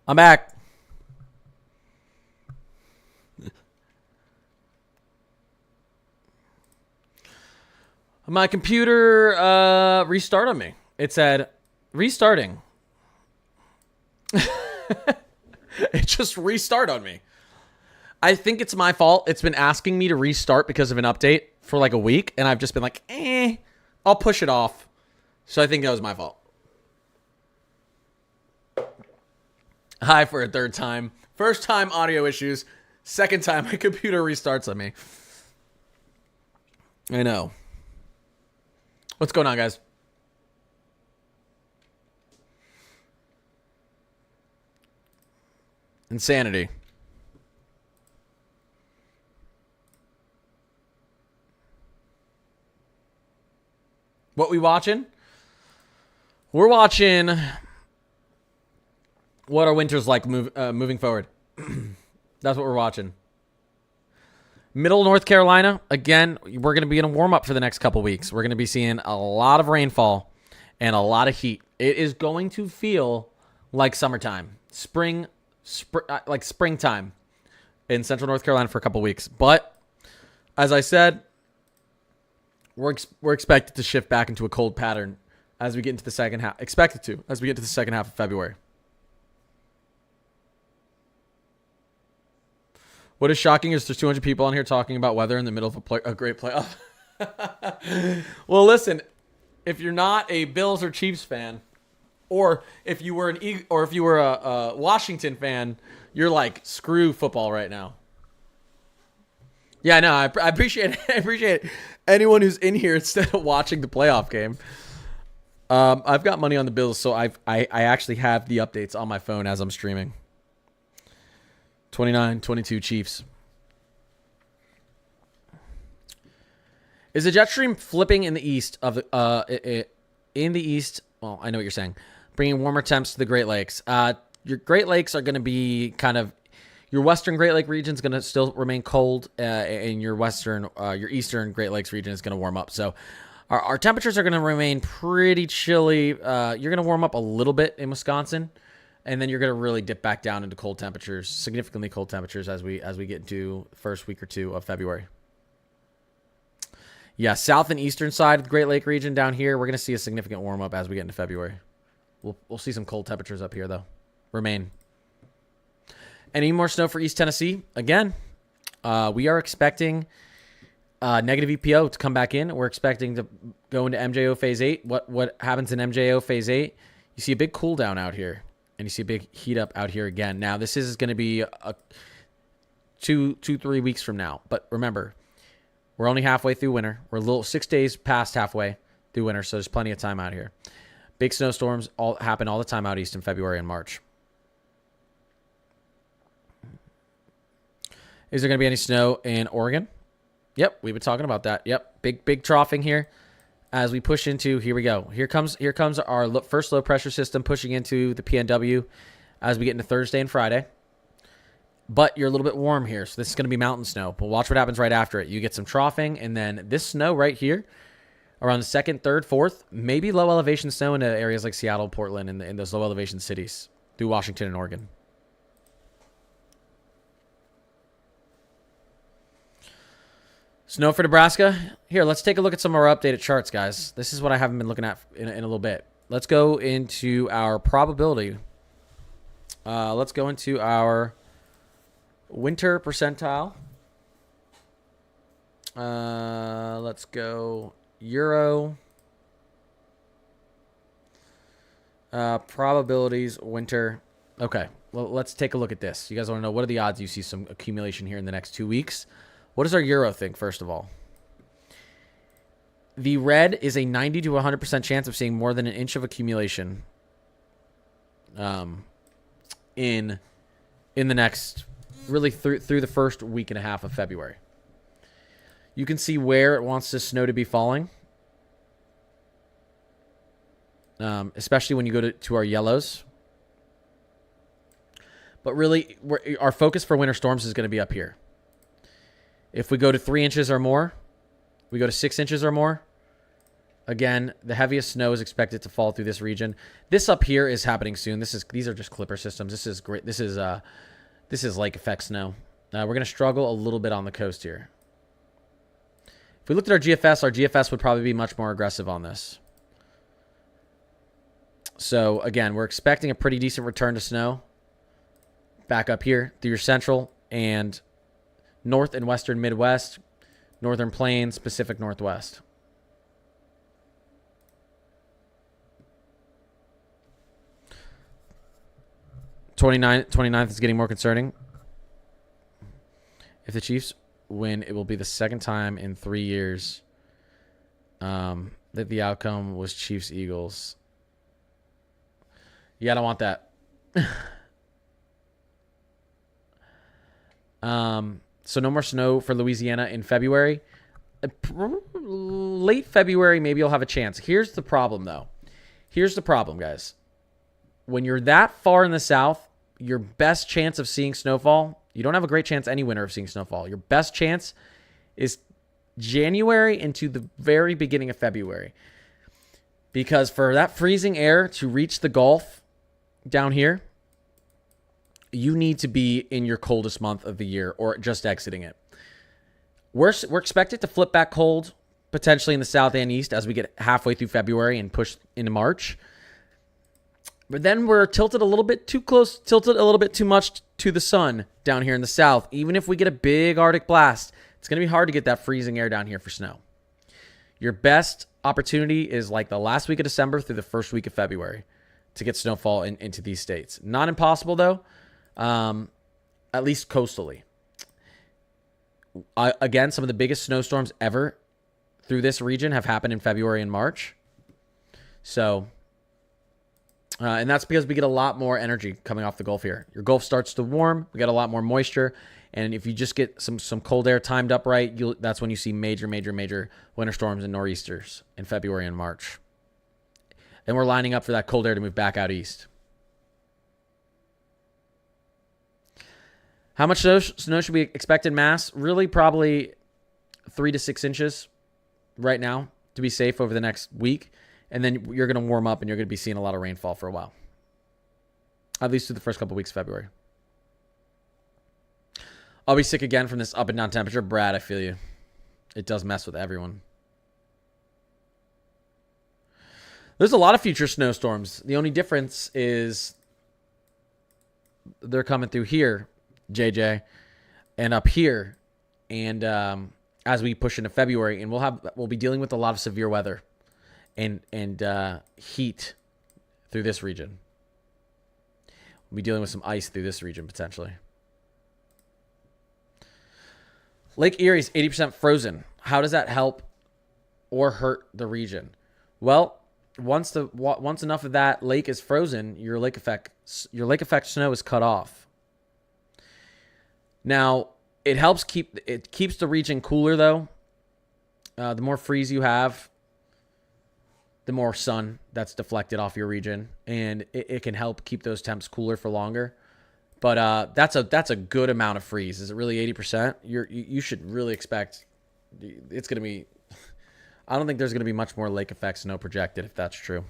I'm back. My computer restarted me. It said, restarting. It just restarted on me. I think it's my fault. It's been asking me to restart because of an update for like a week, and I've just been like, I'll push it off. So I think that was my fault. Hi for a third time. First time audio issues. Second time my computer restarts on me. I know. What's going on, guys? Insanity. What we watching? We're watching what our winter's like moving forward. That's what we're watching. Middle North Carolina, again, we're going to be in a warm-up for the next couple weeks. We're going to be seeing a lot of rainfall and a lot of heat. It is going to feel like summertime, like springtime in Central North Carolina for a couple weeks. But as I said, we're expected to shift back into a cold pattern as we get into the second half. Expected to, as we get to the second half of February. What is shocking is there's 200 people on here talking about weather in the middle of a great playoff. Well, listen, if you're not a Bills or Chiefs fan, or if you were a Washington fan, you're like, screw football right now. Yeah, no, I appreciate it. I appreciate it. Anyone who's in here instead of watching the playoff game. I've got money on the Bills, so I actually have the updates on my phone as I'm streaming. 29-22 Chiefs. Is the jet stream flipping in the east of the in the east? Well, I know what you're saying. Bringing warmer temps to the Great Lakes. Your Great Lakes are going to be kind of, your western Great Lake region is going to still remain cold, and your eastern Great Lakes region is going to warm up. So our temperatures are going to remain pretty chilly. You're going to warm up a little bit in Wisconsin, and then you're going to really dip back down into cold temperatures, significantly cold temperatures as we get into the first week or two of February. Yeah, south and eastern side of the Great Lake region down here, we're going to see a significant warm up as we get into February. We'll see some cold temperatures up here though. Remain. Any more snow for East Tennessee? Again, we are expecting negative EPO to come back in. We're expecting to go into MJO Phase 8. What happens in MJO Phase 8? You see a big cool down out here, and you see a big heat up out here again. Now, this is going to be 3 weeks from now. But remember, we're only halfway through winter. We're a little 6 days past halfway through winter, so there's plenty of time out here. Big snowstorms happen all the time out east in February and March. Is there going to be any snow in Oregon? Yep, we've been talking about that. Yep, big troughing here as we push into, here we go. Here comes our first low pressure system pushing into the PNW as we get into Thursday and Friday. But you're a little bit warm here, so this is going to be mountain snow. But watch what happens right after it. You get some troughing, and then this snow right here, around the 2nd, 3rd, 4th, maybe low elevation snow into areas like Seattle, Portland, and in those low elevation cities through Washington and Oregon. Snow for Nebraska. Here, let's take a look at some of our updated charts, guys. This is what I haven't been looking at in a little bit. Let's go into our probability. Let's go into our winter percentile. Let's go Euro. Probabilities, winter. Okay, well, let's take a look at this. You guys want to know, what are the odds you see some accumulation here in the next 2 weeks? What does our Euro think, first of all? The red is a 90 to 100% chance of seeing more than an inch of accumulation in the next, really through the first week and a half of February. You can see where it wants the snow to be falling, especially when you go to our yellows. But really, our focus for winter storms is going to be up here. If we go to 3 inches or more, we go to 6 inches or more, Again, the heaviest snow is expected to fall through this region. This up here is happening soon. These are just clipper systems. This is great. This is lake effect snow. We're going to struggle a little bit on the coast here. If we looked at our GFS would probably be much more aggressive on this. So again, we're expecting a pretty decent return to snow. Back up here through your central and north and western Midwest, northern plains, Pacific Northwest. Twenty-ninth is getting more concerning. If the Chiefs win, it will be the second time in 3 years that the outcome was Chiefs-Eagles. Yeah, I don't want that. So no more snow for Louisiana in February. Late February, maybe you'll have a chance. Here's the problem, though. Here's the problem, guys. When you're that far in the south, your best chance of seeing snowfall, you don't have a great chance any winter of seeing snowfall. Your best chance is January into the very beginning of February. Because for that freezing air to reach the Gulf down here, you need to be in your coldest month of the year or just exiting it. We're expected to flip back cold potentially in the south and east as we get halfway through February and push into March. But then we're tilted a little bit too close, tilted a little bit too much to the sun down here in the south. Even if we get a big Arctic blast, it's going to be hard to get that freezing air down here for snow. Your best opportunity is like the last week of December through the first week of February to get snowfall into these states. Not impossible, though, at least coastally. Again, some of the biggest snowstorms ever through this region have happened in February and March. So... and that's because we get a lot more energy coming off the Gulf here. Your Gulf starts to warm. We get a lot more moisture. And if you just get some cold air timed up right, that's when you see major winter storms and nor'easters in February and March. And we're lining up for that cold air to move back out east. How much snow should we expect in mass? Really, probably 3 to 6 inches right now to be safe over the next week. And then you're going to warm up and you're going to be seeing a lot of rainfall for a while. At least through the first couple of weeks of February. I'll be sick again from this up and down temperature. Brad, I feel you. It does mess with everyone. There's a lot of future snowstorms. The only difference is they're coming through here, JJ, and up here. And as we push into February, and we'll be dealing with a lot of severe weather. And heat through this region. We'll be dealing with some ice through this region, potentially. Lake Erie is 80% frozen. How does that help or hurt the region? Well, once enough of that lake is frozen, your lake effect snow is cut off. Now, it keeps the region cooler, though. The more freeze you have, the more sun that's deflected off your region, and it can help keep those temps cooler for longer. But that's a good amount of freeze. Is it really 80%? You should really expect it's going to be. I don't think there's going to be much more lake effect snow projected if that's true.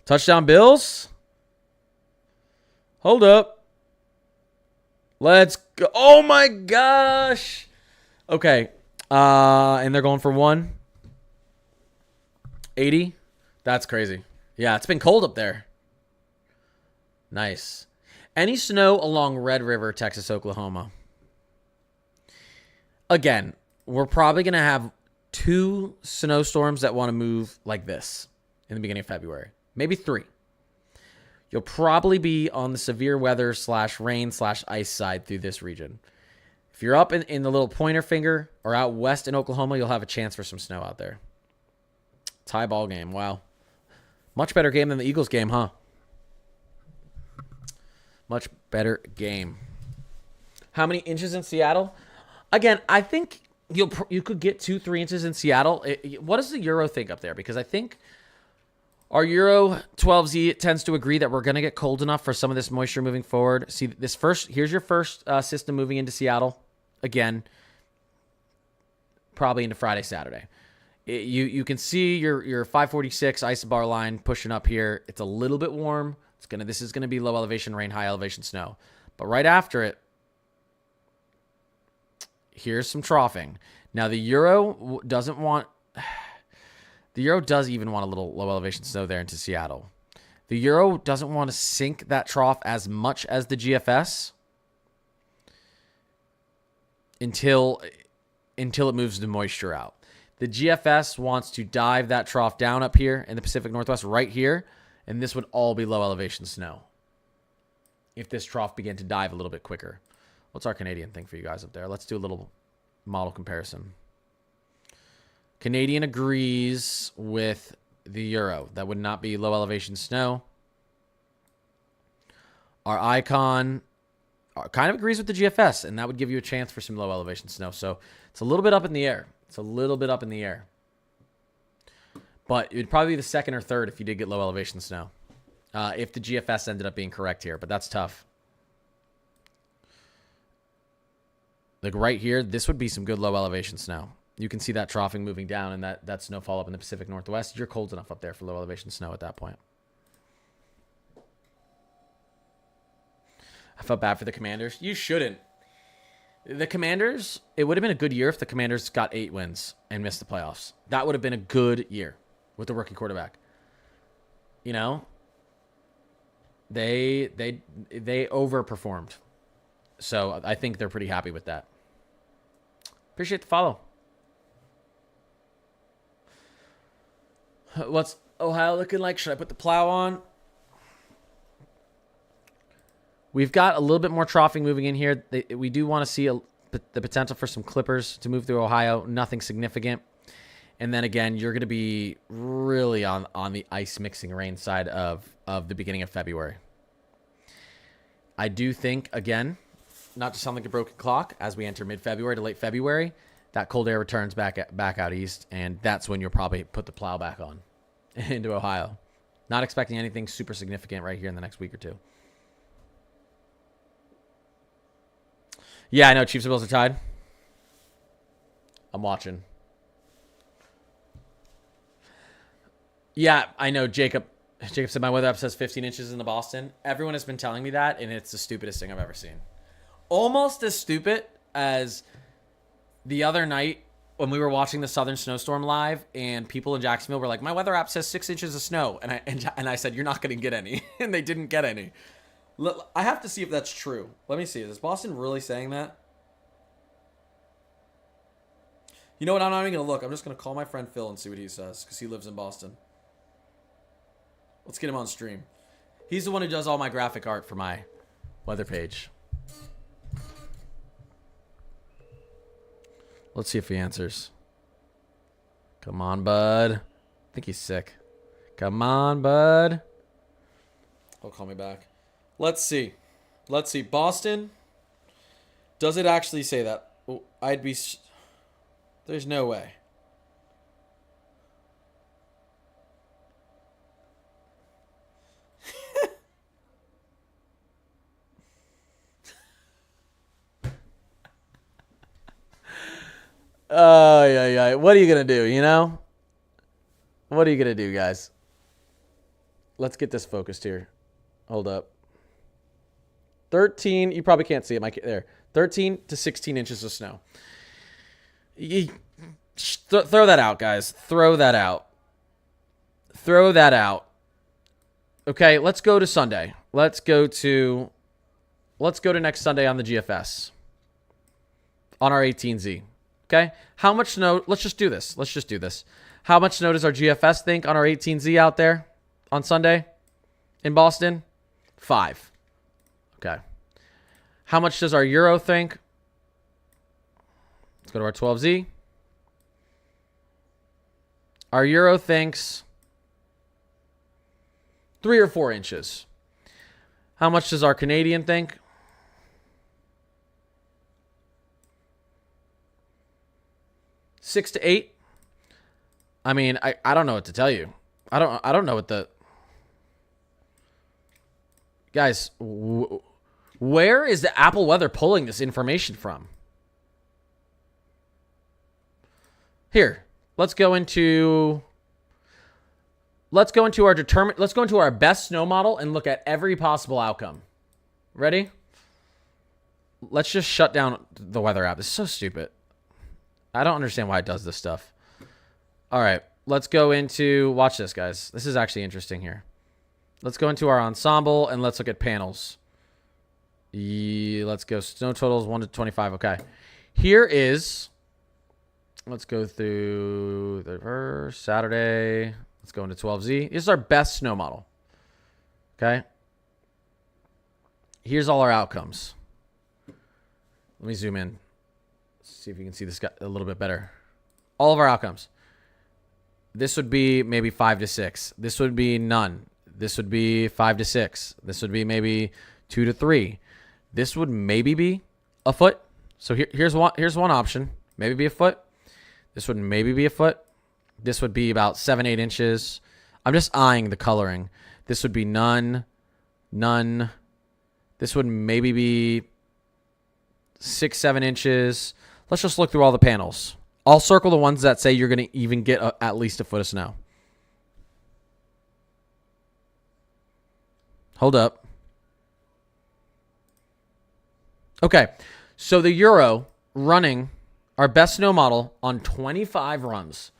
Touchdown Bills. Hold up. Let's go. Oh my gosh. Okay. And they're going for 180. That's crazy. Yeah, it's been cold up there. Nice. Any snow along Red River, Texas, Oklahoma? Again, we're probably going to have 2 snowstorms that want to move like this in the beginning of February. Maybe 3. You'll probably be on the severe weather / rain / ice side through this region. If you're up in the little pointer finger or out west in Oklahoma, you'll have a chance for some snow out there. Tie ball game. Wow. Much better game than the Eagles game, huh? Much better game. How many inches in Seattle? Again, I think you could get 2-3 inches in Seattle. What does the Euro think up there? Because I think our Euro 12Z tends to agree that we're going to get cold enough for some of this moisture moving forward. See, here's your first system moving into Seattle. Again, probably into Friday, Saturday. You can see your 546 isobar line pushing up here. It's a little bit warm. This is gonna be low elevation rain, high elevation snow. But right after it, here's some troughing. Now the Euro doesn't want. The Euro does even want a little low elevation snow there into Seattle. The Euro doesn't want to sink that trough as much as the GFS until it moves the moisture out. The GFS wants to dive that trough down up here in the Pacific Northwest right here, and this would all be low elevation snow if this trough began to dive a little bit quicker. What's our Canadian thing for you guys up there? Let's do a little model comparison. Canadian agrees with the Euro. That would not be low elevation snow. Our Icon kind of agrees with the GFS, and that would give you a chance for some low elevation snow. So it's a little bit up in the air. It's a little bit up in the air. But it would probably be the second or third if you did get low elevation snow. If the GFS ended up being correct here, but that's tough. Like right here, this would be some good low elevation snow. You can see that troughing moving down and that snowfall up in the Pacific Northwest. You're cold enough up there for low elevation snow at that point. I felt bad for the Commanders. You shouldn't. The Commanders, it would have been a good year if the Commanders got 8 wins and missed the playoffs. That would have been a good year with the rookie quarterback. You know, they overperformed. So I think they're pretty happy with that. Appreciate the follow. What's Ohio looking like? Should I put the plow on? We've got a little bit more troughing moving in here. We do want to see the potential for some clippers to move through Ohio. Nothing significant. And then again, you're going to be really on the ice mixing rain side of the beginning of February. I do think, again, not to sound like a broken clock, as we enter mid-February to late February, that cold air returns back out east, and that's when you'll probably put the plow back on into Ohio. Not expecting anything super significant right here in the next week or two. Yeah, I know. Chiefs and Bills are tied. I'm watching. Yeah, I know. Jacob said my weather app says 15 inches in the Boston. Everyone has been telling me that, and it's the stupidest thing I've ever seen. Almost as stupid as the other night when we were watching the Southern Snowstorm live, and people in Jacksonville were like, "My weather app says 6 inches of snow," and I said, "You're not going to get any," and they didn't get any. I have to see if that's true. Let me see. Is Boston really saying that? You know what? I'm not even going to look. I'm just going to call my friend Phil and see what he says, because he lives in Boston. Let's get him on stream. He's the one who does all my graphic art for my weather page. Let's see if he answers. Come on, bud. I think he's sick. Come on, bud. He'll call me back. Let's see. Boston. Does it actually say that? Oh, there's no way. Oh, yeah. What are you going to do, you know? What are you going to do, guys? Let's get this focused here. Hold up. 13, you probably can't see it, Mike. There. 13 to 16 inches of snow. Throw that out, guys. Throw that out. Okay, let's go to Sunday. Let's go to next Sunday on the GFS. On our 18Z. Okay? How much snow? Let's just do this. How much snow does our GFS think on our 18Z out there on Sunday in Boston? 5. Okay. How much does our Euro think? Let's go to our 12Z. Our Euro thinks 3 or 4 inches. How much does our Canadian think? 6 to 8. I mean, I don't know what to tell you. I don't know what the guys. Where is the Apple Weather pulling this information from? Here, let's go into our best snow model and look at every possible outcome. Ready? Let's just shut down the weather app. This is so stupid. I don't understand why it does this stuff. All right, let's go into, watch this, guys. This is actually interesting here. Let's go into our ensemble and let's look at panels. Let's go snow totals 1 to 25. Okay. Here is, let's go through the first Saturday. Let's go into 12Z. This is our best snow model. Okay. Here's all our outcomes. Let me zoom in. See if you can see this guy a little bit better. All of our outcomes. This would be maybe 5 to 6. This would be none. This would be 5 to 6. This would be maybe 2 to 3. This would maybe be a foot. So here's one option. Maybe be a foot. This would maybe be a foot. This would be about 7-8 inches. I'm just eyeing the coloring. This would be none. None. This would maybe be 6-7 inches. Let's just look through all the panels. I'll circle the ones that say you're going to even get at least a foot of snow. Hold up. Okay, so the Euro running our best snow model on 25 runs.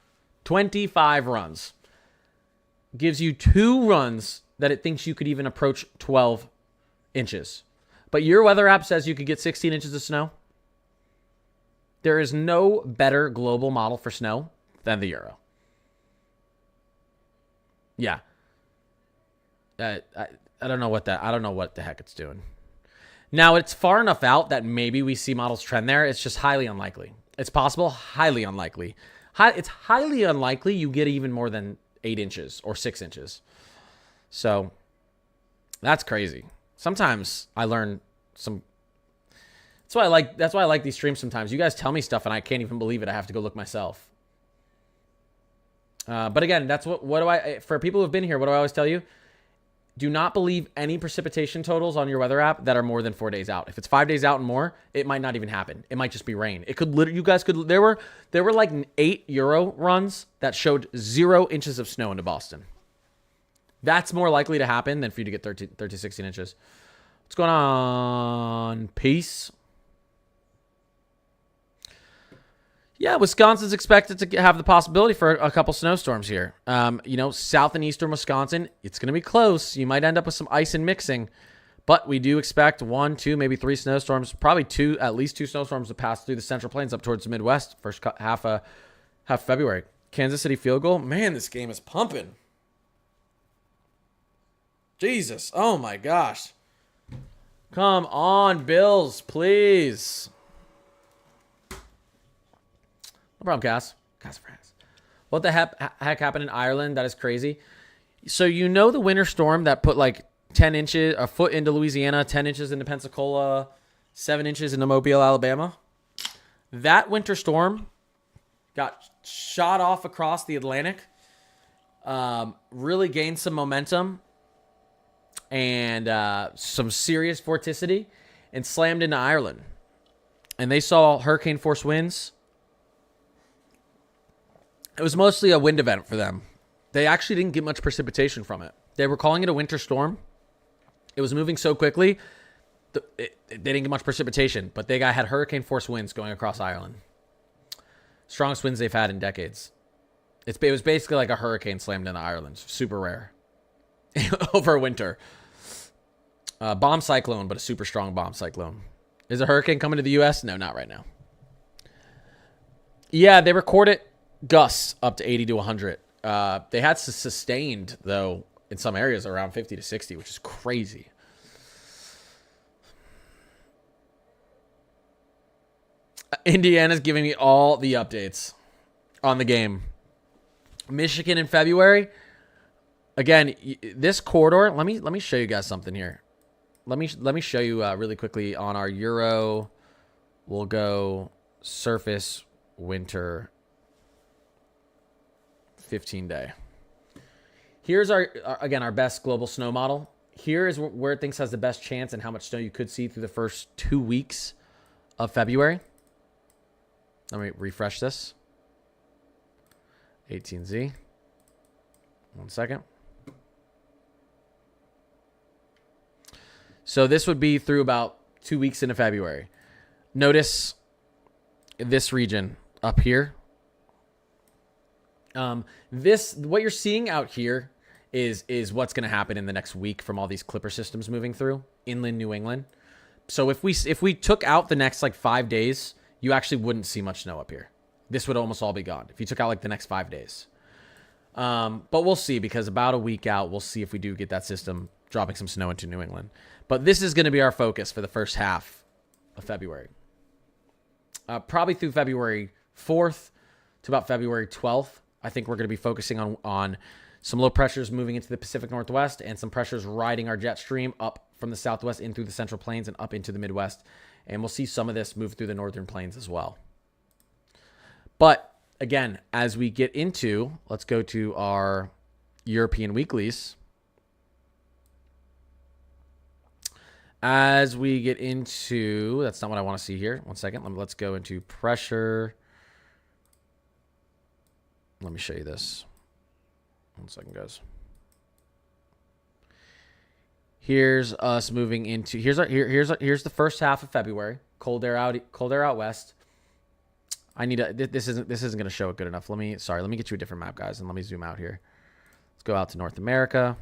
25 runs. Gives you 2 runs that it thinks you could even approach 12 inches. But your weather app says you could get 16 inches of snow. There is no better global model for snow than the Euro. Yeah. I don't know what I don't know what the heck it's doing. Now, it's far enough out that maybe we see models trend there. It's just highly unlikely. It's possible, highly unlikely. It's highly unlikely you get even more than 8 inches or 6 inches. So that's crazy. Sometimes I learn some. That's why I like these streams sometimes. You guys tell me stuff and I can't even believe it. I have to go look myself. But again, that's for people who've been here, what do I always tell you? Do not believe any precipitation totals on your weather app that are more than 4 days out. If it's 5 days out and more, it might not even happen. It might just be rain. It could literally, there were like 8 Euro runs that showed 0 inches of snow into Boston. That's more likely to happen than for you to get 13 to 16 inches. What's going on? Peace. Yeah, Wisconsin's expected to have the possibility for a couple snowstorms here. South and eastern Wisconsin, it's going to be close. You might end up with some ice and mixing, but we do expect 1, 2, maybe 3 snowstorms, probably at least 2 snowstorms to pass through the Central Plains up towards the Midwest first half February. Kansas City field goal. Man, this game is pumping. Jesus. Oh my gosh. Come on, Bills, please. No problem, Cass. What the heck happened in Ireland? That is crazy. So the winter storm that put like 10 inches, a foot into Louisiana, 10 inches into Pensacola, 7 inches into Mobile, Alabama? That winter storm got shot off across the Atlantic, really gained some momentum and some serious vorticity and slammed into Ireland. And they saw hurricane force winds. It was mostly a wind event for them. They actually didn't get much precipitation from it. They were calling it a winter storm. It was moving so quickly, they didn't get much precipitation, but they had hurricane force winds going across Ireland. Strongest winds they've had in decades. It was basically like a hurricane slammed into Ireland. Super rare. Over winter. Bomb cyclone, but a super strong bomb cyclone. Is a hurricane coming to the U.S.? No, not right now. Yeah, they recorded gusts up to 80 to 100. They had sustained, though, in some areas around 50 to 60, which is crazy. Indiana's giving me all the updates on the game. Michigan in February. Again, this corridor, let me show you guys something here. Let me show you really quickly on our Euro. We'll go surface winter 15-day. Here's our best global snow model. Here is where it thinks has the best chance and how much snow you could see through the first 2 weeks of February. Let me refresh this. 18Z. 1 second. So this would be through about 2 weeks into February. Notice this region up here. What you're seeing out here is what's going to happen in the next week from all these clipper systems moving through inland New England. So if we took out the next like 5 days, you actually wouldn't see much snow up here. This would almost all be gone if you took out like the next 5 days. But we'll see, because about a week out, we'll see if we do get that system dropping some snow into New England. But this is going to be our focus for the first half of February. Probably through February 4th to about February 12th. I think we're going to be focusing on some low pressures moving into the Pacific Northwest and some pressures riding our jet stream up from the Southwest in through the Central Plains and up into the Midwest. And we'll see some of this move through the Northern Plains as well. But again, as we get into, let's go to our European weeklies. As we get into, that's not what I want to see here. 1 second. Let's go into pressure. Let me show you this. 1 second, guys. Here's us moving into, here's the first half of February. Cold air out west. This isn't going to show it good enough. Let me get you a different map, guys, and let me zoom out here. Let's go out to North America.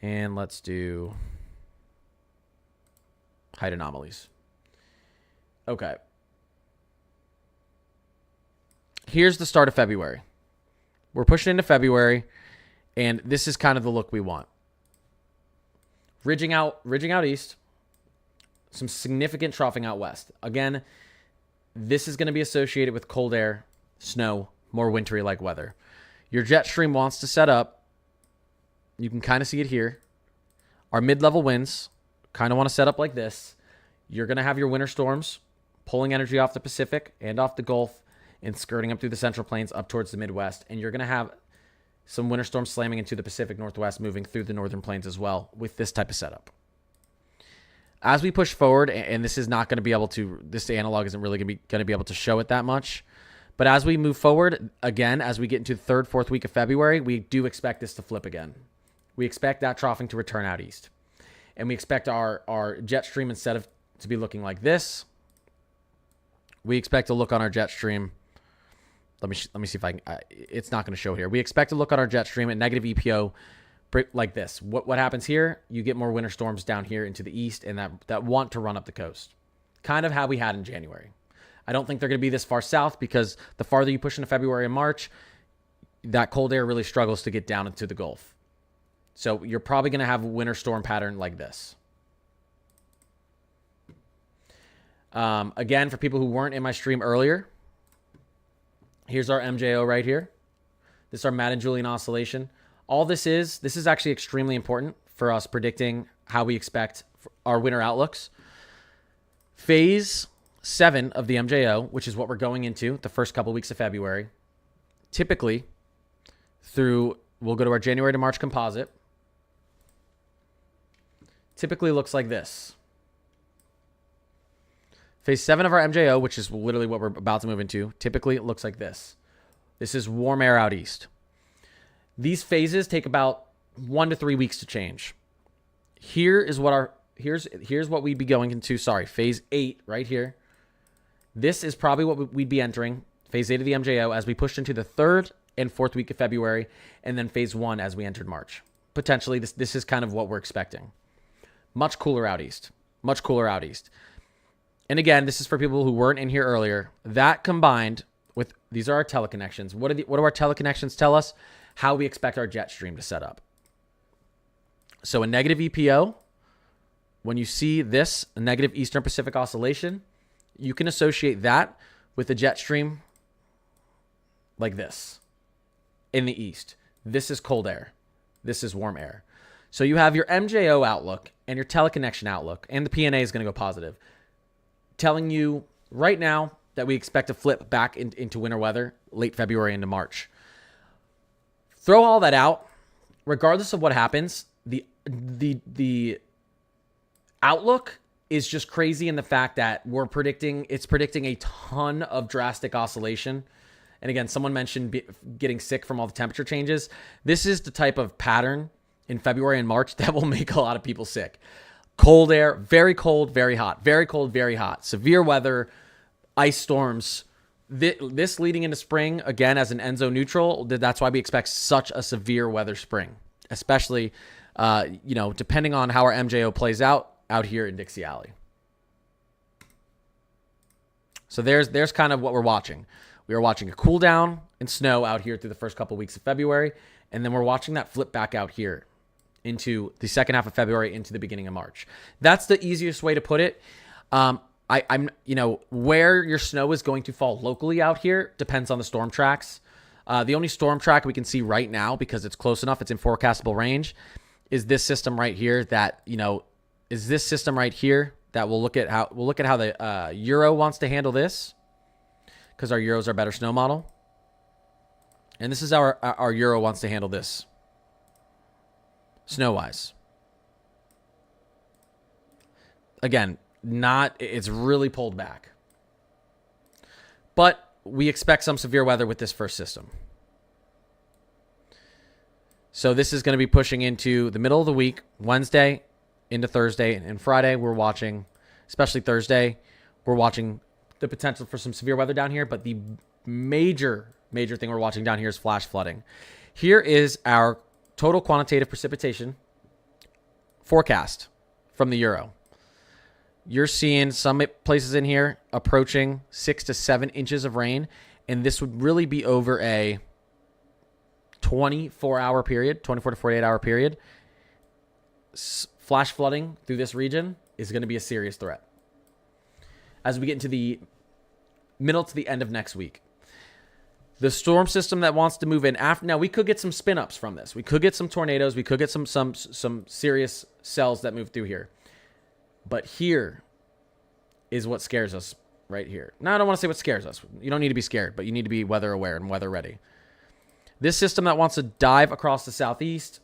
And let's do height anomalies. Okay. Here's the start of February. We're pushing into February, and this is kind of the look we want. Ridging out east. Some significant troughing out west. Again, this is going to be associated with cold air, snow, more wintry-like weather. Your jet stream wants to set up. You can kind of see it here. Our mid-level winds kind of want to set up like this. You're going to have your winter storms pulling energy off the Pacific and off the Gulf and skirting up through the Central Plains up towards the Midwest. And you're going to have some winter storms slamming into the Pacific Northwest, moving through the Northern Plains as well with this type of setup. As we push forward, and this is not going to be able to, this analog isn't really going to be able to show it that much. But as we move forward, again, as we get into the third, fourth week of February, we do expect this to flip again. We expect that troughing to return out east. And we expect our jet stream, instead of to be looking like this, we expect to look on our jet stream. Let me see if I can, it's not going to show here. We expect to look on our jet stream at negative EPO like this. What happens here? You get more winter storms down here into the east and that want to run up the coast. Kind of how we had in January. I don't think they're going to be this far south, because the farther you push into February and March, that cold air really struggles to get down into the Gulf. So you're probably going to have a winter storm pattern like this. Again, for people who weren't in my stream earlier, here's our MJO right here. This is our Madden-Julian oscillation. All this is actually extremely important for us predicting how we expect our winter outlooks. Phase 7 of the MJO, which is what we're going into the first couple weeks of February, typically we'll go to our January to March composite, typically looks like this. Phase 7 of our MJO, which is literally what we're about to move into, typically looks like this. This is warm air out east. These phases take about 1 to 3 weeks to change. Here's what we'd be going into. Phase 8 right here. This is probably what we'd be entering, phase 8 of the MJO, as we pushed into the 3rd and 4th week of February, and then phase 1 as we entered March. Potentially, this is kind of what we're expecting. Much cooler out east. Much cooler out east. And again, this is for people who weren't in here earlier. That combined with, these are our teleconnections. What do our teleconnections tell us? How we expect our jet stream to set up. So a negative EPO, when you see this, a negative Eastern Pacific oscillation, you can associate that with a jet stream like this in the east. This is cold air. This is warm air. So you have your MJO outlook and your teleconnection outlook, and the PNA is going to go positive, telling you right now that we expect to flip back into winter weather late February into March. Throw all that out, regardless of what happens, the outlook is just crazy in the fact that it's predicting a ton of drastic oscillation And again, someone mentioned getting sick from all the temperature changes. This is the type of pattern in February and March that will make a lot of people sick. Cold air, very cold, very hot, very cold, very hot, severe weather, ice storms. This leading into spring, again, as an Enzo neutral, that's why we expect such a severe weather spring, especially, depending on how our MJO plays out here in Dixie Alley. So there's kind of what we're watching. We are watching a cool down and snow out here through the first couple weeks of February, and then we're watching that flip back out here into the second half of February, into the beginning of March. That's the easiest way to put it. Where your snow is going to fall locally out here depends on the storm tracks. The only storm track we can see right now, because it's close enough, it's in forecastable range, is this system right here. That we'll look at how the Euro wants to handle this, because our Euro's our better snow model, and this is how our Euro wants to handle this snow wise. Again, it's really pulled back, but we expect some severe weather with this first system. So this is going to be pushing into the middle of the week, Wednesday into Thursday, and Friday we're watching, especially Thursday, we're watching the potential for some severe weather down here. But the major thing we're watching down here is flash flooding. Here is our total quantitative precipitation forecast from the Euro. You're seeing some places in here approaching 6 to 7 inches of rain, and this would really be over a 24-hour period, 24 to 48-hour period. Flash flooding through this region is going to be a serious threat as we get into the middle to the end of next week. The storm system that wants to move in after, now we could get some spin ups from this. We could get some tornadoes. We could get some serious cells that move through here. But here is what scares us right here. Now, I don't want to say what scares us. You don't need to be scared, but you need to be weather aware and weather ready. This system that wants to dive across the southeast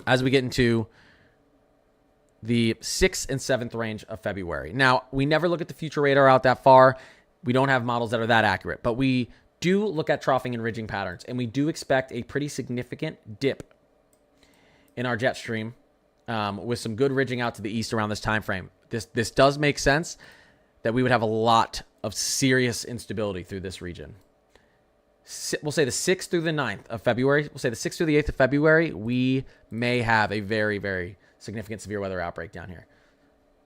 as we get into the 6th and 7th range of February. Now, we never look at the future radar out that far. We don't have models that are that accurate, but we do look at troughing and ridging patterns, and we do expect a pretty significant dip in our jet stream with some good ridging out to the east around this time frame. This does make sense that we would have a lot of serious instability through this region. We'll say the 6th through the 9th of February. We'll say the 6th through the 8th of February, we may have a very, very significant severe weather outbreak down here.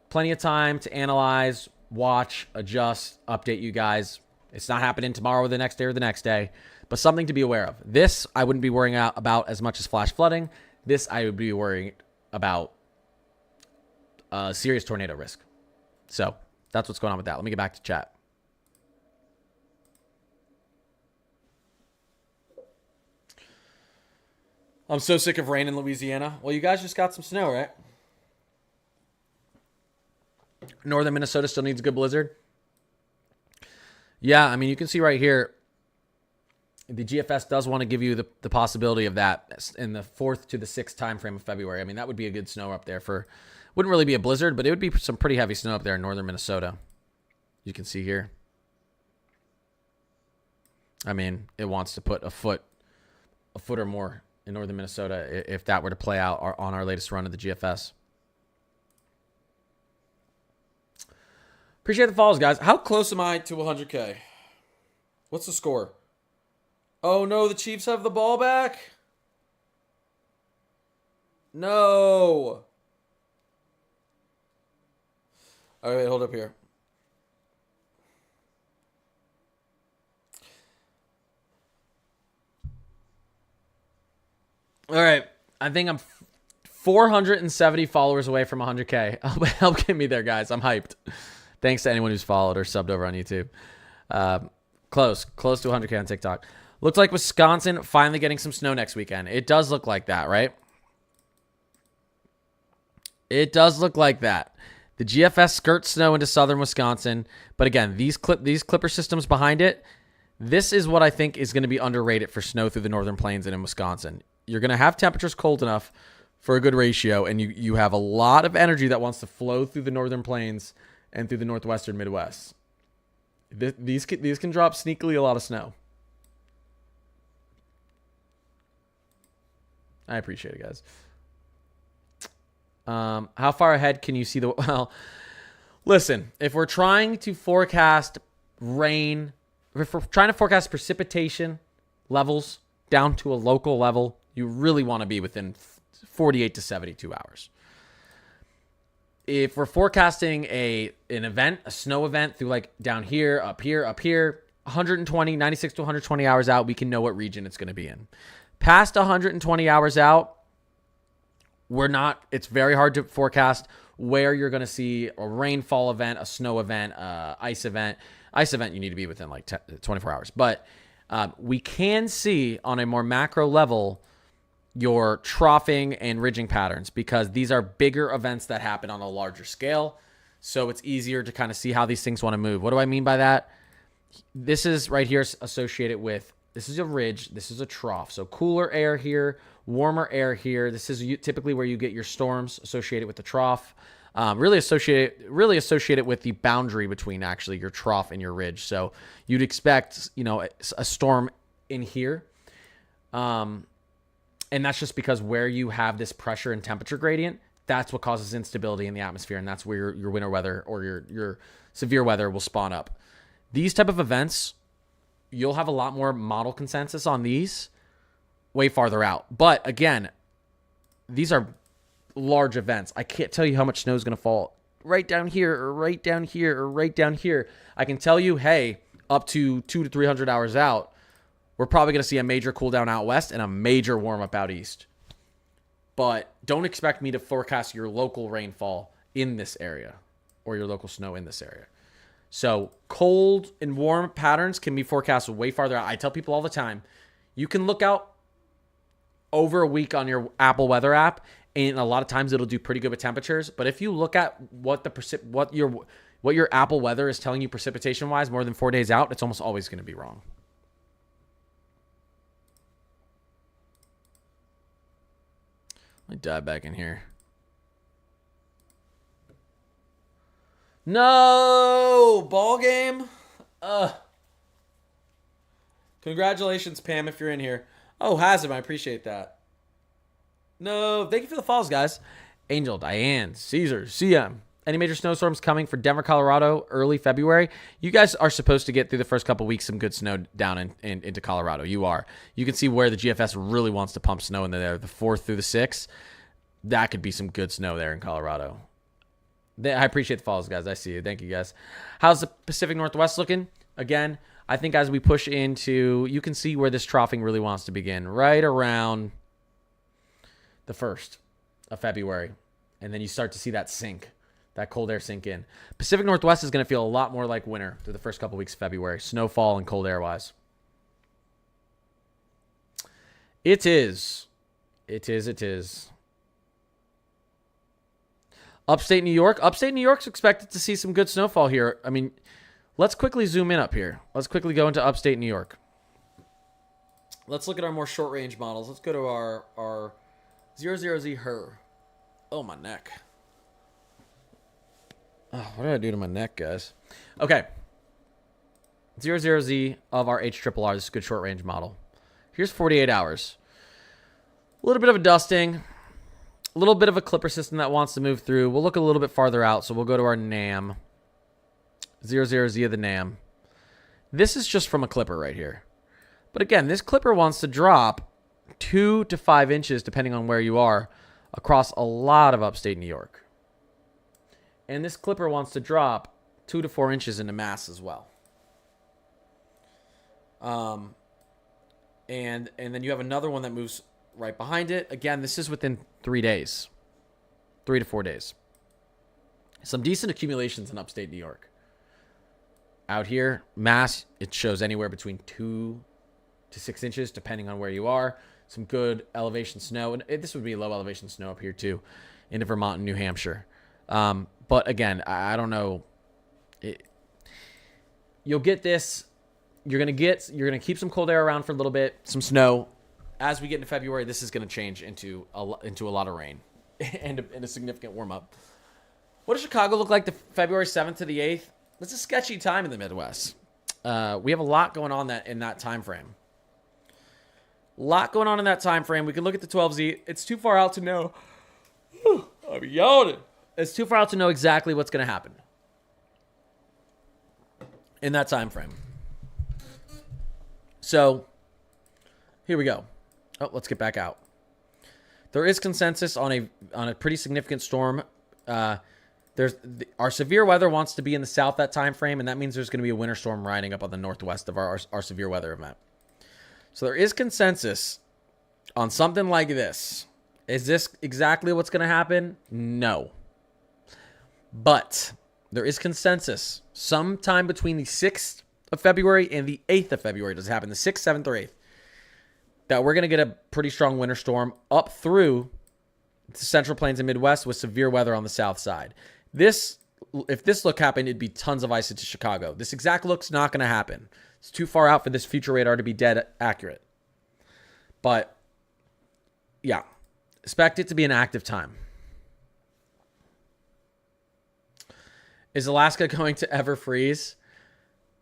Plenty of time to analyze, watch, adjust, update you guys. It's not happening tomorrow or the next day or the next day, but something to be aware of. This I wouldn't be worrying about as much as flash flooding. This I would be worrying about serious tornado risk. So that's what's going on with that. Let me get back to chat. I'm so sick of rain in Louisiana. Well, you guys just got some snow, right? Northern Minnesota still needs a good blizzard. Yeah, I mean, you can see right here, the GFS does want to give you the possibility of that in the 4th to the 6th time frame of February. I mean, that would be a good snow up there for, wouldn't really be a blizzard, but it would be some pretty heavy snow up there in northern Minnesota. You can see here. I mean, it wants to put a foot or more in northern Minnesota if that were to play out on our latest run of the GFS. Appreciate the follows, guys. How close am I to 100K? What's the score? Oh, no, the Chiefs have the ball back? No. All right, hold up here. All right, I think I'm 470 followers away from 100K. Help get me there, guys. I'm hyped. Thanks to anyone who's followed or subbed over on YouTube. Close to 100K on TikTok. Looks like Wisconsin finally getting some snow next weekend. It does look like that, right? It does look like that. The GFS skirts snow into southern Wisconsin. But again, these clipper systems behind it, this is what I think is going to be underrated for snow through the northern plains and in Wisconsin. You're going to have temperatures cold enough for a good ratio, and you have a lot of energy that wants to flow through the northern plains and through the northwestern Midwest. These can drop sneakily a lot of snow. I appreciate it, guys. How far ahead can you see the... Well, listen, if we're trying to forecast rain, if we're trying to forecast precipitation levels down to a local level, you really want to be within 48 to 72 hours. If we're forecasting an event, a snow event through like down here, up here, 120, 96 to 120 hours out, we can know what region it's going to be in. Past 120 hours out, it's very hard to forecast where you're going to see a rainfall event, a snow event, ice event. Ice event, you need to be within like 24 hours. But we can see on a more macro level your troughing and ridging patterns, because these are bigger events that happen on a larger scale. So it's easier to kind of see how these things want to move. What do I mean by that? This is right here associated with, this is a ridge, this is a trough. So cooler air here, warmer air here. This is typically where you get your storms associated with the trough. Really associated with the boundary between actually your trough and your ridge. So you'd expect, a storm in here. And that's just because where you have this pressure and temperature gradient, that's what causes instability in the atmosphere. And that's where your winter weather or your severe weather will spawn up. These type of events, you'll have a lot more model consensus on these way farther out. But again, these are large events. I can't tell you how much snow is going to fall right down here or right down here or right down here. I can tell you, hey, up to 200 to 300 hours out, we're probably going to see a major cool down out west and a major warm up out east. But don't expect me to forecast your local rainfall in this area or your local snow in this area. So cold and warm patterns can be forecasted way farther out. I tell people all the time, you can look out over a week on your Apple weather app, and a lot of times it'll do pretty good with temperatures. But if you look at what your Apple weather is telling you precipitation wise more than 4 days out, it's almost always going to be wrong. Let me dive back in here. No! Ball game? Congratulations, Pam, if you're in here. Oh, Hazem, I appreciate that. No, thank you for the follows, guys. Angel, Diane, Caesar, CM. Any major snowstorms coming for Denver, Colorado, early February? You guys are supposed to get through the first couple weeks some good snow down into Colorado. You are. You can see where the GFS really wants to pump snow in there. The 4th through the 6th. That could be some good snow there in Colorado. I appreciate the follows, guys. I see you. Thank you, guys. How's the Pacific Northwest looking? Again, I think as we push into, you can see where this troughing really wants to begin. Right around the 1st of February. And then you start to see that sink. That cold air sink in. Pacific Northwest is going to feel a lot more like winter through the first couple weeks of February. Snowfall and cold air wise. It is. Upstate New York. Upstate New York's expected to see some good snowfall here. I mean, let's quickly zoom in up here. Let's quickly go into upstate New York. Let's look at our more short-range models. Let's go to our 00Z HER. Oh, my neck. Oh, what did I do to my neck, guys? Okay. 00Z of our HRRR. This is a good short-range model. Here's 48 hours. A little bit of a dusting. A little bit of a clipper system that wants to move through. We'll look a little bit farther out, so we'll go to our NAM. 00Z of the NAM. This is just from a clipper right here. But again, this clipper wants to drop 2 to 5 inches, depending on where you are, across a lot of upstate New York. And this clipper wants to drop 2 to 4 inches into Mass as well. And then you have another one that moves right behind it. Again, this is within 3 days. 3 to 4 days. Some decent accumulations in upstate New York. Out here, Mass, it shows anywhere between 2 to 6 inches, depending on where you are. Some good elevation snow. And this would be low elevation snow up here, too, into Vermont and New Hampshire. But again, I don't know. You'll get this. You're gonna keep some cold air around for a little bit, some snow. As we get into February, this is gonna change into a lot of rain and a significant warm up. What does Chicago look like the February 7th to the 8th? It's a sketchy time in the Midwest. We have a lot going on in that time frame. A lot going on in that time frame. We can look at the 12Z. It's too far out to know. I'm yawning. It's too far out to know exactly what's going to happen in that time frame. So here we go. Oh, let's get back out. There is consensus on a pretty significant storm. Our severe weather wants to be in the south that time frame, and that means there's going to be a winter storm riding up on the northwest of our severe weather event. So there is consensus on something like this. Is this exactly what's going to happen? No. But there is consensus sometime between the 6th of February and the 8th of February. Does it happen the 6th, 7th, or 8th? That we're going to get a pretty strong winter storm up through the Central Plains and Midwest with severe weather on the south side. If this look happened, it'd be tons of ice into Chicago. This exact look's not going to happen. It's too far out for this future radar to be dead accurate. But, yeah. Expect it to be an active time. Is Alaska going to ever freeze?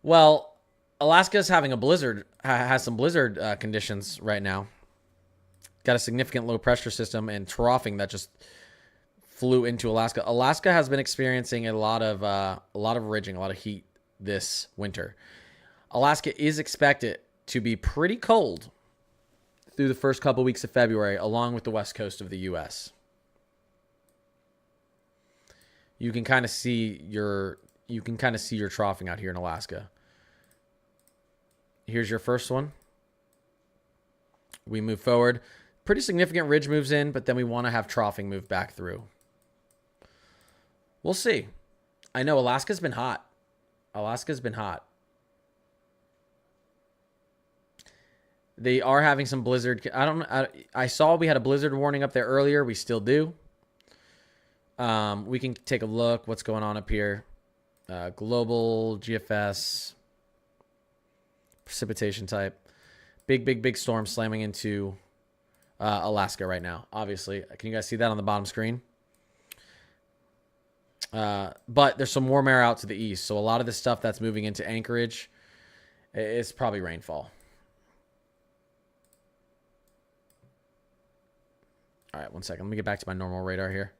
Well, Alaska's having a blizzard, has some blizzard conditions right now. Got a significant low pressure system and troughing that just flew into Alaska. Alaska has been experiencing a lot of ridging, a lot of heat this winter. Alaska is expected to be pretty cold through the first couple weeks of February, along with the west coast of the U.S. You can kind of see your troughing out here in Alaska. Here's your first one. We move forward. Pretty significant ridge moves in, but then we want to have troughing move back through. We'll see. I know Alaska's been hot. Alaska's been hot. They are having some blizzard. I saw we had a blizzard warning up there earlier. We still do. We can take a look. What's going on up here? Global GFS. Precipitation type. Big storm slamming into Alaska right now. Obviously. Can you guys see that on the bottom screen? But there's some warm air out to the east. So a lot of this stuff that's moving into Anchorage is probably rainfall. All right, one second. Let me get back to my normal radar here.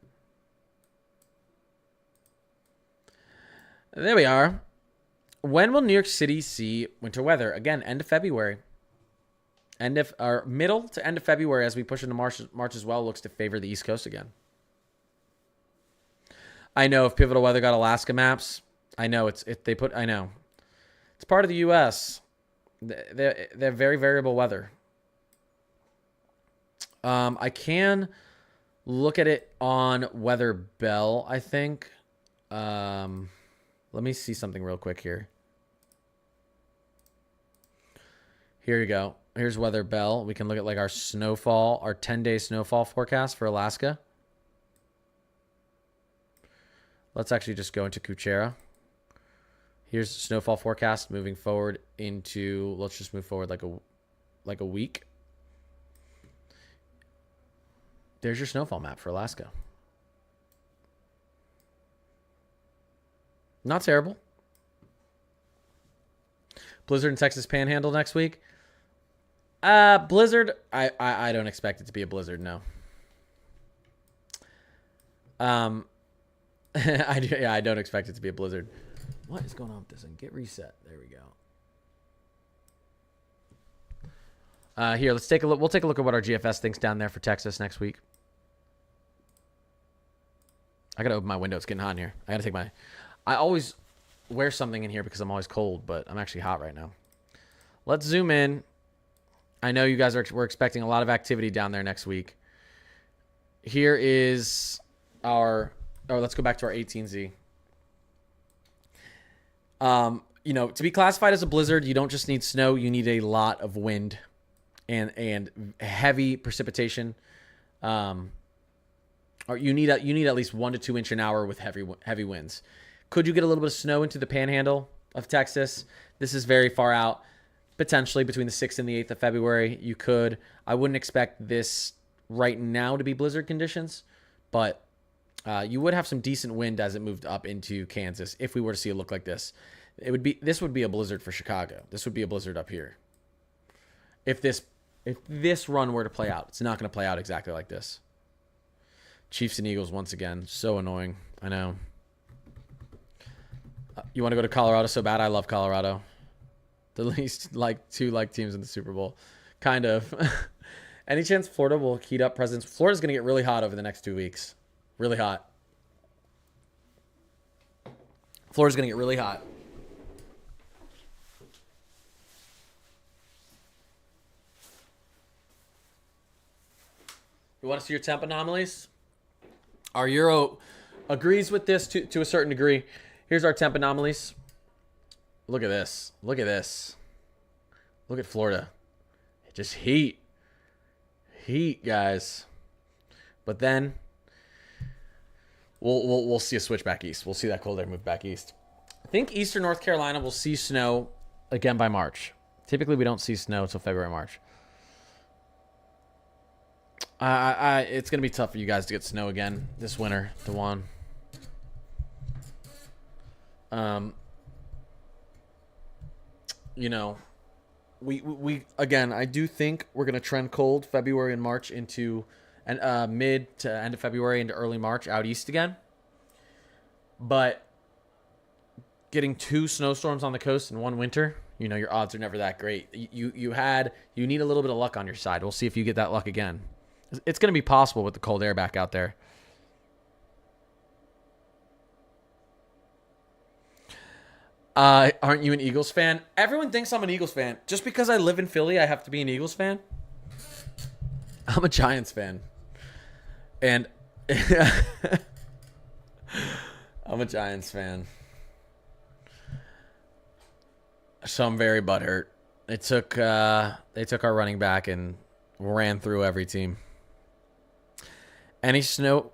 There we are. When will New York City see winter weather? Again, end of February. Middle to end of February as we push into March as well looks to favor the East Coast again. I know if Pivotal Weather got Alaska maps, I know I know. It's part of the US. They're very variable weather. I can look at it on Weather Bell, I think. Let me see something real quick here. Here you go. Here's Weather Bell. We can look at like our snowfall, our 10-day snowfall forecast for Alaska. Let's actually just go into Kuchera. Here's the snowfall forecast moving forward into, let's just move forward like a week. There's your snowfall map for Alaska. Not terrible. Blizzard in Texas Panhandle next week. Blizzard, I don't expect it to be a blizzard, no. I don't expect it to be a blizzard. What is going on with this thing? Get reset. There we go. Here, let's take a look. We'll take a look at what our GFS thinks down there for Texas next week. I gotta open my window. It's getting hot in here. I always wear something in here because I'm always cold, but I'm actually hot right now. Let's zoom in. I know you guys we're expecting a lot of activity down there next week. Here is let's go back to our 18Z. To be classified as a blizzard, you don't just need snow, you need a lot of wind and heavy precipitation. Or you need at least 1 to 2 inch an hour with heavy winds. Could you get a little bit of snow into the panhandle of Texas? This is very far out. Potentially between the 6th and the 8th of February, you could. I wouldn't expect this right now to be blizzard conditions, but you would have some decent wind as it moved up into Kansas if we were to see a look like this. This would be a blizzard for Chicago. This would be a blizzard up here. If this run were to play out, it's not going to play out exactly like this. Chiefs and Eagles once again. So annoying. I know. You want to go to Colorado so bad? I love Colorado. The least two teams in the Super Bowl. Kind of. Any chance Florida will heat up presence? Florida's going to get really hot over the next 2 weeks. Really hot. Florida's going to get really hot. You want to see your temp anomalies? Our Euro agrees with this to a certain degree. Here's our temp anomalies. Look at this. Look at this. Look at Florida. Just heat. Heat, guys. But then we'll see a switch back east. We'll see that cold air move back east. I think eastern North Carolina will see snow again by March. Typically, we don't see snow until February, March. It's going to be tough for you guys to get snow again this winter, DeJuan. You know, we again, I do think we're going to trend cold February and March into mid to end of February into early March out east again. But getting 2 snowstorms on the coast in one winter, you know, your odds are never that great. You need a little bit of luck on your side. We'll see if you get that luck again. It's going to be possible with the cold air back out there. Aren't you an Eagles fan? Everyone thinks I'm an Eagles fan. Just because I live in Philly, I have to be an Eagles fan? I'm a Giants fan. And I'm a Giants fan. So I'm very butthurt. They took our running back and ran through every team. Any snow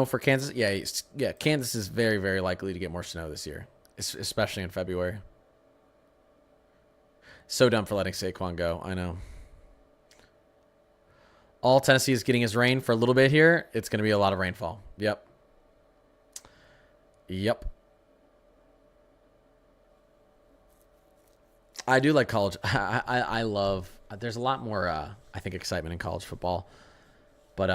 for Kansas? Yeah. Kansas is very, very likely to get more snow this year, especially in February. So dumb for letting Saquon go. I know. All Tennessee is getting is rain for a little bit here. It's going to be a lot of rainfall. Yep. I do like college. I love. There's a lot more. I think excitement in college football, but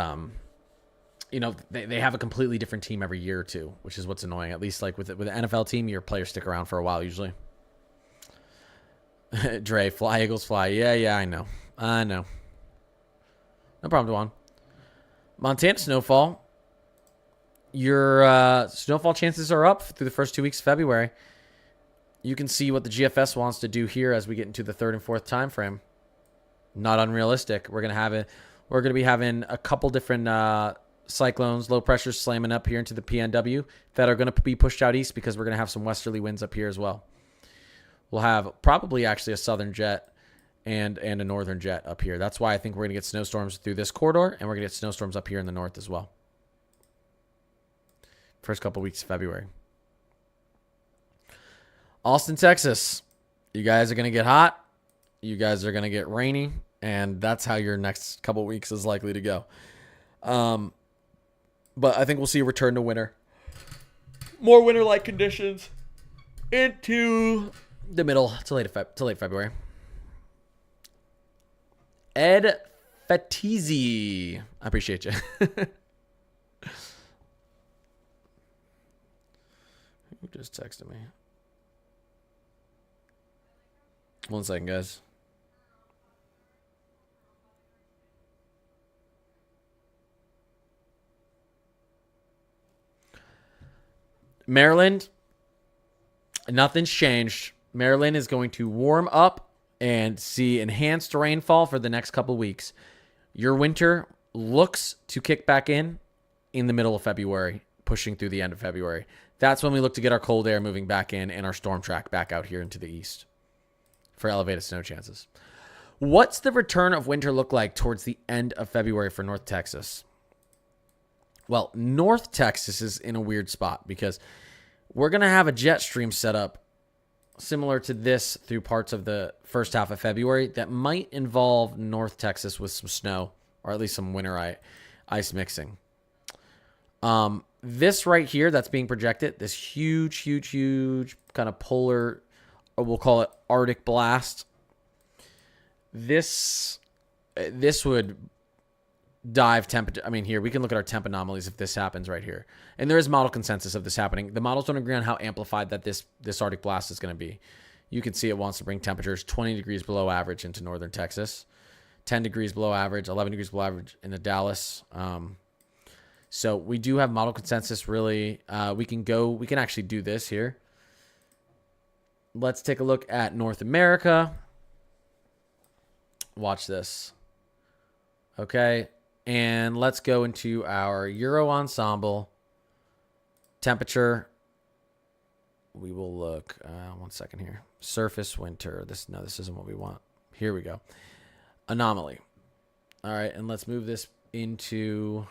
you know, they have a completely different team every year or two, which is what's annoying. At least like with the NFL team, your players stick around for a while usually. Dre, fly Eagles, fly. Yeah, I know. No problem, DeJuan. Montana snowfall. Your snowfall chances are up through the first 2 weeks of February. You can see what the GFS wants to do here as we get into the 3rd and 4th time frame. Not unrealistic. We're gonna be having a couple different cyclones, low pressures slamming up here into the PNW that are going to be pushed out east because we're going to have some westerly winds up here as well. We'll have probably actually a southern jet and a northern jet up here. That's why I think we're going to get snowstorms through this corridor, and we're going to get snowstorms up here in the north as well. First couple weeks of February. Austin, Texas. You guys are going to get hot. You guys are going to get rainy, and that's how your next couple weeks is likely to go. But I think we'll see a return to winter. More winter-like conditions into the middle to late February. Ed Fatizi. I appreciate you. Who just texted me? 1 second, guys. Maryland, nothing's changed. Maryland is going to warm up and see enhanced rainfall for the next couple weeks. Your winter looks to kick back in the middle of February, pushing through the end of February. That's when we look to get our cold air moving back in and our storm track back out here into the east for elevated snow chances. What's the return of winter look like towards the end of February for North Texas? Well, North Texas is in a weird spot because we're going to have a jet stream set up similar to this through parts of the first half of February that might involve North Texas with some snow or at least some winter ice mixing. this right here that's being projected, this huge, huge, huge kind of polar, or we'll call it Arctic blast, this would dive temperature. I mean, here, we can look at our temp anomalies if this happens right here. And there is model consensus of this happening. The models don't agree on how amplified that this Arctic blast is going to be. You can see it wants to bring temperatures 20 degrees below average into northern Texas, 10 degrees below average, 11 degrees below average into Dallas. So we do have model consensus really. We can actually do this here. Let's take a look at North America. Watch this. Okay. And let's go into our Euro ensemble temperature. We will look, 1 second here. Surface winter. This isn't what we want. Here we go. Anomaly. All right. And let's move this into,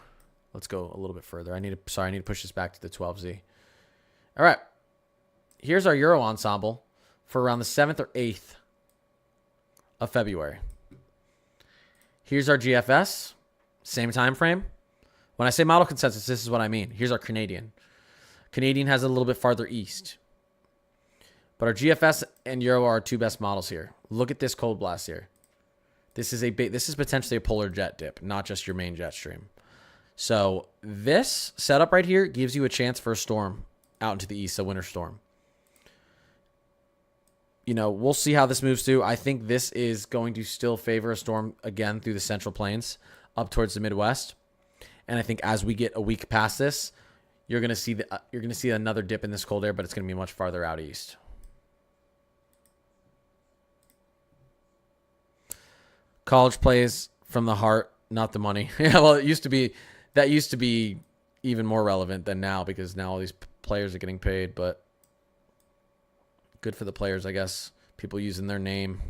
let's go a little bit further. I need to push this back to the 12Z. All right. Here's our Euro ensemble for around the 7th or 8th of February. Here's our GFS. Same time frame. When I say model consensus, this is what I mean. Here's our Canadian. Canadian has a little bit farther east. But our GFS and Euro are our two best models here. Look at this cold blast here. This is potentially a polar jet dip, not just your main jet stream. So this setup right here gives you a chance for a storm out into the east, a winter storm. You know, we'll see how this moves through. I think this is going to still favor a storm again through the Central Plains up towards the Midwest. And I think as we get a week past this, you're going to see another dip in this cold air, but it's going to be much farther out east. College plays from the heart, not the money. Yeah, well, that used to be even more relevant than now because now all these players are getting paid, but good for the players, I guess. People using their name.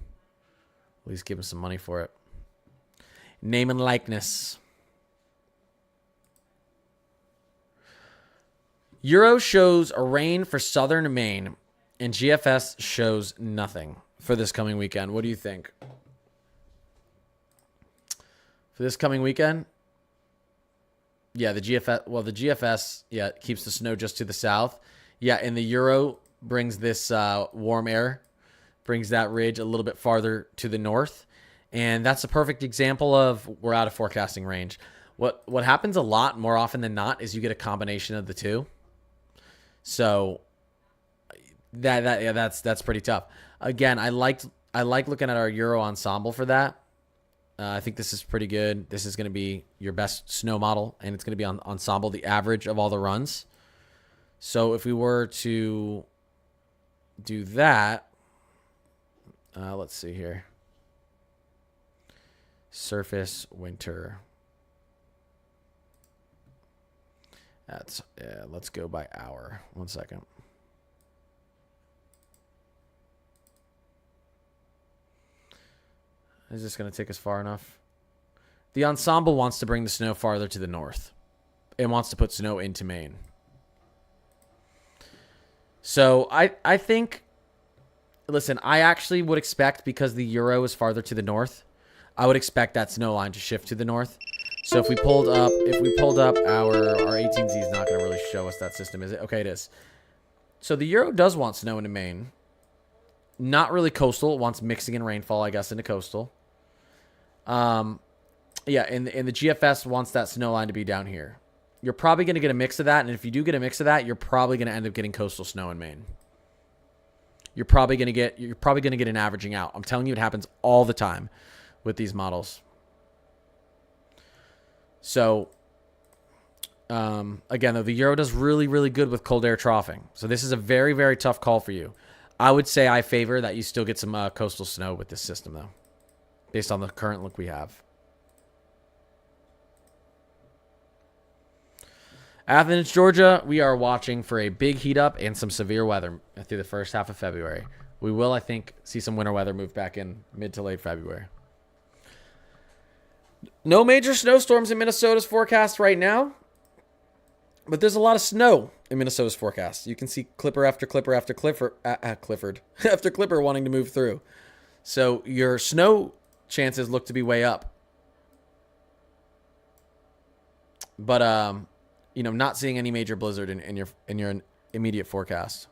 At least give them some money for it. Name and likeness. Euro shows a rain for southern Maine, and GFS shows nothing for this coming weekend. What do you think? For this coming weekend? Yeah, the GFS, yeah, keeps the snow just to the south. Yeah, and the Euro brings this warm air, brings that ridge a little bit farther to the north. And that's a perfect example of we're out of forecasting range. What happens a lot more often than not is you get a combination of the two. So that's pretty tough. Again, I like looking at our Euro ensemble for that. I think this is pretty good. This is going to be your best snow model, and it's going to be on ensemble, the average of all the runs. So if we were to do that, let's see here. Surface winter. Let's go by hour. 1 second. Is this going to take us far enough? The ensemble wants to bring the snow farther to the north. It wants to put snow into Maine. So I think, listen, I actually would expect, because the Euro is farther to the north, I would expect that snow line to shift to the north. So if we pulled up our 18Z is not going to really show us that system, is it? Okay, it is. So the Euro does want snow into Maine. Not really coastal. It wants mixing in rainfall, I guess, into coastal. Yeah, and the GFS wants that snow line to be down here. You're probably going to get a mix of that, and if you do get a mix of that, you're probably going to end up getting coastal snow in Maine. You're probably going to get an averaging out. I'm telling you, it happens all the time with these models. So, again, though, the Euro does really, really good with cold air troughing. So this is a very, very tough call for you. I would say I favor that you still get some coastal snow with this system, though, based on the current look we have. Athens, Georgia, we are watching for a big heat up and some severe weather through the first half of February. We will, I think, see some winter weather move back in mid to late February. No major snowstorms in Minnesota's forecast right now, but there's a lot of snow in Minnesota's forecast. You can see Clipper after Clipper after Clifford after Clipper wanting to move through. So your snow chances look to be way up. But not seeing any major blizzard in your immediate forecast.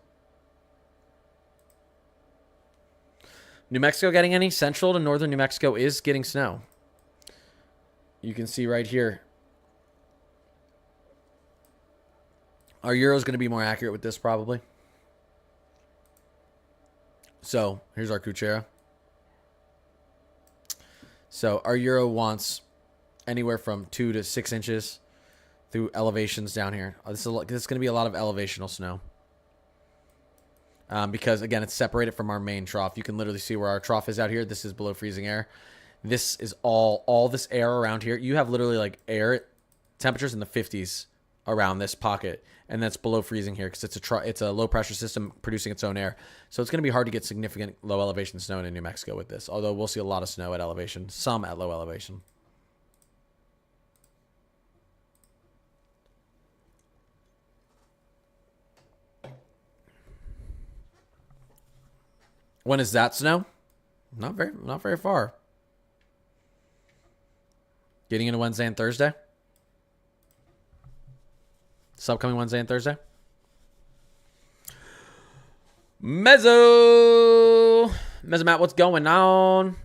New Mexico getting any? Central to northern New Mexico is getting snow. You can see right here. Our Euro is going to be more accurate with this probably. So here's our Kuchera. So our Euro wants anywhere from 2 to 6 inches through elevations down here. This is going to be a lot of elevational snow. Because, again, it's separated from our main trough. You can literally see where our trough is out here. This is below freezing air. This is all this air around here. You have literally like air temperatures in the 50s around this pocket. And that's below freezing here because it's a low pressure system producing its own air. So it's going to be hard to get significant low elevation snow in New Mexico with this. Although we'll see a lot of snow at elevation, some at low elevation. When is that snow? Not very far. Getting into Wednesday and Thursday. This upcoming Wednesday and Thursday. Matt, what's going on?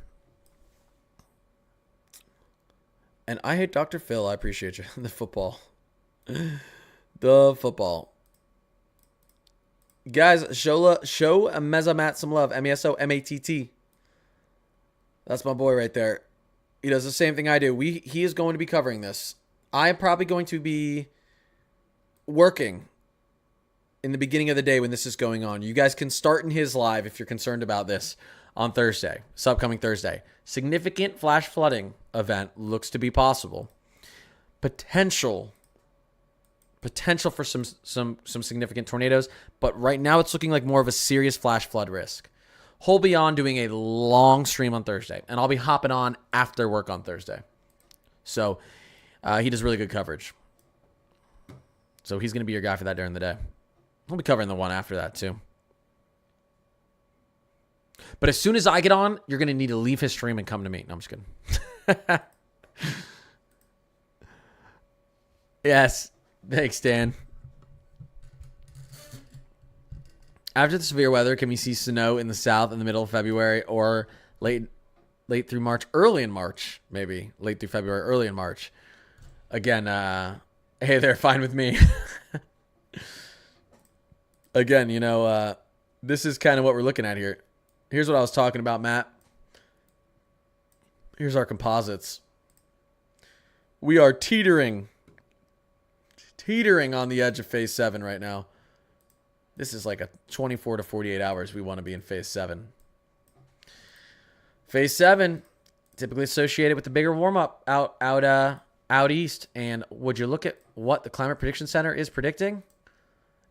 And I hate Dr. Phil. I appreciate you. The football. Guys, show Mesomat some love. MESOMATT. That's my boy right there. He does the same thing I do. He is going to be covering this. I am probably going to be working in the beginning of the day when this is going on. You guys can start in his live if you're concerned about this on Thursday. This upcoming Thursday. Significant flash flooding event looks to be possible. Potential for some significant tornadoes, but right now it's looking like more of a serious flash flood risk. He'll be on doing a long stream on Thursday, and I'll be hopping on after work on Thursday. So he does really good coverage. So he's going to be your guy for that during the day. I'll be covering the one after that too. But as soon as I get on, you're going to need to leave his stream and come to me. No, I'm just kidding. Yes. Thanks, Dan. After the severe weather, can we see snow in the south in the middle of February or late through March? Early in March, maybe. Late through February, early in March. Again, hey, they're fine with me. Again, this is kind of what we're looking at here. Here's what I was talking about, Matt. Here's our composites. We are teetering on the edge of phase 7 right now. This is like a 24 to 48 hours we want to be in phase 7. Phase 7, typically associated with the bigger warm-up out east. And would you look at what the Climate Prediction Center is predicting?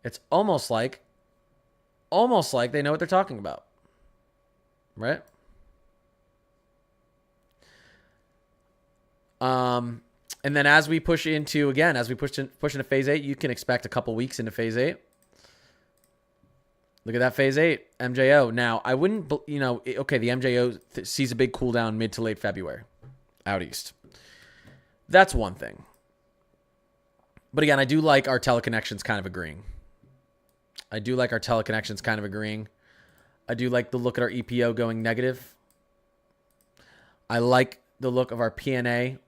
It's almost like they know what they're talking about. Right? And then as we push into phase 8, you can expect a couple weeks into phase 8. Look at that phase 8, MJO. Now, I wouldn't, the MJO sees a big cool down mid to late February out east. That's one thing. But again, I do like our teleconnections kind of agreeing. I do like the look at our EPO going negative. I like the look of our PNA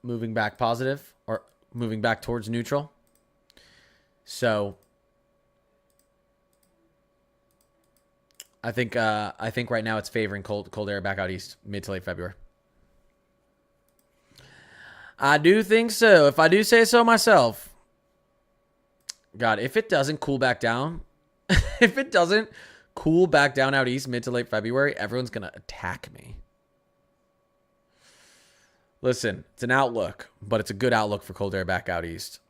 moving back positive or moving back towards neutral. So I think right now it's favoring cold air back out east mid to late February. I do think so. If I do say so myself. God, if it doesn't cool back down, out east mid to late February, everyone's going to attack me. Listen, it's an outlook, but it's a good outlook for cold air back out east.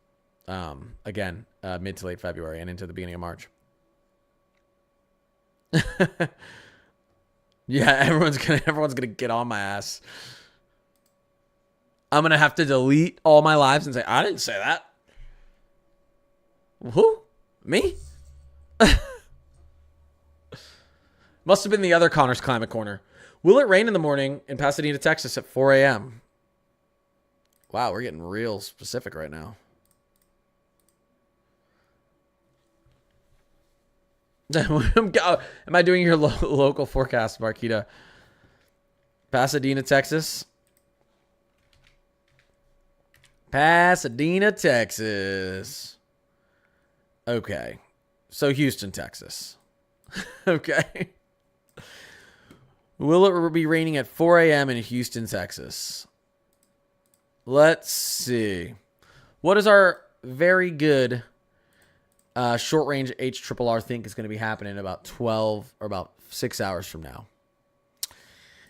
Again, mid to late February and into the beginning of March. Yeah, everyone's gonna get on my ass. I'm gonna have to delete all my lives and say, I didn't say that. Who? Me? Must have been the other Connor's Climate Corner. Will it rain in the morning in Pasadena, Texas at 4 a.m.? Wow, we're getting real specific right now. Am I doing your local forecast, Marquita? Pasadena, Texas. Pasadena, Texas. Okay. So Houston, Texas. Okay. Will it be raining at 4 a.m. in Houston, Texas? Let's see. What is our very good short range HRRR think is going to be happening about 12 or about 6 hours from now?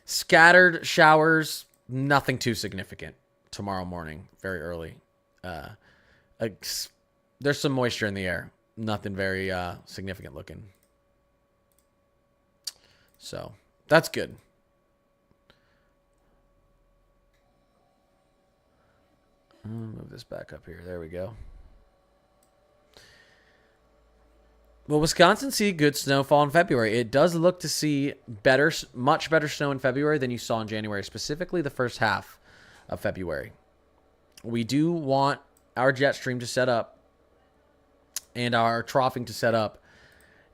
Scattered showers, nothing too significant tomorrow morning, very early. There's some moisture in the air. Nothing very significant looking. So that's good. I'll move this back up here. There we go. Will Wisconsin see good snowfall in February? It does look to see much better snow in February than you saw in January, specifically the first half of February. We do want our jet stream to set up and our troughing to set up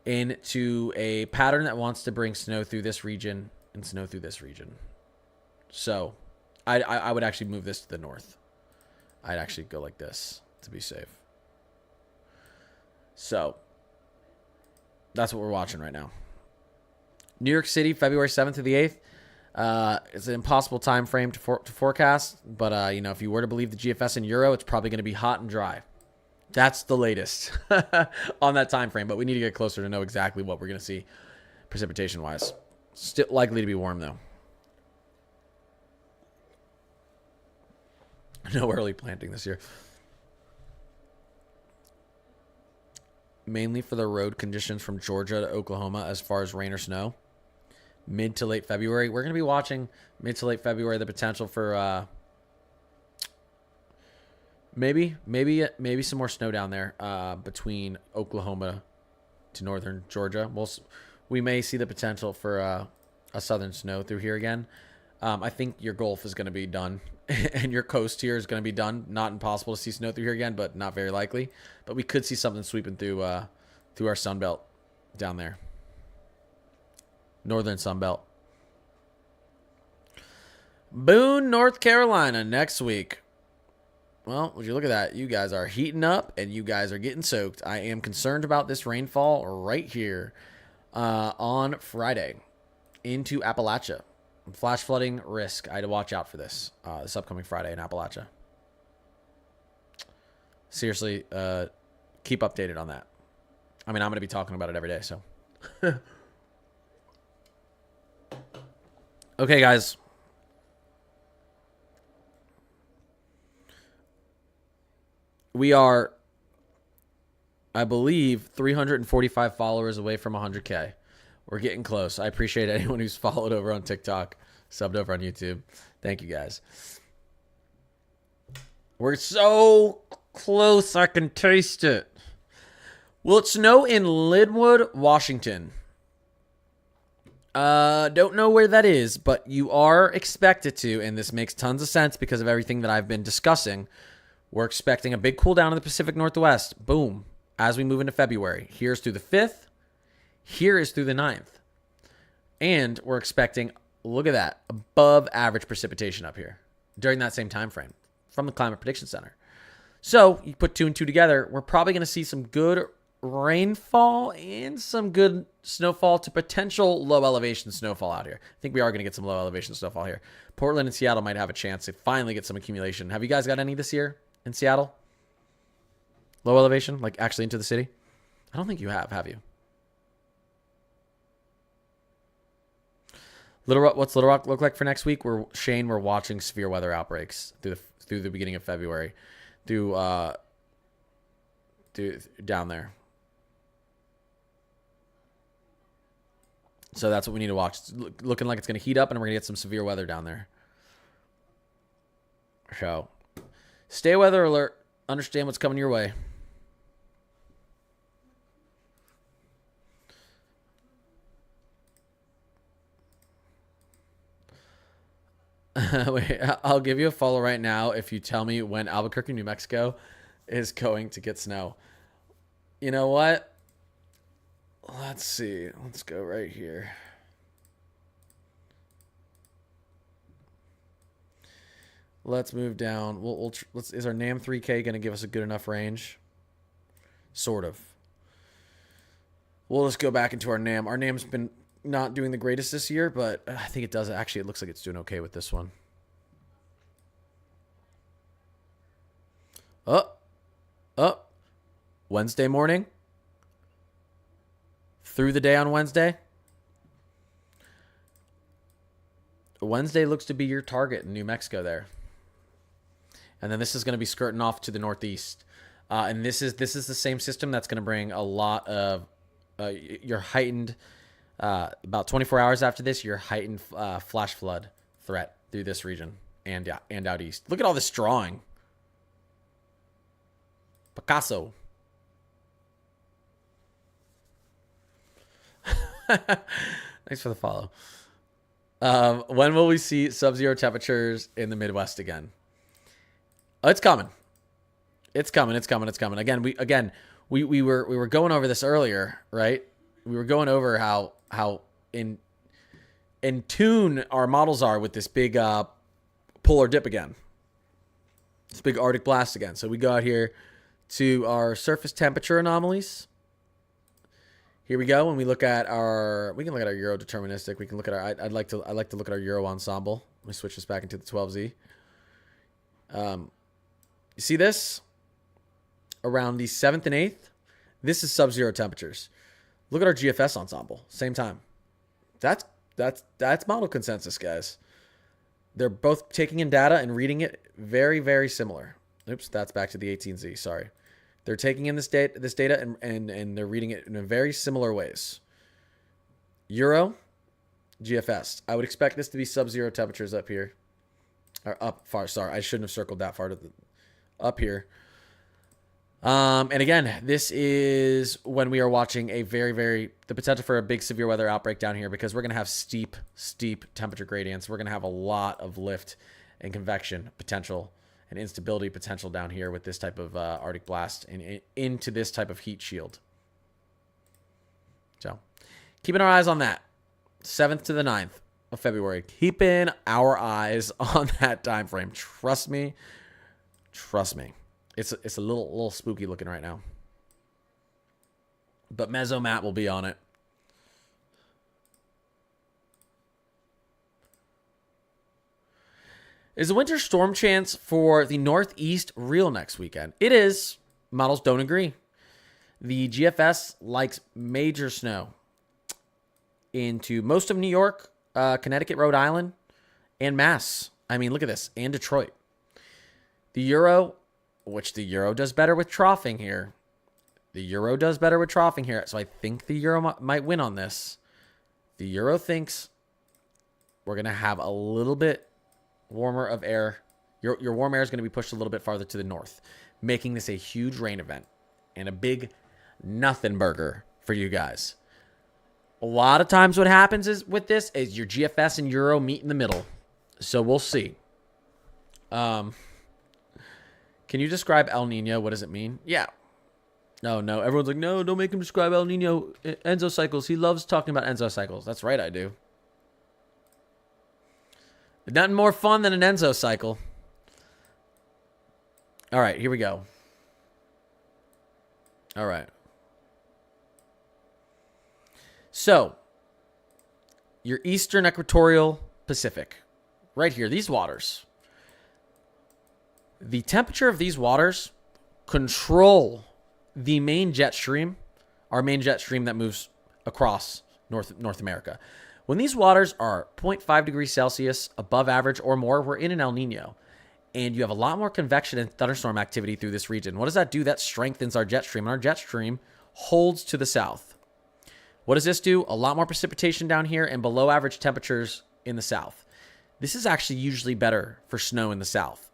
into a pattern that wants to bring snow through this region and snow through this region. So I would actually move this to the north. I'd actually go like this to be safe. So that's what we're watching right now. New York City, February 7th to the 8th. It's an impossible time frame to forecast, but if you were to believe the GFS and Euro, it's probably going to be hot and dry. That's the latest on that time frame, but we need to get closer to know exactly what we're going to see precipitation-wise. Still likely to be warm, though. No early planting this year. Mainly for the road conditions from Georgia to Oklahoma as far as rain or snow. Mid to late February. We're going to be watching mid to late February the potential for maybe some more snow down there between Oklahoma to northern Georgia. We may see the potential for a southern snow through here again. I think your Gulf is going to be done and your coast here is going to be done. Not impossible to see snow through here again, but not very likely. But we could see something sweeping through our Sun Belt down there. Northern Sun Belt. Boone, North Carolina next week. Well, would you look at that? You guys are heating up and you guys are getting soaked. I am concerned about this rainfall right here on Friday into Appalachia. Flash flooding risk. I had to watch out for this upcoming Friday in Appalachia. Seriously, keep updated on that. I mean, I'm going to be talking about it every day, so. Okay, guys. We are, I believe, 345 followers away from 100K. We're getting close. I appreciate anyone who's followed over on TikTok, subbed over on YouTube. Thank you, guys. We're so close, I can taste it. Will it snow in Linwood, Washington? Don't know where that is, but you are expected to, and this makes tons of sense because of everything that I've been discussing. We're expecting a big cool down in the Pacific Northwest. Boom. As we move into February. Here's through the 5th. Here is through the 9th. And we're expecting, look at that, above average precipitation up here during that same time frame from the Climate Prediction Center. So you put 2 and 2 together, we're probably going to see some good rainfall and some good snowfall to potential low elevation snowfall out here. I think we are going to get some low elevation snowfall here. Portland and Seattle might have a chance to finally get some accumulation. Have you guys got any this year in Seattle? Low elevation, like actually into the city? I don't think you have you? What's Little Rock look like for next week? We're watching severe weather outbreaks through the beginning of February, through down there. So that's what we need to watch. It's looking like it's going to heat up, and we're going to get some severe weather down there. So, stay weather alert. Understand what's coming your way. Wait, I'll give you a follow right now if you tell me when Albuquerque, New Mexico is going to get snow. You know what? let's see. Let's go right here. Let's move down. Is our NAM 3K going to give us a good enough range? Sort of. We'll just go back into our NAM. Our NAM's been not doing the greatest this year, but I think it does. Actually, it looks like it's doing okay with this one. Up. Wednesday morning. Through the day on Wednesday. Wednesday looks to be your target in New Mexico there. And then this is going to be skirting off to the northeast. And this is the same system that's going to bring a lot of your heightened, about 24 hours after this, your heightened flash flood threat through this region and out east. Look at all this drawing. Picasso. Thanks for the follow. When will we see sub-zero temperatures in the Midwest again? Oh, it's coming. It's coming. Again, we were going over this earlier, right? We were going over how in tune our models are with this big polar dip again. This big Arctic blast again. So we go out here to our surface temperature anomalies. Here we go. When we look at we can look at our Euro deterministic. We can look at our. I'd like to look at our Euro ensemble. Let me switch this back into the 12Z. You see this? Around the 7th and 8th, this is sub-zero temperatures. Look at our GFS ensemble. Same time. That's model consensus, guys. They're both taking in data and reading it very, very similar. Oops, that's back to the 18Z. Sorry. They're taking in this data and they're reading it in very similar ways. Euro, GFS. I would expect this to be sub-zero temperatures up here. Or up far. Sorry, I shouldn't have circled that far to up here. And again, this is when we are watching the potential for a big severe weather outbreak down here, because we're going to have steep temperature gradients. We're going to have a lot of lift and convection potential and instability potential down here with this type of Arctic blast and into this type of heat shield. So keeping our eyes on that. 7th to the 9th of February. Keeping our eyes on that time frame. Trust me. It's a little spooky looking right now. But Mesomat will be on it. Is a winter storm chance for the Northeast real next weekend? It is. Models don't agree. The GFS likes major snow into most of New York, Connecticut, Rhode Island, and Mass. I mean, look at this. And Detroit. The Euro, which the Euro does better with troughing here. So I think the Euro might win on this. The Euro thinks we're going to have a little bit warmer of air. Your warm air is going to be pushed a little bit farther to the north, making this a huge rain event and a big nothing burger for you guys. A lot of times what happens is with this is your GFS and Euro meet in the middle. So we'll see. Can you describe El Nino? What does it mean? Yeah. No. Everyone's like, no, don't make him describe El Nino. Enzo cycles. He loves talking about Enzo cycles. That's right, I do. Nothing more fun than an Enzo cycle. All right, here we go. All right. So, your eastern equatorial Pacific. Right here, these waters. The temperature of these waters control the main jet stream, our main jet stream that moves across North America. When these waters are 0.5 degrees Celsius above average or more, we're in an El Nino. And you have a lot more convection and thunderstorm activity through this region. What does that do? That strengthens our jet stream. And our jet stream holds to the south. What does this do? A lot more precipitation down here and below average temperatures in the south. This is actually usually better for snow in the south.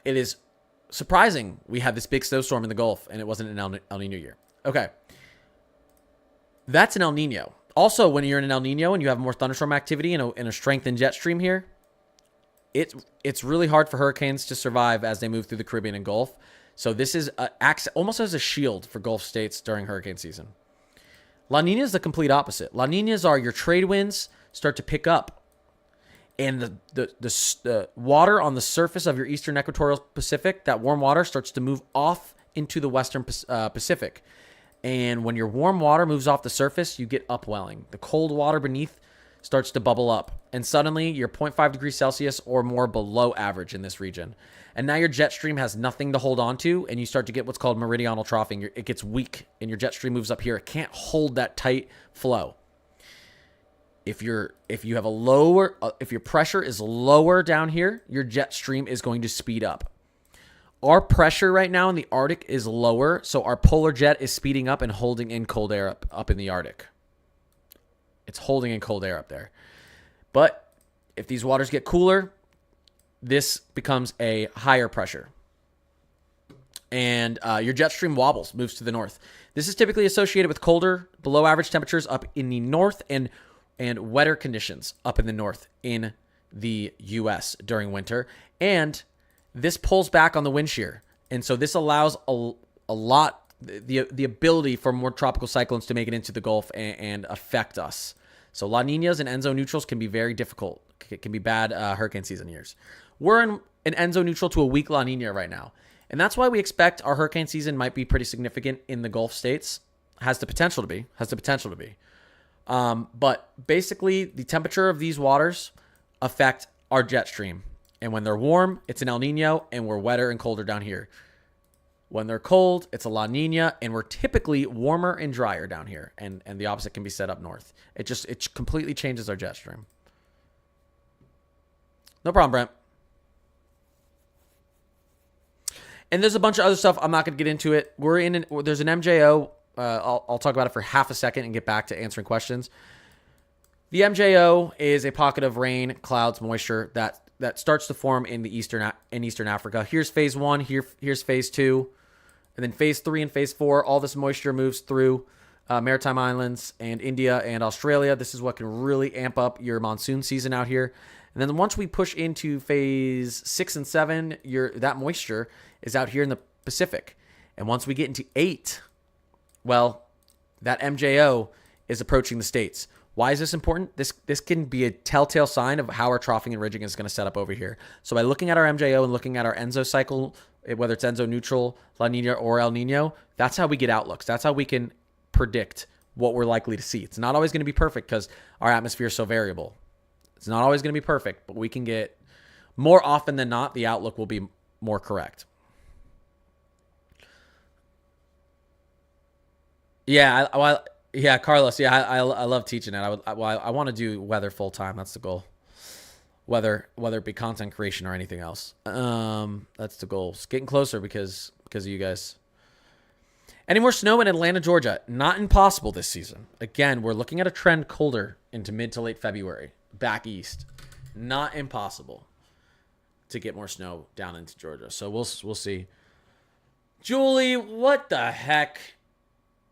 It is surprising we had this big snowstorm in the Gulf and it wasn't an El Nino year. Okay. That's an El Nino. Also, when you're in an El Nino and you have more thunderstorm activity and a strengthened jet stream here, it's really hard for hurricanes to survive as they move through the Caribbean and Gulf. So this is acts almost as a shield for Gulf states during hurricane season. La Nina is the complete opposite. La Ninas are your trade winds start to pick up, and the water on the surface of your eastern equatorial Pacific, that warm water starts to move off into the western Pacific. And when your warm water moves off the surface, you get upwelling. The cold water beneath starts to bubble up, and suddenly you're 0.5 degrees Celsius or more below average in this region. And now your jet stream has nothing to hold on to, and you start to get what's called meridional troughing. It gets weak, and your jet stream moves up here. It can't hold that tight flow. If you have a lower, if your pressure is lower down here, your jet stream is going to speed up. Our pressure right now in the Arctic is lower, so our polar jet is speeding up and holding in cold air up in the Arctic. It's holding in cold air up there. But if these waters get cooler, this becomes a higher pressure. And your jet stream wobbles, moves to the north. This is typically associated with colder, below average temperatures up in the north and wetter conditions up in the north in the U.S. during winter. And this pulls back on the wind shear. And so this allows a lot, the ability for more tropical cyclones to make it into the Gulf and affect us. So La Ninas and Enso neutrals can be very difficult. It can be bad hurricane season years. We're in an Enso neutral to a weak La Nina right now. And that's why we expect our hurricane season might be pretty significant in the Gulf states. Has the potential to be. But basically, the temperature of these waters affect our jet stream. And when they're warm, it's an El Nino, and we're wetter and colder down here. When they're cold, it's a La Nina, and we're typically warmer and drier down here. And the opposite can be said up north. It completely changes our jet stream. No problem, Brent. And there's a bunch of other stuff. I'm not going to get into it. There's an MJO. I'll talk about it for half a second and get back to answering questions. The MJO is a pocket of rain, clouds, moisture that starts to form in Eastern Africa. Here's phase 1. Here's phase 2. And then phase 3 and phase 4, all this moisture moves through Maritime Islands and India and Australia. This is what can really amp up your monsoon season out here. And then once we push into phase 6 and 7, that moisture is out here in the Pacific. And once we get into 8, well, that MJO is approaching the States. Why is this important? This can be a telltale sign of how our troughing and ridging is going to set up over here. So by looking at our MJO and looking at our Enso cycle, whether it's Enso neutral, La Nina, or El Nino, that's how we get outlooks. That's how we can predict what we're likely to see. It's not always going to be perfect because our atmosphere is so variable. It's not always going to be perfect, but we can get, more often than not, the outlook will be more correct. Yeah, Carlos. Yeah, I love teaching it. I want to do weather full time. That's the goal. Whether it be content creation or anything else. That's the goal. It's getting closer because of you guys. Any more snow in Atlanta, Georgia? Not impossible this season. Again, we're looking at a trend colder into mid to late February. Back east. Not impossible to get more snow down into Georgia. So we'll see. Julie, what the heck?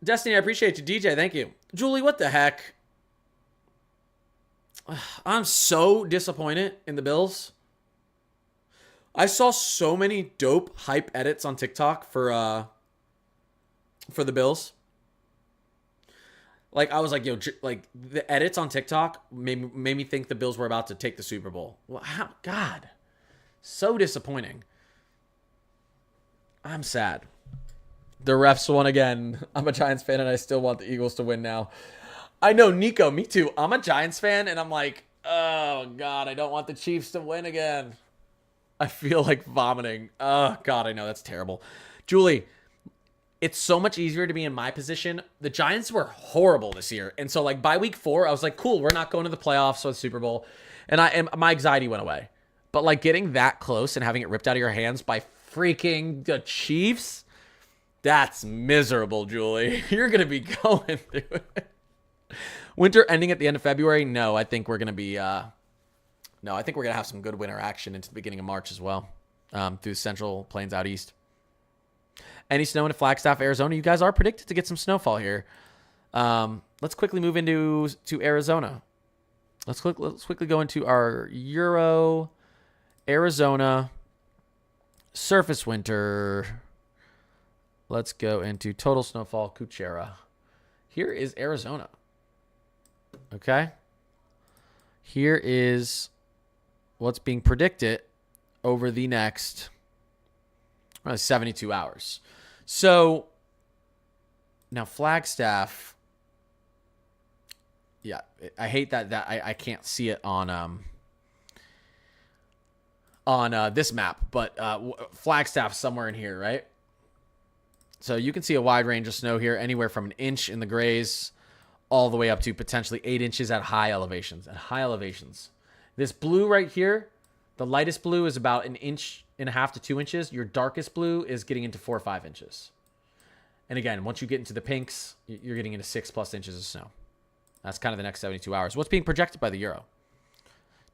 Destiny, I appreciate you. DJ, thank you. Julie, what the heck? I'm so disappointed in the Bills. I saw so many dope hype edits on TikTok for the Bills. Like, I was like, yo, like, the edits on TikTok made me think the Bills were about to take the Super Bowl. Well, God. So disappointing. I'm sad. The refs won again. I'm a Giants fan, and I still want the Eagles to win now. I know, Nico, me too. I'm a Giants fan, and I'm like, oh, God, I don't want the Chiefs to win again. I feel like vomiting. Oh, God, I know. That's terrible. Julie, it's so much easier to be in my position. The Giants were horrible this year. And so, like, by week 4, I was like, cool, we're not going to the playoffs or the Super Bowl. And my anxiety went away. But, like, getting that close and having it ripped out of your hands by freaking the Chiefs, that's miserable, Julie. You're going to be going through it. Winter ending at the end of February? No, I think we're going to be... I think we're going to have some good winter action into the beginning of March as well, through Central Plains out east. Any snow in Flagstaff, Arizona? You guys are predicted to get some snowfall here. Let's quickly move into Arizona. Let's quickly go into our Euro Arizona surface winter. Let's go into total snowfall Kuchera. Here is Arizona. Okay. Here is what's being predicted over the next 72 hours. So now Flagstaff, yeah, I hate that I can't see it on this map, but Flagstaff somewhere in here, right? So you can see a wide range of snow here, anywhere from an inch in the grays all the way up to potentially 8 inches at high elevations. This blue right here, the lightest blue is about 1.5 inches to 2 inches. Your darkest blue is getting into 4 or 5 inches. And again, once you get into the pinks, you're getting into 6+ inches of snow. That's kind of the next 72 hours. What's being projected by the Euro?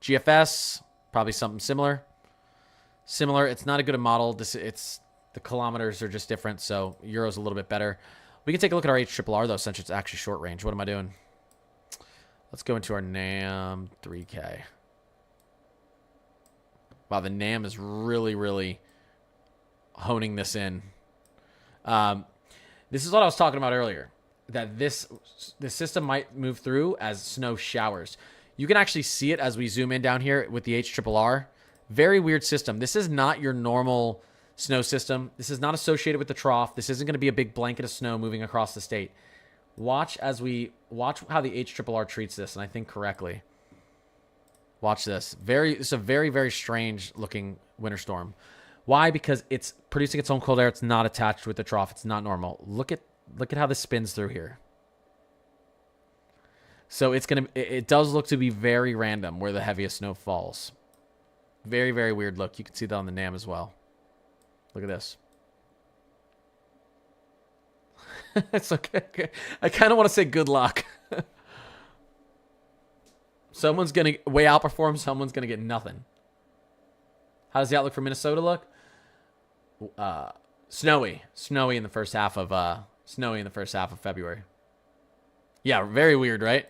GFS, probably something similar. It's not a good model. The kilometers are just different, so Euro's a little bit better. We can take a look at our HRRR, though, since it's actually short range. What am I doing? Let's go into our NAM 3K. Wow, the NAM is really, really honing this in. This is what I was talking about earlier, that this system might move through as snow showers. You can actually see it as we zoom in down here with the HRRR. Very weird system. This is not your normal snow system. This is not associated with the trough. This isn't going to be a big blanket of snow moving across the state. Watch how the HRRR treats this, and I think correctly. Watch this. It's a very, very strange looking winter storm. Why? Because it's producing its own cold air. It's not attached with the trough. It's not normal. Look at how this spins through here. So it does look to be very random where the heaviest snow falls. Very, very weird look. You can see that on the NAM as well. Look at this. It's okay. I kind of want to say good luck. Someone's going to way outperform. Someone's going to get nothing. How does the outlook for Minnesota look? Snowy in the first half of February. Yeah, very weird, right?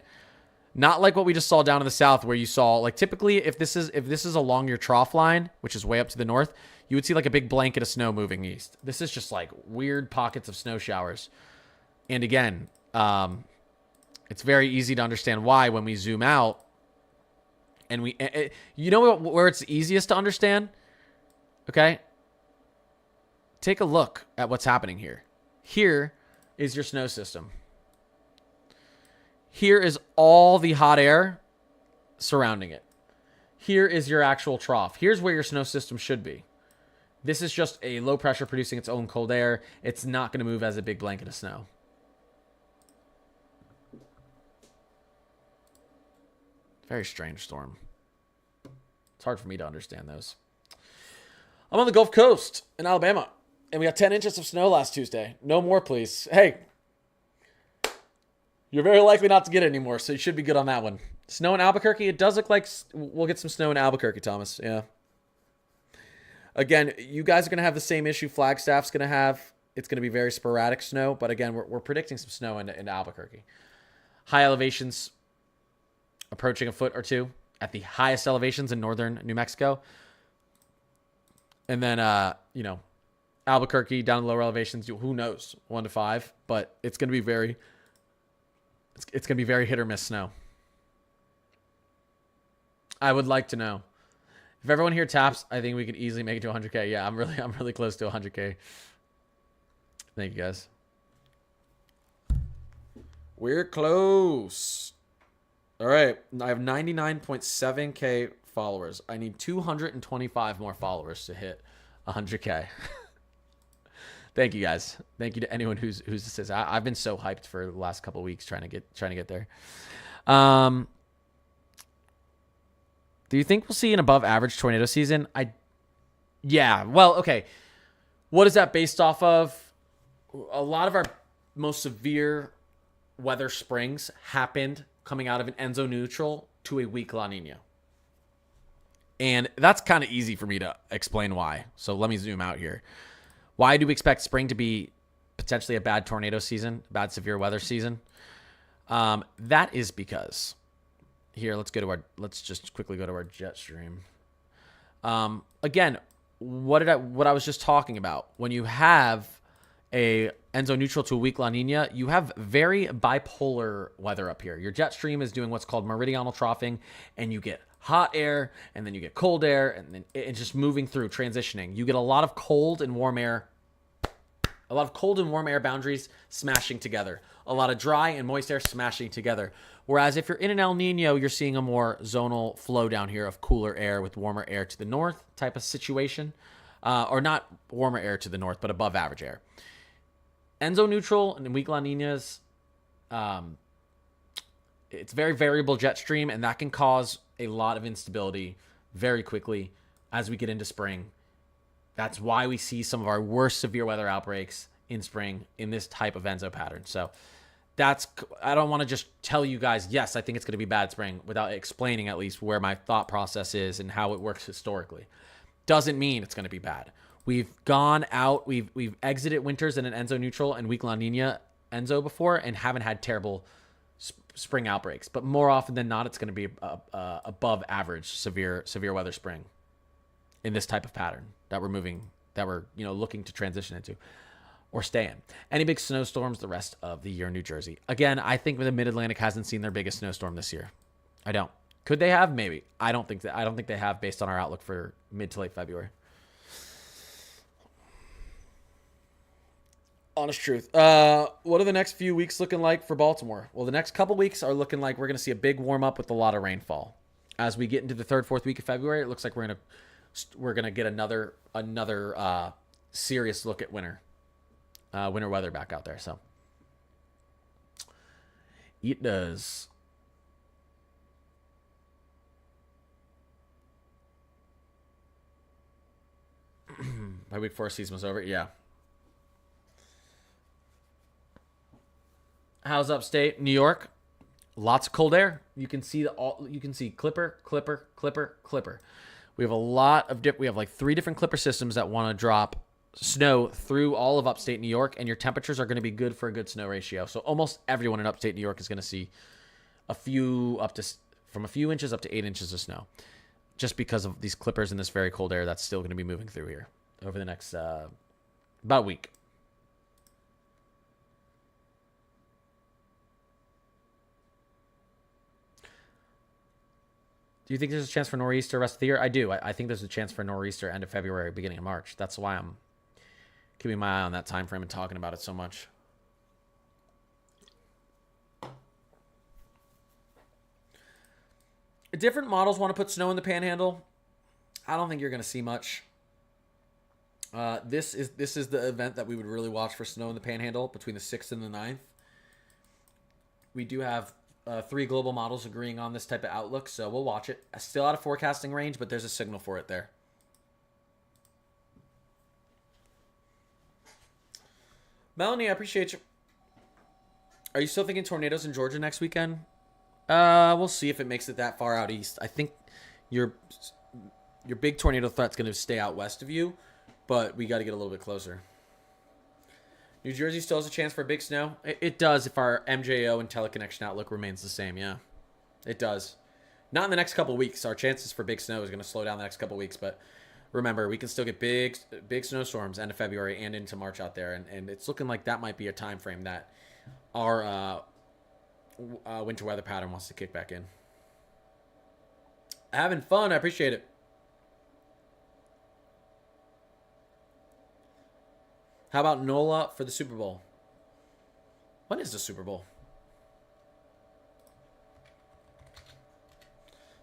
Not like what we just saw down in the south, where you saw, like, typically if this is along your trough line, which is way up to the north, you would see like a big blanket of snow moving east. This is just like weird pockets of snow showers. And again, it's very easy to understand why when we zoom out and you know where it's easiest to understand? Okay. Take a look at what's happening here. Here is your snow system. Here is all the hot air surrounding it. Here is your actual trough. Here's where your snow system should be. This is just a low pressure producing its own cold air. It's not going to move as a big blanket of snow. Very strange storm. It's hard for me to understand those. I'm on the Gulf Coast in Alabama, and we got 10 inches of snow last Tuesday. No more, please. Hey, you're very likely not to get it anymore, so you should be good on that one. Snow in Albuquerque? It does look like we'll get some snow in Albuquerque, Thomas. Yeah. Again, you guys are going to have the same issue Flagstaff's going to have. It's going to be very sporadic snow, but again, we're predicting some snow in Albuquerque. High elevations approaching a foot or two at the highest elevations in northern New Mexico. And then, Albuquerque down in lower elevations, who knows, 1 to 5, but it's going to be very hit or miss snow. I would like to know. If everyone here taps, I think we could easily make it to 100K. Yeah, I'm really close to 100K. Thank you, guys. We're close. All right. I have 99.7K followers. I need 225 more followers to hit 100K. Thank you, guys. Thank you to anyone who's assisted. I've been so hyped for the last couple of weeks trying to get there. Do you think we'll see an above average tornado season? Yeah. Well, okay. What is that based off of? A lot of our most severe weather springs happened coming out of an Enso neutral to a weak La Nina. And that's kind of easy for me to explain why. So let me zoom out here. Why do we expect spring to be potentially a bad tornado season, bad severe weather season? That is because here, let's just quickly go to our jet stream. Again, what I was just talking about, when you have a Enzo neutral to a weak La Nina, you have very bipolar weather up here. Your jet stream is doing what's called meridional troughing, and you get hot air, and then you get cold air, and then it's just moving through, transitioning. You get a lot of cold and warm air, boundaries smashing together. A lot of dry and moist air smashing together. Whereas if you're in an El Nino, you're seeing a more zonal flow down here of cooler air with warmer air to the north type of situation. Or not warmer air to the north, but above average air. Enzo neutral and weak La Ninas, it's very variable jet stream, and that can cause a lot of instability very quickly as we get into spring. That's why we see some of our worst severe weather outbreaks in spring in this type of Enzo pattern. So I don't want to just tell you guys, yes, I think it's going to be bad spring without explaining at least where my thought process is and how it works historically. Doesn't mean it's going to be bad. We've gone out, we've exited winters in an Enzo neutral and weak La Nina Enzo before and haven't had terrible spring outbreaks. But more often than not, it's going to be above average severe weather spring in this type of pattern that we're looking to transition into or stay in. Any big snowstorms the rest of the year in New Jersey? Again, I think the Mid-Atlantic hasn't seen their biggest snowstorm this year. I don't. Could they have? Maybe. I don't think they have based on our outlook for mid to late February. Honest truth. What are the next few weeks looking like for Baltimore? Well, the next couple weeks are looking like we're going to see a big warm up with a lot of rainfall. As we get into the third, fourth week of February, it looks like we're going to get another serious look at winter weather back out there. So it does. By week 4, season was over. Yeah. How's upstate New York? Lots of cold air. You can see clipper. We have a lot of we have like 3 different clipper systems that want to drop snow through all of upstate New York, and your temperatures are going to be good for a good snow ratio. So almost everyone in upstate New York is going to see from a few inches up to 8 inches of snow, just because of these clippers and this very cold air that's still going to be moving through here over the next about a week. Do you think there's a chance for nor'easter rest of the year? I do. I think there's a chance for nor'easter end of February, beginning of March. That's why I'm keeping my eye on that time frame and talking about it so much. Different models want to put snow in the Panhandle. I don't think you're going to see much. This is the event that we would really watch for snow in the Panhandle between the 6th and the 9th. We do have 3 global models agreeing on this type of outlook, so we'll watch it. Still out of forecasting range, but there's a signal for it there. Melanie, I appreciate you. Are you still thinking tornadoes in Georgia next weekend? We'll see if it makes it that far out east. I think your big tornado threat's going to stay out west of you, but we got to get a little bit closer. New Jersey still has a chance for big snow? It does if our MJO and teleconnection outlook remains the same, yeah. It does. Not in the next couple of weeks. Our chances for big snow is going to slow down the next couple of weeks, but remember, we can still get big snowstorms end of February and into March out there, and it's looking like that might be a time frame that our winter weather pattern wants to kick back in. Having fun. I appreciate it. How about NOLA for the Super Bowl? When is the Super Bowl?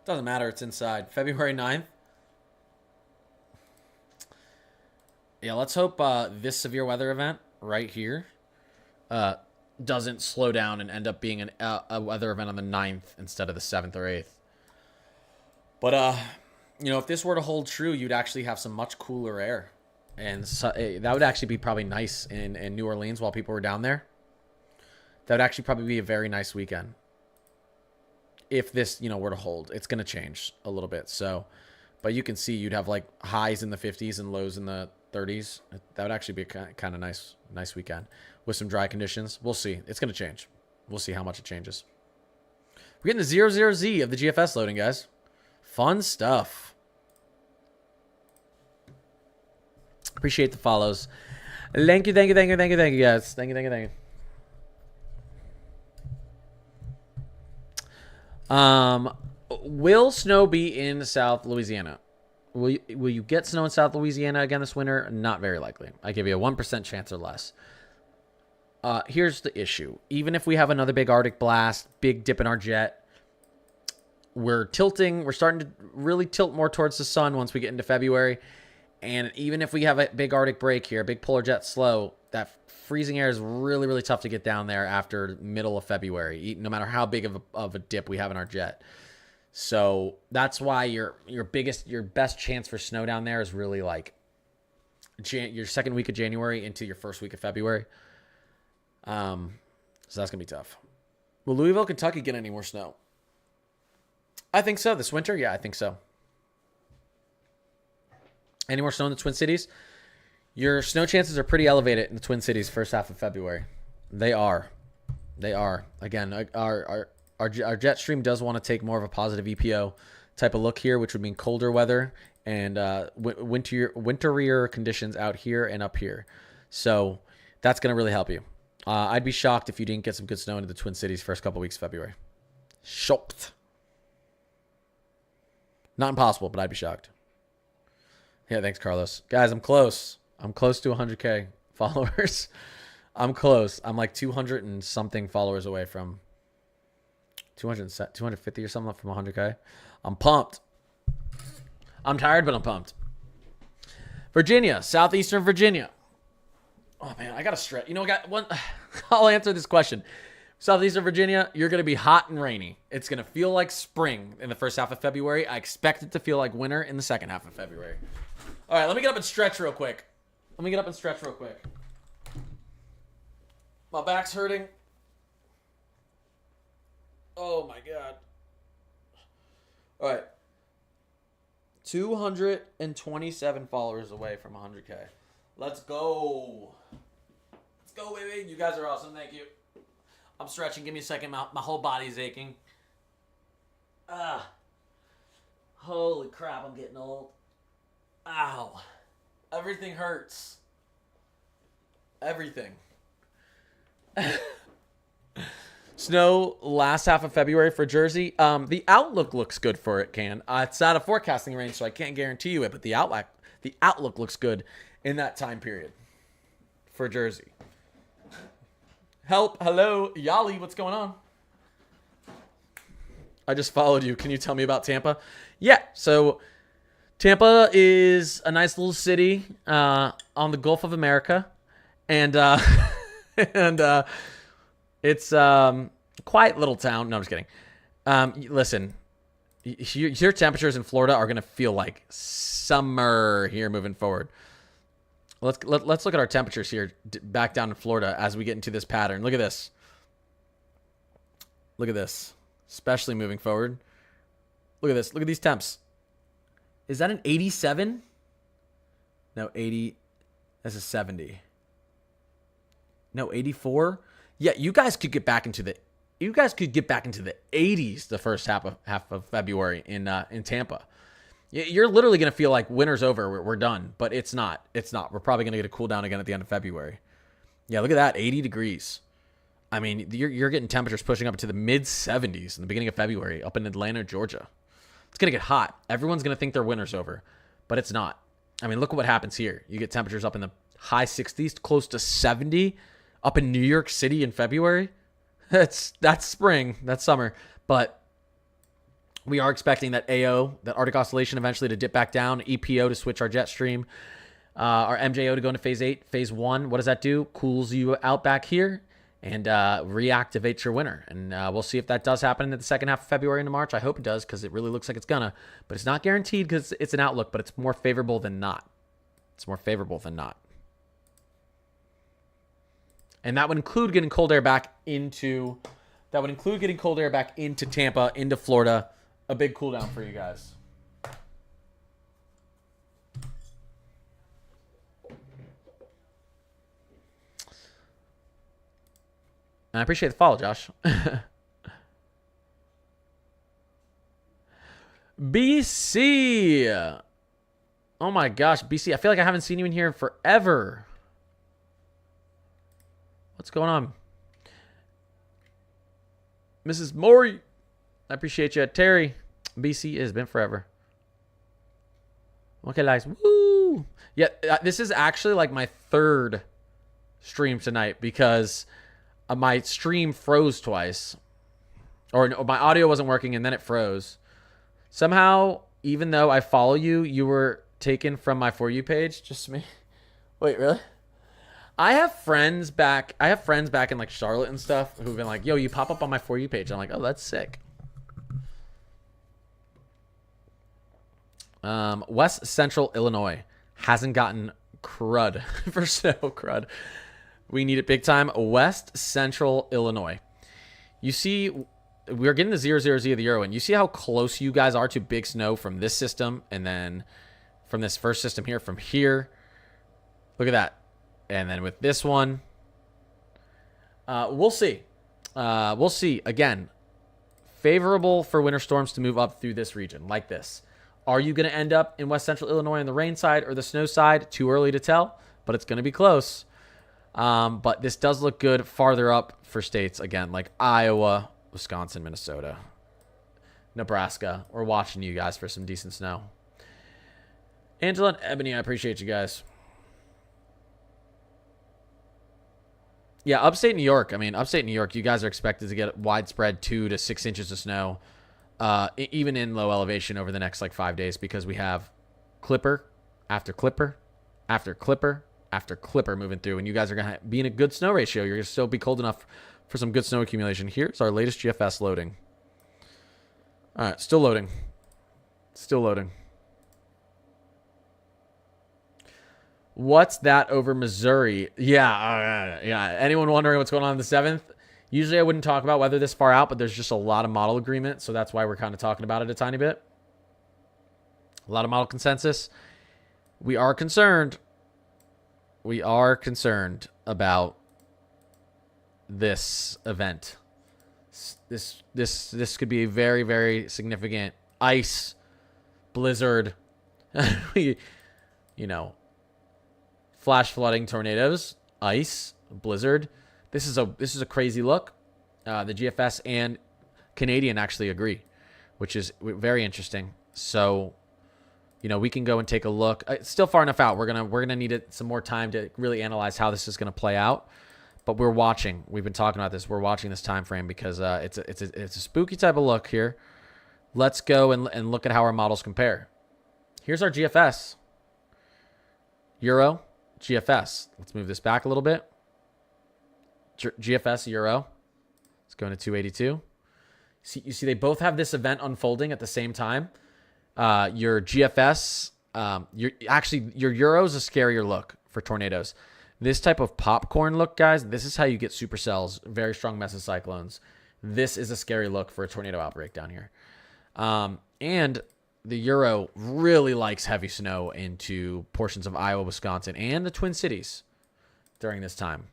Doesn't matter. It's inside. February 9th. Yeah, let's hope this severe weather event right here doesn't slow down and end up being a weather event on the 9th instead of the 7th or 8th. But, if this were to hold true, you'd actually have some much cooler air. And so, that would actually be probably nice in New Orleans while people were down there. That would actually probably be a very nice weekend. If this, were to hold. It's going to change a little bit. So, but you can see you'd have like highs in the 50s and lows in the 30s. That would actually be a kind of nice weekend with some dry conditions. We'll see. It's going to change. We'll see how much it changes. We're getting the 00Z of the GFS loading, guys. Fun stuff. Appreciate the follows. Thank you, thank you, thank you, thank you, thank you, guys. Thank you, thank you, thank you. Will snow be in South Louisiana? Will you get snow in South Louisiana again this winter? Not very likely. I give you a 1% chance or less. Here's the issue. Even if we have another big Arctic blast, big dip in our jet, we're tilting. We're starting to really tilt more towards the sun once we get into February. And even if we have a big Arctic break here, a big polar jet slow, that freezing air is really, really tough to get down there after middle of February, no matter how big of a dip we have in our jet. So that's why your best chance for snow down there is really like your second week of January into your first week of February. So that's gonna be tough. Will Louisville, Kentucky get any more snow? I think so. This winter, yeah, I think so. Any more snow in the Twin Cities? Your snow chances are pretty elevated in the Twin Cities first half of February. They are. Again, our jet stream does want to take more of a positive EPO type of look here, which would mean colder weather and winterier conditions out here and up here. So that's going to really help you. I'd be shocked if you didn't get some good snow into the Twin Cities first couple weeks of February. Shocked. Not impossible, but I'd be shocked. Yeah, thanks, Carlos. Guys, I'm close. I'm close to 100K followers. I'm close. I'm like 200 and something followers away from 250 or something from 100K. I'm pumped. I'm tired, but I'm pumped. Virginia, southeastern Virginia. Oh, man, I got to stretch. You know, I got one. I'll answer this question. Southeastern Virginia, you're going to be hot and rainy. It's going to feel like spring in the first half of February. I expect it to feel like winter in the second half of February. All right, let me get up and stretch real quick. My back's hurting. Oh, my God. All right. 227 followers away from 100K. Let's go. Let's go, baby. You guys are awesome. Thank you. I'm stretching. Give me a second. My whole body's aching. Holy crap, I'm getting old. Ow. Everything hurts. Everything. Snow last half of February for Jersey. The outlook looks good for it, Can. It's out of forecasting range, so I can't guarantee you it, but the outlook looks good in that time period for Jersey. Help. Hello. Yali, what's going on? I just followed you. Can you tell me about Tampa? Yeah. So Tampa is a nice little city on the Gulf of America. And it's a quiet little town. No, I'm just kidding. Listen, your temperatures in Florida are going to feel like summer here moving forward. Let's look at our temperatures here back down in Florida as we get into this pattern. Look at this. Look at this. Especially moving forward. Look at this. Look at these temps. Is that an 87? No, 80. That's a 70. No, 84. Yeah, you guys could get back into the 80s the first half of February in Tampa. You're literally going to feel like winter's over. We're done, but it's not. It's not. We're probably going to get a cool down again at the end of February. Yeah, look at that, 80 degrees. I mean, you're getting temperatures pushing up to the mid 70s in the beginning of February up in Atlanta, Georgia. It's going to get hot. Everyone's going to think their winter's over, but it's not. I mean, look at what happens here. You get temperatures up in the high 60s, close to 70 up in New York City in February. That's spring, that's summer, but we are expecting that AO, that Arctic Oscillation, eventually to dip back down, EPO to switch our jet stream, our MJO to go into phase 8, phase 1. What does that do? Cools you out back here and reactivates your winter. And we'll see if that does happen in the second half of February into March. I hope it does because it really looks like it's gonna. But it's not guaranteed because it's an outlook, but it's more favorable than not. It's more favorable than not. And that would include getting cold air back into Tampa, into Florida. A big cool down for you guys. And I appreciate the follow, Josh. BC. Oh my gosh, BC. I feel like I haven't seen you in here in forever. What's going on? Mrs. Maury, I appreciate you. Terry, BC has been forever. Okay, guys. Woo! Yeah, this is actually like my third stream tonight because my stream froze twice. Or no, my audio wasn't working and then it froze. Somehow, even though I follow you, you were taken from my For You page. Just me. Wait, really? I have friends back in like Charlotte and stuff who've been like, yo, you pop up on my For You page. I'm like, oh, that's sick. West Central Illinois hasn't gotten crud for snow crud. We need it big time. West Central Illinois. You see, we're getting the 0-0-Z of the Euro, and you see how close you guys are to big snow from this system, and then from this first system here, from here. Look at that. And then with this one, we'll see. We'll see. Again, favorable for winter storms to move up through this region like this. Are you going to end up in West Central Illinois on the rain side or the snow side? Too early to tell, but it's going to be close. But this does look good farther up for states, again, like Iowa, Wisconsin, Minnesota, Nebraska. We're watching you guys for some decent snow. Angela and Ebony, I appreciate you guys. Yeah, upstate New York. I mean, upstate New York, you guys are expected to get widespread 2 to 6 inches of snow. Even in low elevation over the next like 5 days, because we have clipper after clipper after clipper after clipper moving through, and you guys are going to be in a good snow ratio. You're going to still be cold enough for some good snow accumulation. Here's our latest GFS loading. All right, still loading. Still loading. What's that over Missouri? Yeah. Anyone wondering what's going on the 7th? Usually I wouldn't talk about weather this far out, but there's just a lot of model agreement, so that's why we're kind of talking about it a tiny bit. A lot of model consensus. We are concerned. We are concerned about this event. This could be a very, very significant ice blizzard. You know, flash flooding, tornadoes, ice, blizzard. This is a crazy look. The GFS and Canadian actually agree, which is very interesting. So, you know, we can go and take a look. It's still far enough out. We're gonna need some more time to really analyze how this is gonna play out. But we're watching. We've been talking about this. We're watching this time frame because it's a spooky type of look here. Let's go and look at how our models compare. Here's our GFS. Euro, GFS. Let's move this back a little bit. GFS Euro. Let's go into 282. You see they both have this event unfolding at the same time. Your GFS, your Euro is a scarier look for tornadoes. This type of popcorn look, guys, this is how you get supercells, very strong mesocyclones. This is a scary look for a tornado outbreak down here. And the Euro really likes heavy snow into portions of Iowa, Wisconsin, and the Twin Cities during this time.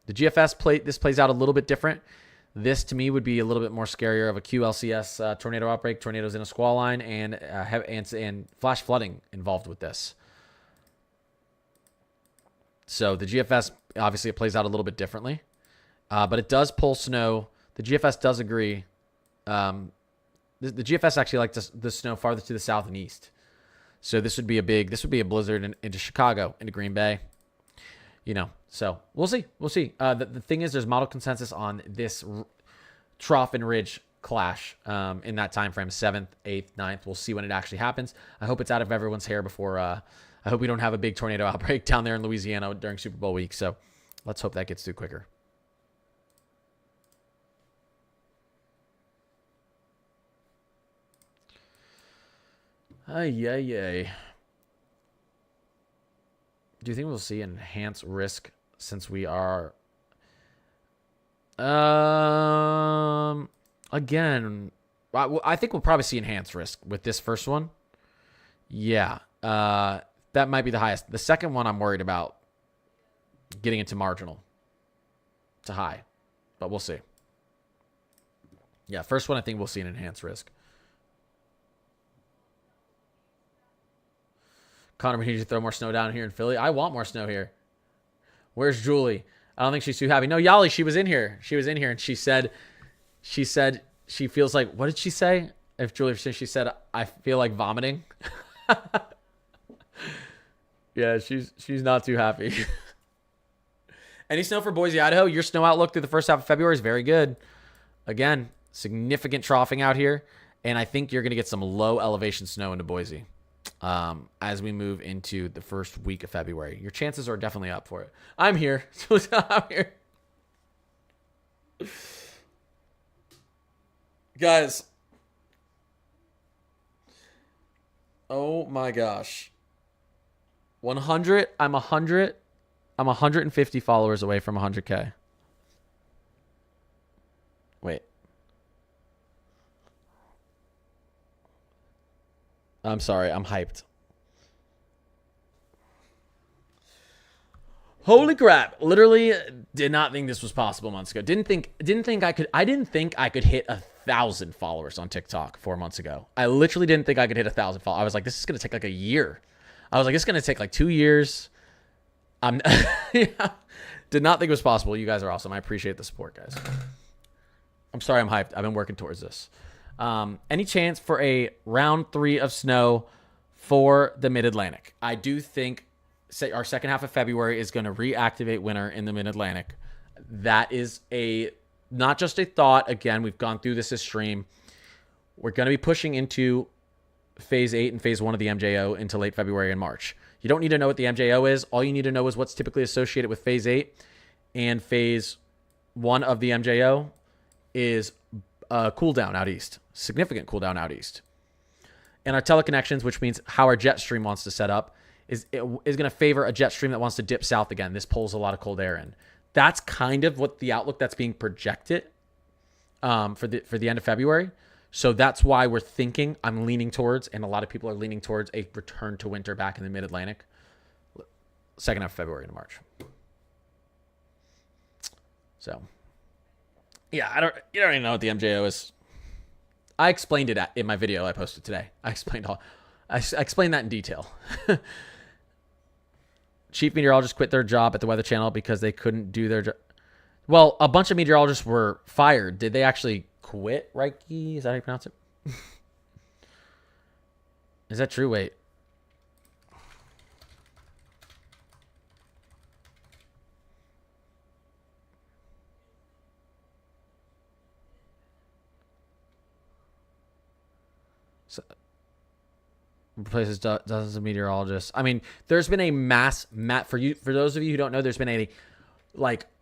The GFS this plays out a little bit different. This, to me, would be a little bit more scarier of a QLCS tornado outbreak, tornadoes in a squall line, and flash flooding involved with this. So the GFS, obviously, it plays out a little bit differently. But it does pull snow. The GFS does agree. The GFS actually likes the snow farther to the south and east. So this would be a blizzard into Chicago, into Green Bay. You know, so we'll see. We'll see. The thing is, there's model consensus on this trough and ridge clash in that time frame, 7th, 8th, 9th. We'll see when it actually happens. I hope it's out of everyone's hair before. I hope we don't have a big tornado outbreak down there in Louisiana during Super Bowl week. So let's hope that gets through quicker. Ay. Do you think we'll see enhanced risk since we are... Again, I think we'll probably see enhanced risk with this first one. Yeah. That might be the highest. The second one I'm worried about getting into marginal to high. But we'll see. Yeah, first one I think we'll see an enhanced risk. Connor, we need you to throw more snow down here in Philly. I want more snow here. Where's Julie? I don't think she's too happy. No, Yali, she was in here. She was in here, and she said she feels like, what did she say? If Julia, she said, I feel like vomiting. Yeah, she's not too happy. Any snow for Boise, Idaho? Your snow outlook through the first half of February is very good. Again, significant troughing out here, and I think you're going to get some low elevation snow into Boise as we move into the first week of February. Your chances are definitely up for it. I'm here. I'm here. Guys. Oh my gosh. 100. I'm 100. I'm 150 followers away from 100K. Wait. I'm sorry. I'm hyped. Holy crap. Literally did not think this was possible months ago. Didn't think I could hit 1,000 followers on TikTok 4 months ago. I literally didn't think I could hit 1,000 followers. I was like, this is going to take like a year. I was like, it's going to take like 2 years. Yeah. Did not think it was possible. You guys are awesome. I appreciate the support, guys. I'm sorry I'm hyped. I've been working towards this. Any chance for a round 3 of snow for the Mid-Atlantic? I do think our second half of February is going to reactivate winter in the Mid-Atlantic. That is not just a thought. Again, we've gone through this stream. We're going to be pushing into phase 8 and phase 1 of the MJO into late February and March. You don't need to know what the MJO is. All you need to know is what's typically associated with phase 8 and phase 1 of the MJO is a cool down out east, significant cool down out east. And our teleconnections, which means how our jet stream wants to set up, is going to favor a jet stream that wants to dip south again. This pulls a lot of cold air in. That's kind of what the outlook that's being projected for the end of February. So that's why we're thinking, I'm leaning towards, and a lot of people are leaning towards a return to winter back in the Mid-Atlantic, second half of February to March. So, yeah, you don't even know what the MJO is. I explained it in my video I posted today. I explained that in detail. Chief meteorologists quit their job at the Weather Channel because they couldn't do their job. Well, a bunch of meteorologists were fired. Did they actually quit, Reiki? Is that how you pronounce it? Is that true? Wait. So, replaces dozens of meteorologists. I mean, there's been a for those of you who don't know, there's been a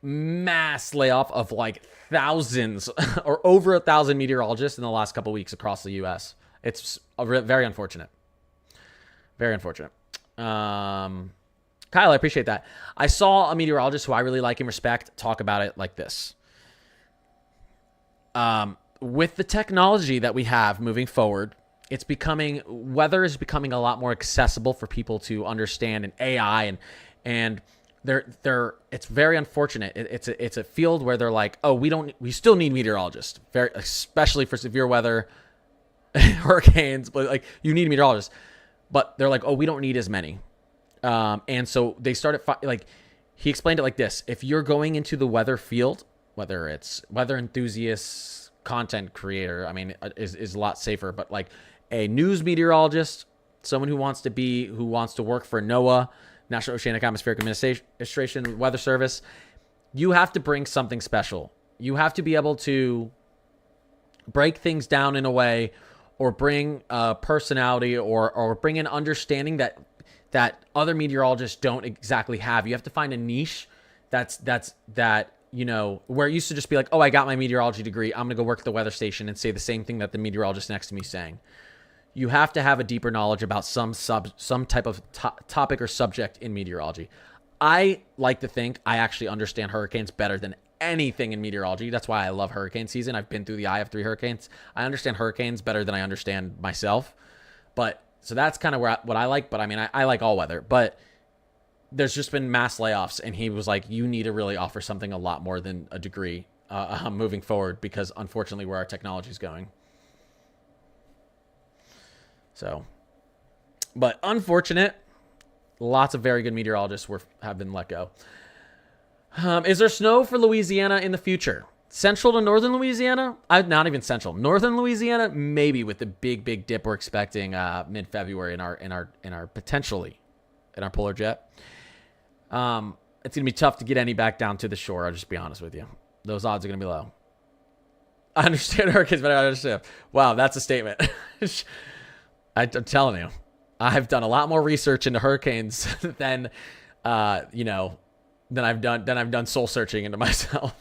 mass layoff of like thousands or over 1,000 meteorologists in the last couple of weeks across the U.S. It's very unfortunate. Very unfortunate. Kyle, I appreciate that. I saw a meteorologist who I really like and respect talk about it like this. With the technology that we have moving forward, weather is becoming a lot more accessible for people to understand, and AI and it's very unfortunate. It's a field where they're like, oh, we still need meteorologists, especially for severe weather, hurricanes, but like you need meteorologists, but they're like, oh, we don't need as many. And so they started he explained it like this. If you're going into the weather field, whether it's weather enthusiasts, content creator, I mean, is a lot safer, but like a news meteorologist, someone who wants to work for NOAA, National Oceanic Atmospheric Administration, Weather Service, you have to bring something special. You have to be able to break things down in a way, or bring a personality, or bring an understanding that other meteorologists don't exactly have. You have to find a niche that, you know, where it used to just be like, oh, I got my meteorology degree, I'm gonna go work at the weather station and say the same thing that the meteorologist next to me is saying. You have to have a deeper knowledge about some type of topic or subject in meteorology. I like to think I actually understand hurricanes better than anything in meteorology. That's why I love hurricane season. I've been through the eye of 3 hurricanes. I understand hurricanes better than I understand myself. But so that's kind of what I like. But I mean, I like all weather. But there's just been mass layoffs, and he was like, you need to really offer something a lot more than a degree moving forward, because unfortunately where our technology is going. So, but unfortunate, lots of very good meteorologists have been let go. Is there snow for Louisiana in the future? Central to northern Louisiana? Not even central. Northern Louisiana, maybe with the big dip we're expecting mid-February in our potentially in our polar jet. It's gonna be tough to get any back down to the shore. I'll just be honest with you. Those odds are gonna be low. I understand hurricanes, but I understand. Wow, that's a statement. I'm telling you, I've done a lot more research into hurricanes than than I've done soul searching into myself.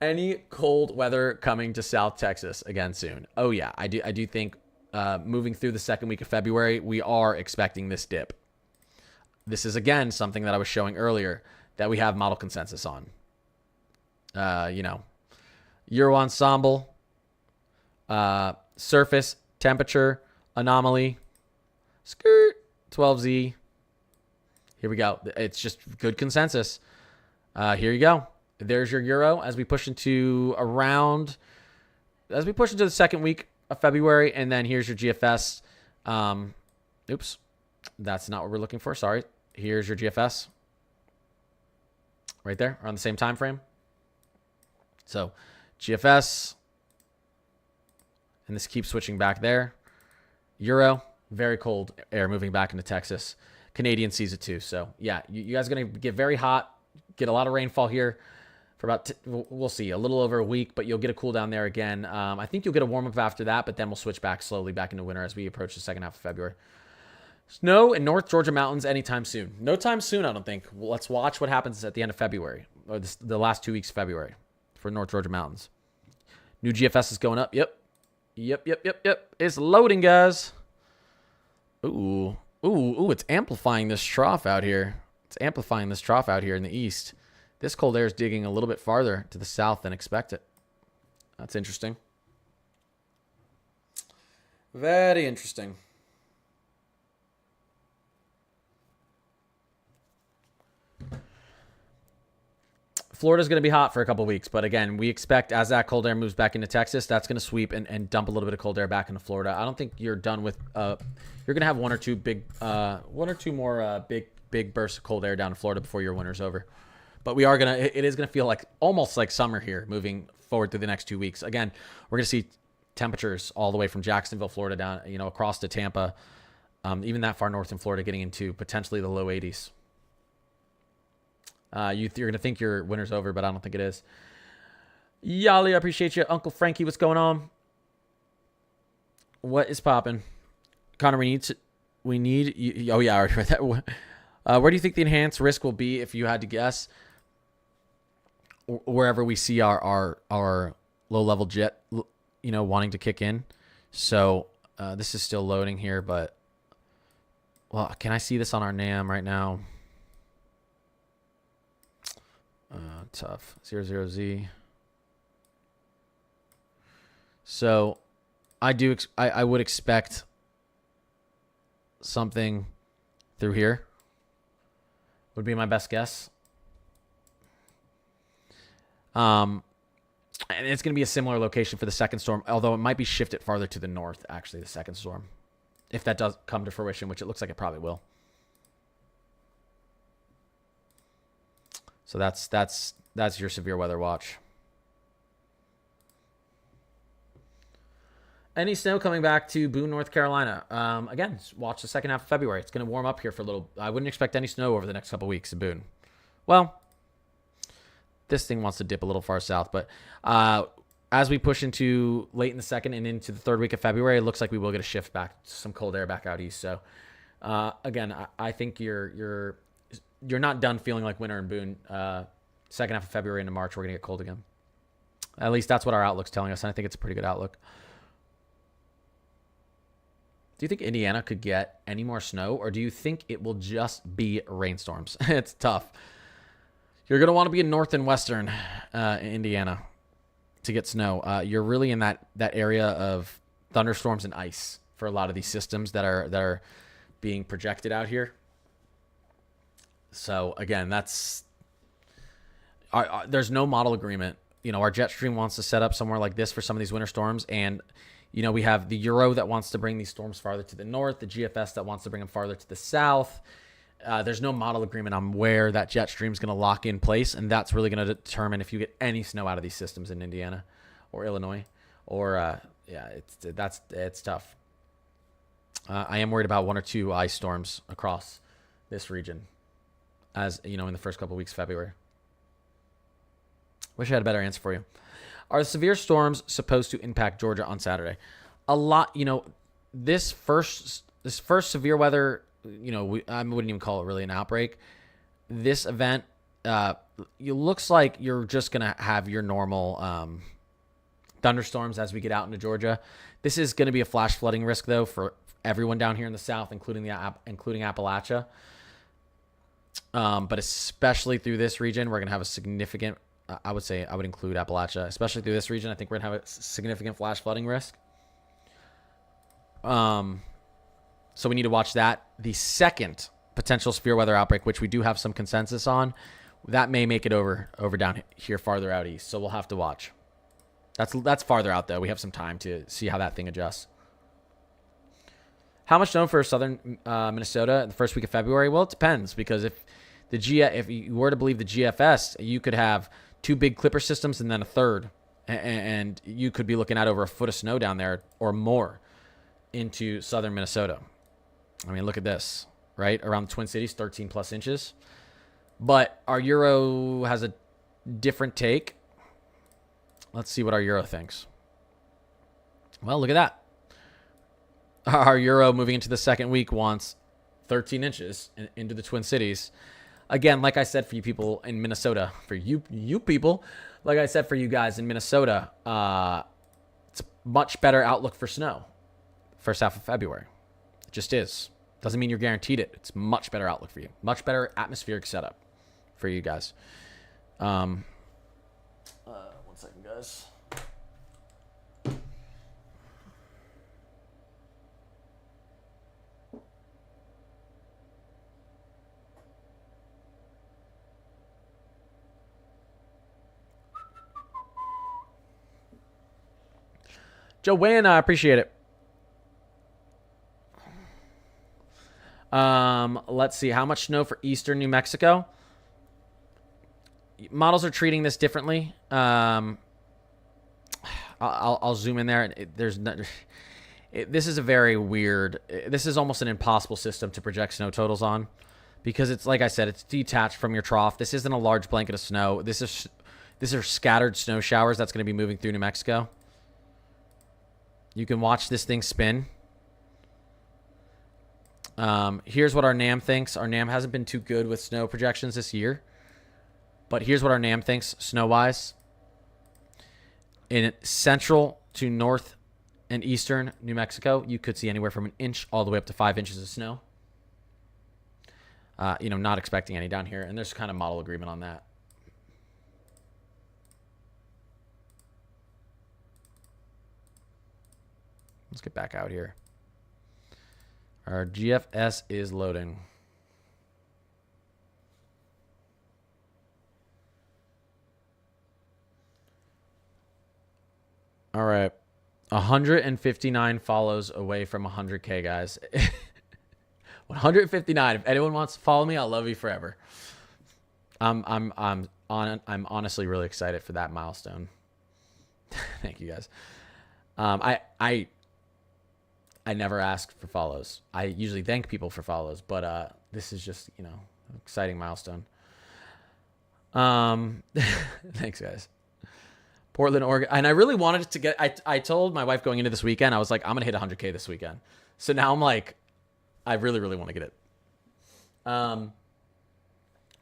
Any cold weather coming to South Texas again soon? Oh yeah, I do think moving through the second week of February, we are expecting this dip. This is again something that I was showing earlier that we have model consensus on. Euro ensemble, surface temperature anomaly, skirt 12Z. Here we go. It's just good consensus. Here you go. There's your Euro as we push into the second week of February, and then here's your GFS. Oops, that's not what we're looking for. Sorry. Here's your GFS. Right there, around the same time frame. So GFS, and this keeps switching back there. Euro, very cold air moving back into Texas. Canadian sees it too. So yeah, you guys are going to get very hot, get a lot of rainfall here for about, we'll see, a little over a week, but you'll get a cool down there again. I think you'll get a warm up after that, but then we'll switch back slowly back into winter as we approach the second half of February. Snow in North Georgia mountains anytime soon. No time soon, I don't think. Well, let's watch what happens at the end of February, or the last 2 weeks of February for North Georgia mountains. New GFS is going up. Yep. It's loading, guys. Ooh, it's amplifying this trough out here. It's amplifying this trough out here in the east. This cold air is digging a little bit farther to the south than expected. That's interesting. Very interesting. Florida's going to be hot for a couple weeks, but again, we expect as that cold air moves back into Texas, that's going to sweep and dump a little bit of cold air back into Florida. I don't think you're done with. You're going to have one or two more big bursts of cold air down in Florida before your winter's over. But we are gonna. It is going to feel like almost like summer here, moving forward through the next 2 weeks. Again, we're going to see temperatures all the way from Jacksonville, Florida, down across to Tampa, even that far north in Florida, getting into potentially the low 80s. You're going to think your winter's over, but I don't think it is. Yali, I appreciate you. Uncle Frankie, what's going on? What is popping? Connor, we need. Oh, yeah, I already read that. Where do you think the enhanced risk will be if you had to guess? Wherever we see our low-level jet, wanting to kick in. So this is still loading here, but... Well, can I see this on our NAM right now? Tough. 00Z. So I would expect something through here. Would be my best guess. And it's going to be a similar location for the second storm, although it might be shifted farther to the north, actually, the second storm. If that does come to fruition, which it looks like it probably will. So that's your severe weather watch. Any snow coming back to Boone, North Carolina? Again, watch the second half of February. It's going to warm up here for a little. I wouldn't expect any snow over the next couple weeks in Boone. Well, this thing wants to dip a little far south, but as we push into late in the second and into the third week of February, it looks like we will get a shift back, some cold air back out east. So again, I think you're not done feeling like winter in Boone. Second half of February into March, we're going to get cold again. At least that's what our outlook's telling us, and I think it's a pretty good outlook. Do you think Indiana could get any more snow, or do you think it will just be rainstorms? It's tough. You're going to want to be in north and western Indiana to get snow. You're really in that area of thunderstorms and ice for a lot of these systems that are being projected out here. So again, there's no model agreement. Our jet stream wants to set up somewhere like this for some of these winter storms, and we have the Euro that wants to bring these storms farther to the north, the GFS that wants to bring them farther to the south. there's no model agreement on where that jet stream is going to lock in place, and that's really going to determine if you get any snow out of these systems in Indiana or Illinois, or it's tough. I am worried about 1 or 2 ice storms across this region, as you know, in the first couple of weeks of February. Wish I had a better answer for you. Are the severe storms supposed to impact Georgia on Saturday? A lot, this first severe weather, I wouldn't even call it really an outbreak. This event, it looks like you're just going to have your normal thunderstorms as we get out into Georgia. This is going to be a flash flooding risk, though, for everyone down here in the South, including Appalachia. But especially through this region, we're going to have a significant, I would include Appalachia, especially through this region. I think we're going to have a significant flash flooding risk. So we need to watch that. The second potential severe weather outbreak, which we do have some consensus on, that may make it over down here farther out east. So we'll have to watch. That's farther out, though. We have some time to see how that thing adjusts. How much snow for southern Minnesota in the first week of February? Well, it depends, because if you were to believe the GFS, you could have 2 big clipper systems and then a third, and you could be looking at over a foot of snow down there or more into southern Minnesota. I mean, look at this, right? Around the Twin Cities, 13 plus inches. But our Euro has a different take. Let's see what our Euro thinks. Well, look at that. Our Euro moving into the second week wants 13 inches into the Twin Cities. Again, like I said, for you people in Minnesota, for you people, like I said, for you guys in Minnesota, it's a much better outlook for snow first half of February. It just is. Doesn't mean you're guaranteed it. It's much better outlook for you. Much better atmospheric setup for you guys. 1 second, guys. Joanne, I appreciate it. Let's see. How much snow for eastern New Mexico? Models are treating this differently. I'll zoom in there. This is a very weird. This is almost an impossible system to project snow totals on, because it's, like I said, it's detached from your trough. This isn't a large blanket of snow. These are scattered snow showers that's going to be moving through New Mexico. You can watch this thing spin. Here's what our NAM thinks. Our NAM hasn't been too good with snow projections this year, but here's what our NAM thinks snow-wise. In central to north and eastern New Mexico, you could see anywhere from 1 inch all the way up to 5 inches of snow. Not expecting any down here, and there's kind of model agreement on that. Let's get back out here. Our GFS is loading. All right. 159 follows away from 100K, guys. 159. If anyone wants to follow me, I'll love you forever. I'm honestly really excited for that milestone. Thank you, guys. I never ask for follows. I usually thank people for follows, but this is just, an exciting milestone. Thanks, guys. Portland, Oregon. And I really wanted to get, I told my wife going into this weekend, I was like, I'm going to hit 100K this weekend. So now I'm like, I really, really want to get it.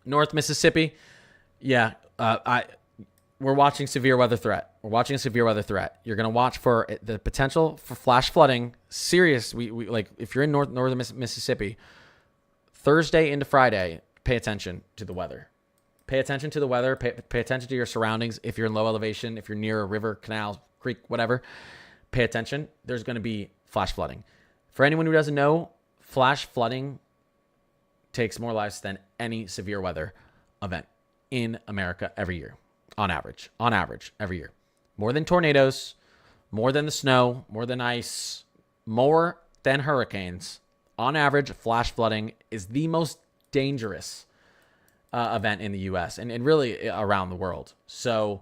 North Mississippi. Yeah. We're watching severe weather threat. We're watching a severe weather threat. You're going to watch for the potential for flash flooding. Serious. We like, if you're in northern Mississippi, Thursday into Friday, pay attention to the weather. Pay attention to the weather. Pay attention to your surroundings. If you're in low elevation, if you're near a river, canal, creek, whatever, pay attention. There's going to be flash flooding. For anyone who doesn't know, flash flooding takes more lives than any severe weather event in America every year. On average, every year. More than tornadoes, more than the snow, more than ice, more than hurricanes. On average, flash flooding is the most dangerous event in the U.S. and really around the world. So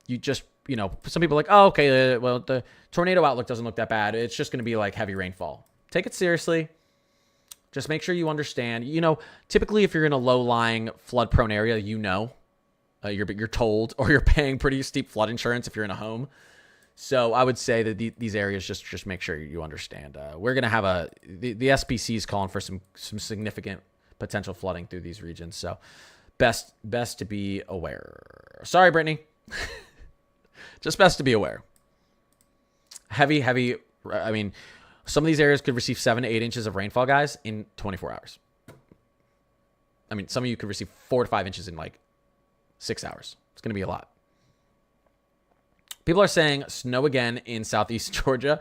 you just, some people are like, oh, okay, well, the tornado outlook doesn't look that bad. It's just going to be like heavy rainfall. Take it seriously. Just make sure you understand. Typically if you're in a low-lying, flood-prone area, you're told, or you're paying pretty steep flood insurance if you're in a home. So I would say that these areas, just make sure you understand. We're going to have the SPC is calling for some significant potential flooding through these regions. So best to be aware. Sorry, Brittany. Just best to be aware. Heavy. I mean, some of these areas could receive 7 to 8 inches of rainfall, guys, in 24 hours. I mean, some of you could receive 4 to 5 inches in like 6 hours. It's going to be a lot. People are saying snow again in southeast Georgia.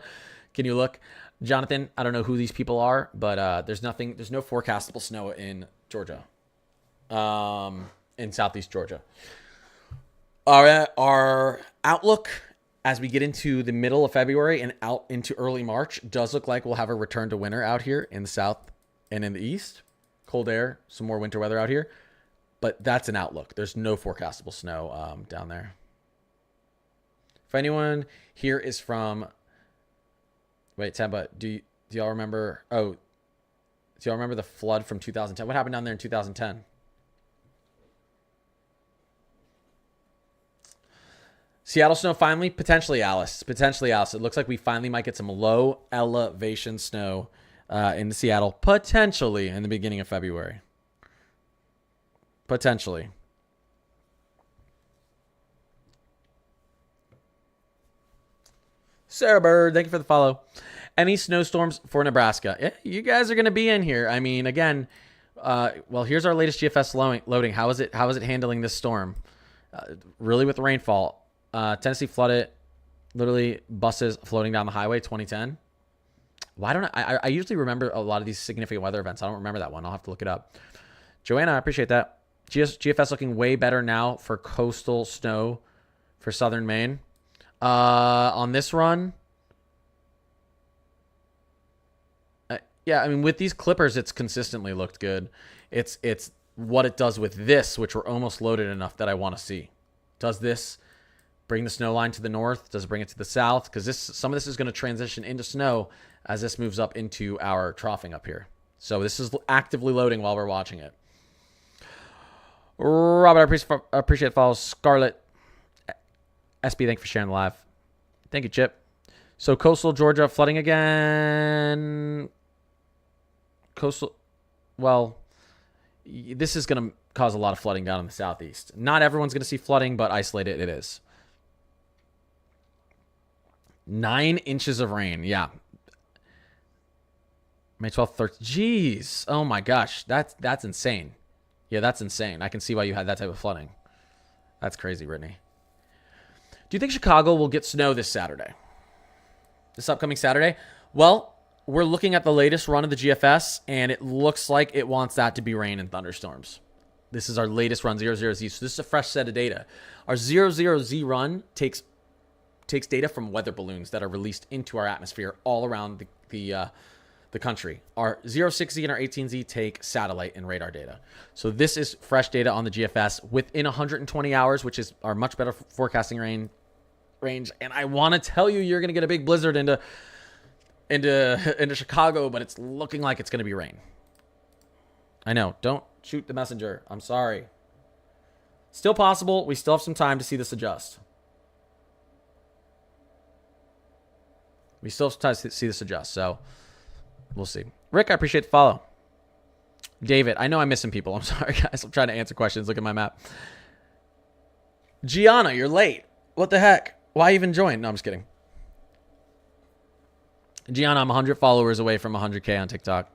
Can you look? Jonathan, I don't know who these people are, but there's no forecastable snow in Georgia. In southeast Georgia. Our outlook as we get into the middle of February and out into early March does look like we'll have a return to winter out here in the south and in the east. Cold air, some more winter weather out here. But that's an outlook. There's no forecastable snow down there. If anyone here is from, wait, Tampa, do y'all remember? Oh, do y'all remember the flood from 2010? What happened down there in 2010? Seattle snow finally, potentially Alice. It looks like we finally might get some low elevation snow in Seattle, potentially in the beginning of February. Potentially. Sarah Bird, thank you for the follow. Any snowstorms for Nebraska? Yeah, you guys are going to be in here. I mean, again, well, here's our latest GFS loading. How is it handling this storm? Really with rainfall. Tennessee flooded, literally buses floating down the highway, 2010. Why don't I usually remember a lot of these significant weather events. I don't remember that one. I'll have to look it up. Joanna, I appreciate that. GFS looking way better now for coastal snow for southern Maine. On this run, yeah, I mean, with these clippers, it's consistently looked good. It's what it does with this, which we're almost loaded enough that I want to see. Does this bring the snow line to the north? Does it bring it to the south? Because some of this is going to transition into snow as this moves up into our troughing up here. So this is actively loading while we're watching it. Robert, I appreciate it. Follow Scarlett. SB, thank you for sharing the live. Thank you, Chip. So coastal Georgia flooding again. Well, this is going to cause a lot of flooding down in the southeast. Not everyone's going to see flooding, but isolated it is. 9 inches of rain. Yeah. May 12th, 13th. Jeez. Oh my gosh. That's insane. Yeah, that's insane. I can see why you had that type of flooding. That's crazy, Brittany. Do you think Chicago will get snow this Saturday? This upcoming Saturday? Well, we're looking at the latest run of the GFS, and it looks like it wants that to be rain and thunderstorms. This is our latest run, 00Z. So this is a fresh set of data. Our 00Z run takes data from weather balloons that are released into our atmosphere all around the country. Our 06Z and our 18Z take satellite and radar data. So this is fresh data on the GFS within 120 hours, which is our much better forecasting range. And I want to tell you, you're going to get a big blizzard into Chicago, but it's looking like it's going to be rain. I know. Don't shoot the messenger. I'm sorry. Still possible. We still have some time to see this adjust. So we'll see. Rick, I appreciate the follow. David, I know I'm missing people. I'm sorry, guys. I'm trying to answer questions. Look at my map. Gianna, you're late. What the heck? Why even join? No, I'm just kidding. Gianna, I'm 100 followers away from 100K on TikTok.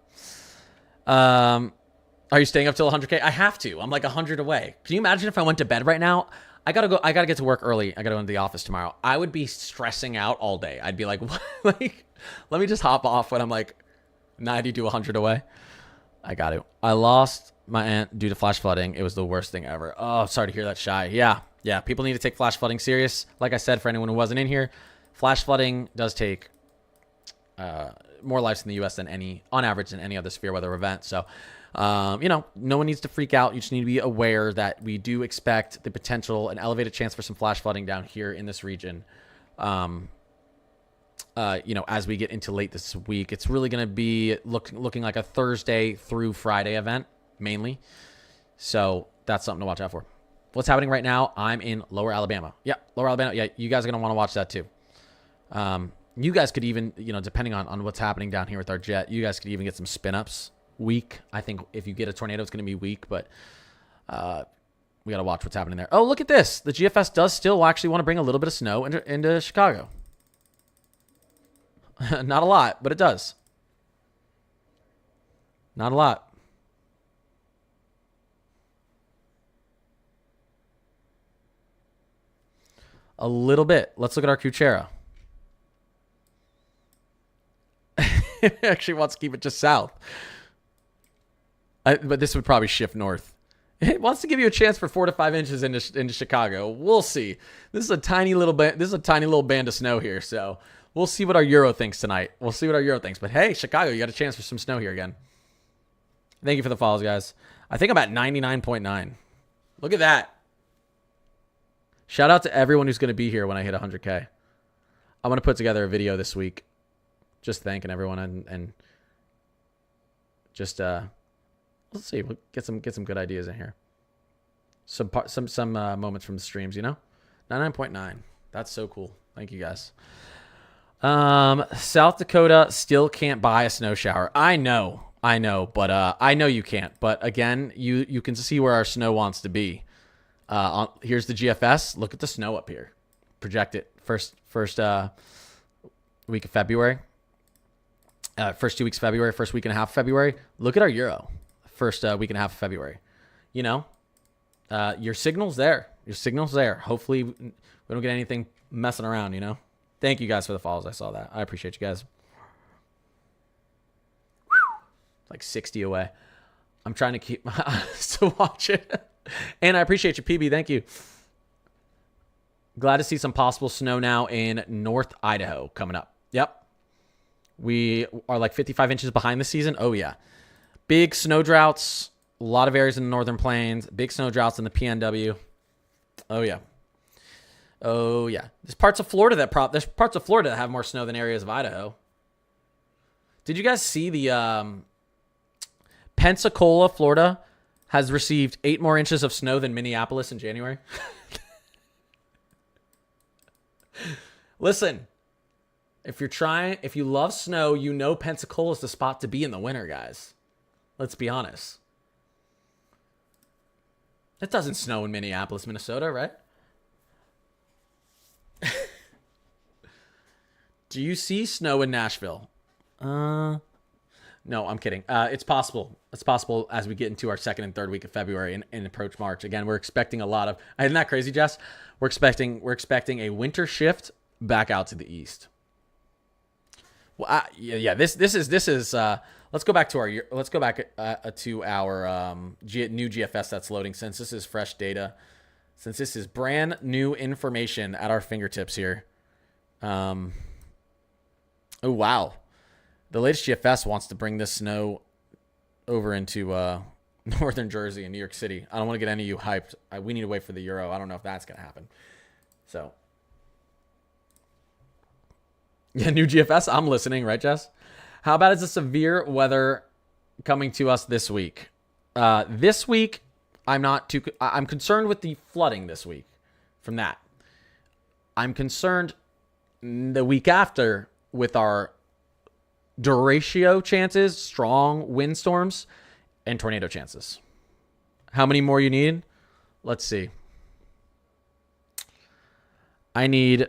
Are you staying up till 100K? I have to. I'm like 100 away. Can you imagine if I went to bed right now? I gotta get to work early. I gotta go into the office tomorrow. I would be stressing out all day. I'd be like, what? Like, let me just hop off when I'm like 90 to 100 away. I got to. I lost my aunt due to flash flooding. It was the worst thing ever. Oh, sorry to hear that, Shy. Yeah. People need to take flash flooding serious. Like I said, for anyone who wasn't in here, flash flooding does take more lives in the U.S. on average than any other severe weather event. So No one needs to freak out. You just need to be aware that we do expect the potential, an elevated chance for some flash flooding down here in this region. As we get into late this week, it's really going to be looking like a Thursday through Friday event mainly. So that's something to watch out for. What's happening right now? I'm in Lower Alabama. Yeah, Lower Alabama. Yeah, you guys are going to want to watch that too. You guys could even, depending on what's happening down here with our jet, you guys could even get some spin-ups weak. I think if you get a tornado, it's going to be weak, but we got to watch what's happening there. Oh, look at this. The GFS does still actually want to bring a little bit of snow into Chicago. Not a lot, but it does. Not a lot. A little bit. Let's look at our Kuchera. It actually wants to keep it just south. But this would probably shift north. It wants to give you a chance for 4 to 5 inches into Chicago. We'll see. This is a tiny little band of snow here, so we'll see what our Euro thinks tonight. But hey, Chicago, you got a chance for some snow here again. Thank you for the follows, guys. I think I'm at 99.9. Look at that. Shout out to everyone who's going to be here when I hit 100K. I'm going to put together a video this week just thanking everyone and just let's see, we'll get some good ideas in here. Some moments from the streams, 99.9. That's so cool. Thank you guys. South Dakota still can't buy a snow shower. I know, but I know you can't. But again, you can see where our snow wants to be. Here's the GFS. Look at the snow up here. Project it. First week of February. First 2 weeks of February. First week and a half of February. Look at our Euro. First week and a half of February. Your signal's there. Hopefully we don't get anything messing around, Thank you guys for the follows. I saw that. I appreciate you guys. Like 60 away. I'm trying to keep my eyes to watch it. And I appreciate you, PB. Thank you. Glad to see some possible snow now in North Idaho coming up. Yep. We are like 55 inches behind the season. Oh, yeah. Big snow droughts. A lot of areas in the Northern Plains. Big snow droughts in the PNW. Oh, yeah. There's parts of Florida that have more snow than areas of Idaho. Did you guys see the Pensacola, Florida, has received 8 more inches of snow than Minneapolis in January? Listen, if you love snow, Pensacola's the spot to be in the winter, guys. Let's be honest. It doesn't snow in Minneapolis, Minnesota, right? Do you see snow in Nashville? No, I'm kidding. It's possible. It's possible as we get into our second and third week of February and approach March. Again, we're expecting a lot of. Isn't that crazy, Jess? We're expecting a winter shift back out to the east. Well, This is. Let's go back to our. Let's go back to our new GFS that's loading. Since this is fresh data, since this is brand new information at our fingertips here. Oh wow. The latest GFS wants to bring this snow over into northern Jersey and New York City. I don't want to get any of you hyped. We need to wait for the Euro. I don't know if that's going to happen. So, yeah, new GFS. I'm listening, right, Jess? How about is the severe weather coming to us this week? This week, I'm concerned with the flooding this week from that. I'm concerned the week after with our derecho chances, strong windstorms, and tornado chances. How many more you need? Let's see. I need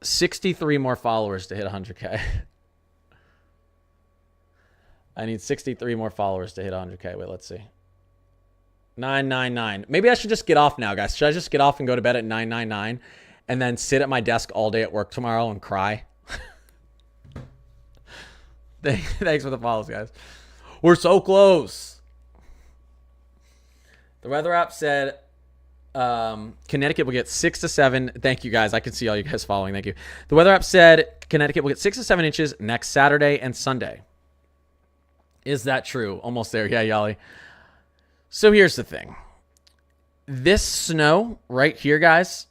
63 more followers to hit 100K. I need 63 more followers to hit 100K. Wait, let's see. 999. Maybe I should just get off now, guys. Should I just get off and go to bed at 999 and then sit at my desk all day at work tomorrow and cry? Thanks for the follows, guys. We're so close. The weather app said Connecticut will get 6 to 7. Thank you, guys. I can see all you guys following. Thank you. The weather app said Connecticut will get 6 to 7 inches next Saturday and Sunday. Is that true? Almost there. Yeah, Yali. So here's the thing. This snow right here, guys,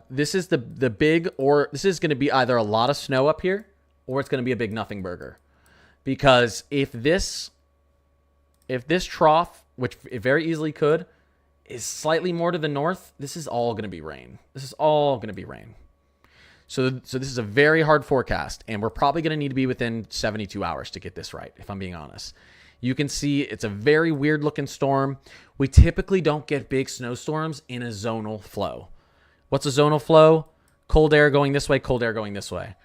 this is the big, or this is going to be either a lot of snow up here or it's going to be a big nothing burger. Because if this trough, which it very easily could, is slightly more to the north, this is all going to be rain. This is all going to be rain. So this is a very hard forecast, and we're probably going to need to be within 72 hours to get this right, if I'm being honest. You can see it's a very weird looking storm. We typically don't get big snowstorms in a zonal flow. What's a zonal flow? Cold air going this way, cold air going this way.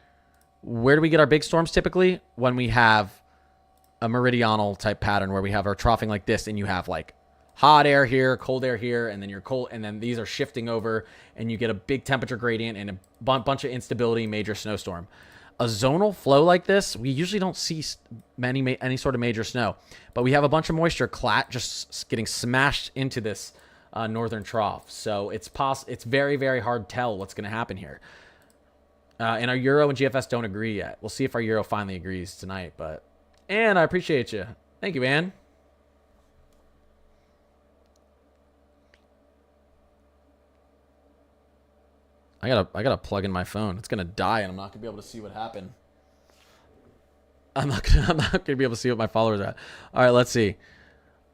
Where do we get our big storms typically? When we have a meridional type pattern where we have our troughing like this, and you have like hot air here, cold air here, and then you're cold, and then these are shifting over, and you get a big temperature gradient and a bunch of instability, major snowstorm. A zonal flow like this, we usually don't see any sort of major snow, but we have a bunch of moisture just getting smashed into this northern trough. So it's very, very hard to tell what's going to happen here. And our Euro and GFS don't agree yet. We'll see if our Euro finally agrees tonight. But Anne, I appreciate you. Thank you, Anne. I gotta plug in my phone. It's gonna die, and I'm not gonna be able to see what happened. I'm not gonna be able to see what my followers are at. All right, let's see.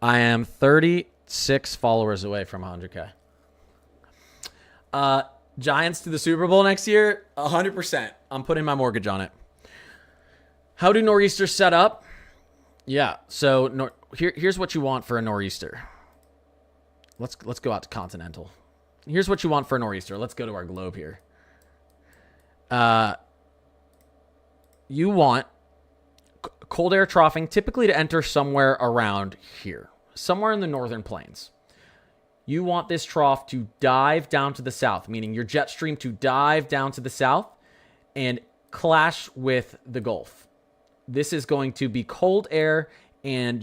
I am 36 followers away from 100K. Giants to the Super Bowl next year, 100%. I'm putting my mortgage on it. How do nor'easters set up? Yeah, so here's what you want for a nor'easter. Let's go out to continental. Here's what you want for a nor'easter. Let's go to our globe here. You want cold air troughing typically to enter somewhere around here, somewhere in the northern plains. You want this trough to dive down to the south, meaning your jet stream to dive down to the south and clash with the Gulf. This is going to be cold air, and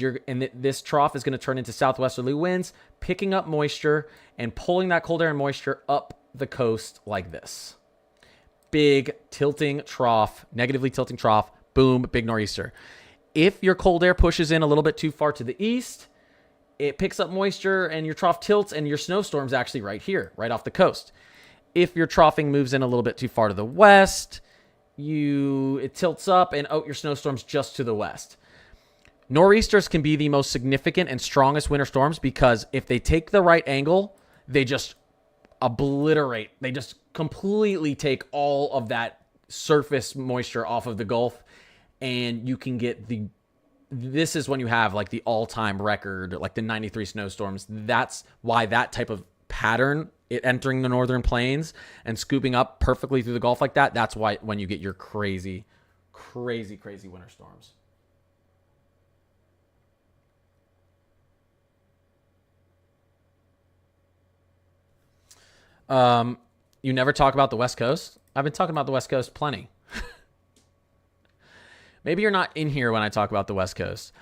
this trough is going to turn into southwesterly winds, picking up moisture and pulling that cold air and moisture up the coast like this. Big tilting trough, negatively tilting trough, boom, big nor'easter. If your cold air pushes in a little bit too far to the east, it picks up moisture and your trough tilts, and your snowstorm's actually right here, right off the coast. If your troughing moves in a little bit too far to the west, it tilts up, and your snowstorm's just to the west. Nor'easters can be the most significant and strongest winter storms because if they take the right angle, they just obliterate. They just completely take all of that surface moisture off of the Gulf, and you can get this is when you have like the all-time record, like the 93 snowstorms. That's why that type of pattern, it entering the northern plains and scooping up perfectly through the Gulf like that, that's why when you get your crazy, crazy, crazy winter storms. You never talk about the West Coast? I've been talking about the West Coast plenty. Maybe you're not in here when I talk about the West Coast.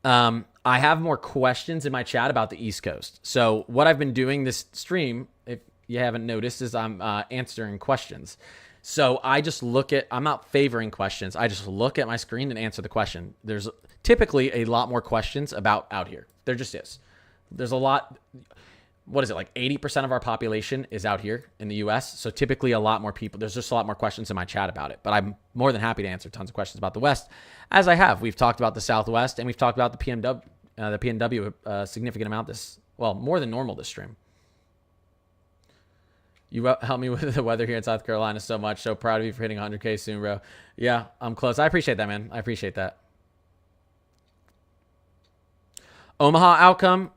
I have more questions in my chat about the East Coast. So what I've been doing this stream, if you haven't noticed, is I'm answering questions. So I'm not favoring questions. I just look at my screen and answer the question. There's typically a lot more questions about out here. There just is. There's a lot. What is it, like 80% of our population is out here in the US. So typically a lot more people, there's just a lot more questions in my chat about it, but I'm more than happy to answer tons of questions about the West, as I have. We've talked about the Southwest, and we've talked about the PNW a significant amount more than normal this stream. You help me with the weather here in South Carolina so much. So proud of you for hitting 100K soon, bro. Yeah, I'm close. I appreciate that, man. I appreciate that. Omaha outcome,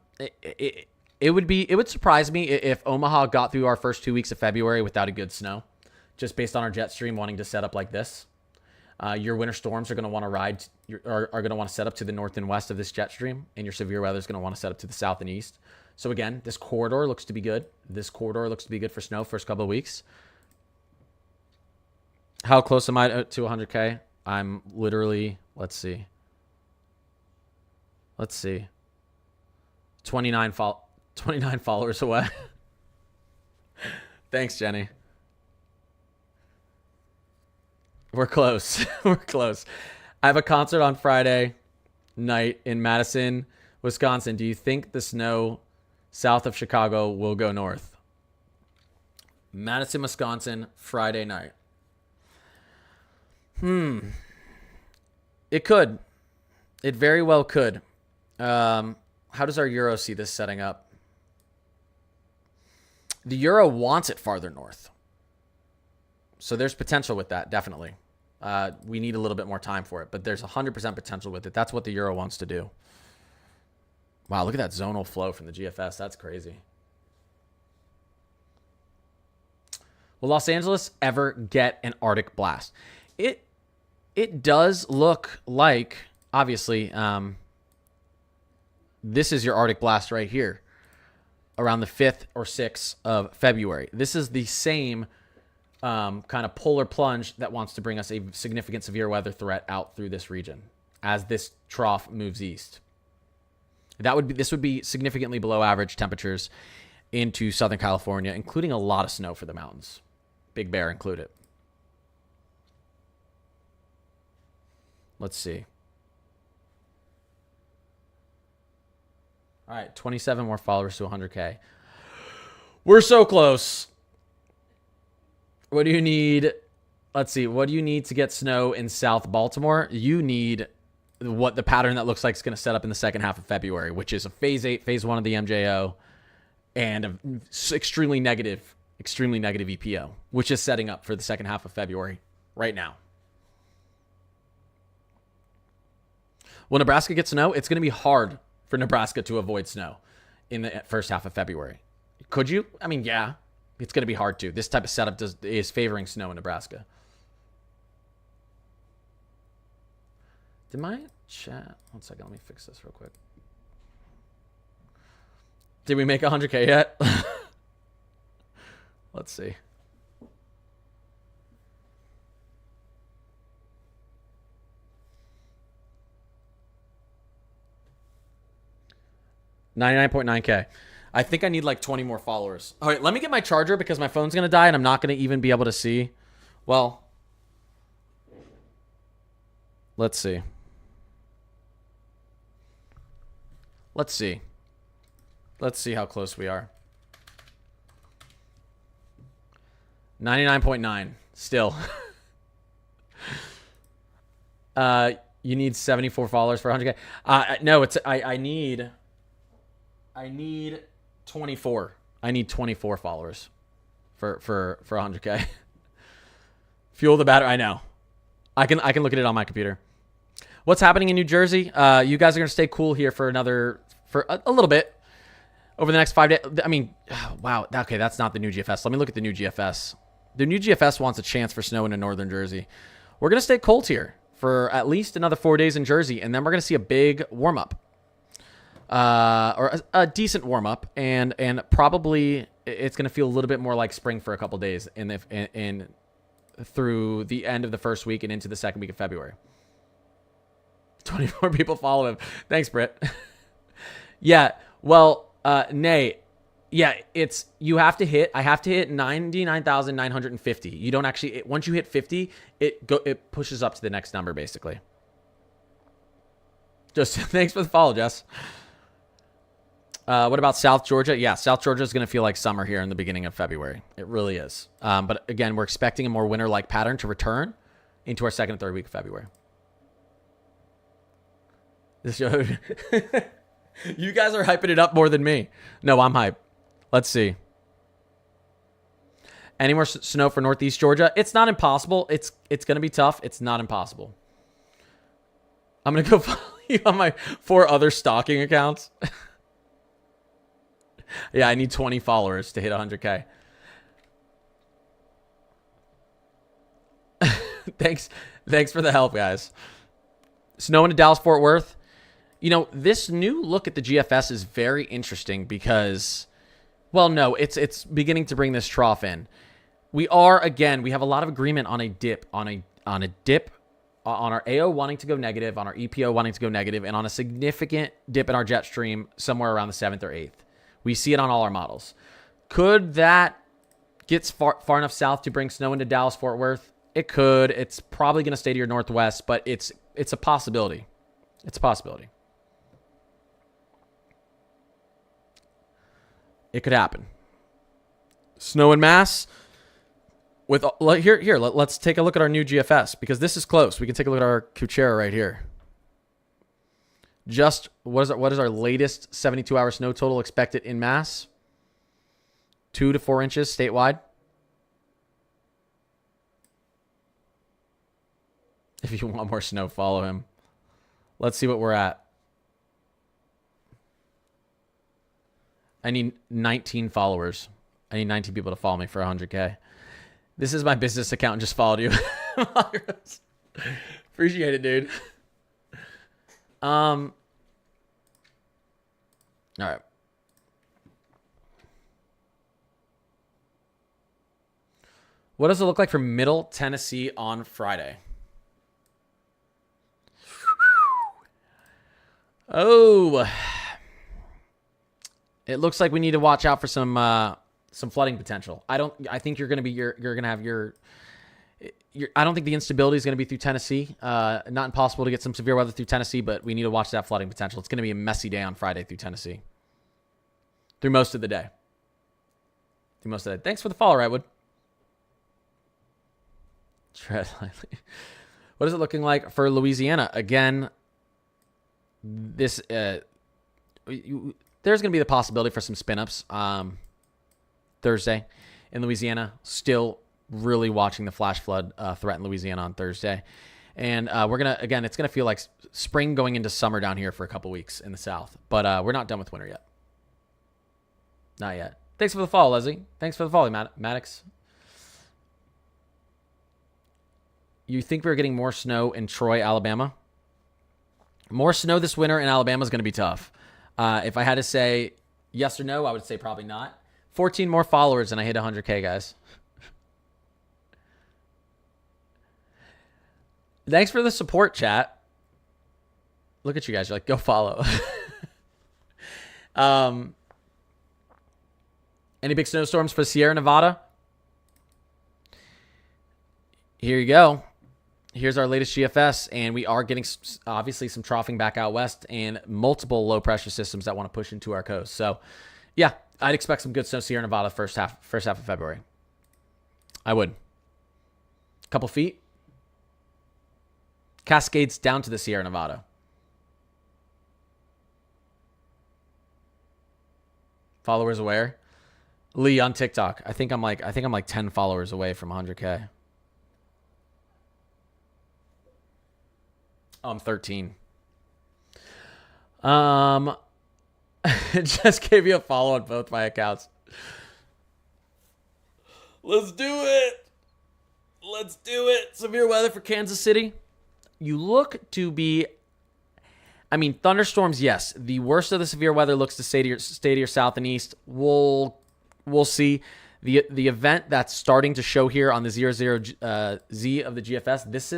it would surprise me if Omaha got through our first 2 weeks of February without a good snow, just based on our jet stream wanting to set up like this. Your winter storms are going to want to are going to want to set up to the north and west of this jet stream, and your severe weather is going to want to set up to the south and east. So again, this corridor looks to be good. This corridor looks to be good for snow first couple of weeks. How close am I to 100K? I'm literally, let's see. 29 followers away. Thanks, Jenny. We're close. We're close. I have a concert on Friday. night in Madison, Wisconsin. Do you think the snow south of Chicago will go north? Madison, Wisconsin, Friday night. It could. It very well could. How does our Euro see this setting up? The Euro wants it farther north. So there's potential with that, definitely. We need a little bit more time for it, but there's 100% potential with it. That's what the Euro wants to do. Wow, look at that zonal flow from the GFS. That's crazy. Will Los Angeles ever get an Arctic blast? It does look like, obviously, this is your Arctic blast right here, around the 5th or 6th of February. This is the same kind of polar plunge that wants to bring us a significant severe weather threat out through this region as this trough moves east. This would be significantly below average temperatures into Southern California, including a lot of snow for the mountains, Big Bear included. Let's see. All right, 27 more followers to 100K. We're so close. What do you need? Let's see. What do you need to get snow in South Baltimore? You need what the pattern that looks like is going to set up in the second half of February, which is a phase 8, phase 1 of the MJO, and an extremely negative EPO, which is setting up for the second half of February right now. When Nebraska gets snow, it's going to be hard for Nebraska to avoid snow in the first half of February. Could you? I mean, yeah, it's going to be hard to. This type of setup is favoring snow in Nebraska. Did my chat? 1 second, let me fix this real quick. Did we make 100K yet? Let's see. $99.9K. I think I need like 20 more followers. All right, let me get my charger because my phone's going to die and I'm not going to even be able to see. Well, let's see. Let's see. Let's see how close we are. 99.9 still. You need 74 followers for 100K. No, it's I need 24. I need 24 followers for 100K. Fuel the battery. I know. I can look at it on my computer. What's happening in New Jersey? You guys are gonna stay cool here for a little bit over the next 5 days. I mean, wow. Okay, that's not the new GFS. Let me look at the new GFS. The new GFS wants a chance for snow into northern Jersey. We're gonna stay cold here for at least another 4 days in Jersey, and then we're gonna see a big warm up. Or a decent warm up, and probably it's going to feel a little bit more like spring for a couple days in through the end of the first week and into the second week of February. 24 people follow him. Thanks, Britt. Yeah, well, Nay, yeah, I have to hit 99,950. You don't actually, once you hit 50, it pushes up to the next number basically. Just thanks for the follow, Jess. What about South Georgia? Yeah, South Georgia is going to feel like summer here in the beginning of February. It really is. But again, we're expecting a more winter-like pattern to return into our second and third week of February. This show, you guys are hyping it up more than me. No, I'm hyped. Let's see. Any more snow for Northeast Georgia? It's not impossible. It's going to be tough. It's not impossible. I'm going to go follow you on my 4 other stalking accounts. Yeah, I need 20 followers to hit 100K. Thanks for the help, guys. Snow into Dallas-Fort Worth. You know, this new look at the GFS is very interesting because, well, no, it's beginning to bring this trough in. We have a lot of agreement on a dip, on our AO wanting to go negative, on our EPO wanting to go negative, and on a significant dip in our jet stream somewhere around the 7th or 8th. We see it on all our models. Could that get far enough south to bring snow into Dallas-Fort Worth? It could. It's probably going to stay to your northwest, but it's a possibility. It's a possibility. It could happen. Snow in Mass. With here, let's take a look at our new GFS because this is close. We can take a look at our Kuchera right here. Just what is our latest 72-hour snow total expected in Mass? 2 to 4 inches statewide. If you want more snow, follow him. Let's see what we're at. I need 19 followers. I need 19 people to follow me for 100K. This is my business account and just followed you. Appreciate it, dude. All right. What does it look like for Middle Tennessee on Friday? Oh, it looks like we need to watch out for some flooding potential. I think you're going to have your I don't think the instability is going to be through Tennessee. Not impossible to get some severe weather through Tennessee, but we need to watch that flooding potential. It's going to be a messy day on Friday through Tennessee. Through most of the day. Thanks for the follow, Redwood. Tread lightly. What is it looking like for Louisiana? Again, this there's going to be the possibility for some spin-ups Thursday in Louisiana. Still really watching the flash flood threat in Louisiana on Thursday. And we're going to, again, it's going to feel like spring going into summer down here for a couple weeks in the south. But we're not done with winter yet. Not yet. Thanks for the follow, Leslie. Thanks for the follow, Maddox. You think we're getting more snow in Troy, Alabama? More snow this winter in Alabama is going to be tough. If I had to say yes or no, I would say probably not. 14 more followers and I hit 100K, guys. Thanks for the support, chat. Look at you guys. You're like, go follow. Any big snowstorms for Sierra Nevada? Here you go. Here's our latest GFS, and we are getting obviously some troughing back out west and multiple low pressure systems that want to push into our coast. So, yeah, I'd expect some good snow Sierra Nevada first half of February. I would. A couple feet. Cascades down to the Sierra Nevada. Followers aware. Lee on TikTok. I think I'm like 10 followers away from 100K. Oh, I'm 13. Just gave you a follow on both my accounts. Let's do it. Let's do it. Severe weather for Kansas City. You look to be, I mean, thunderstorms, yes. The worst of the severe weather looks to stay to your south and east. We'll see. The event that's starting to show here on the 00 Z of the GFS, this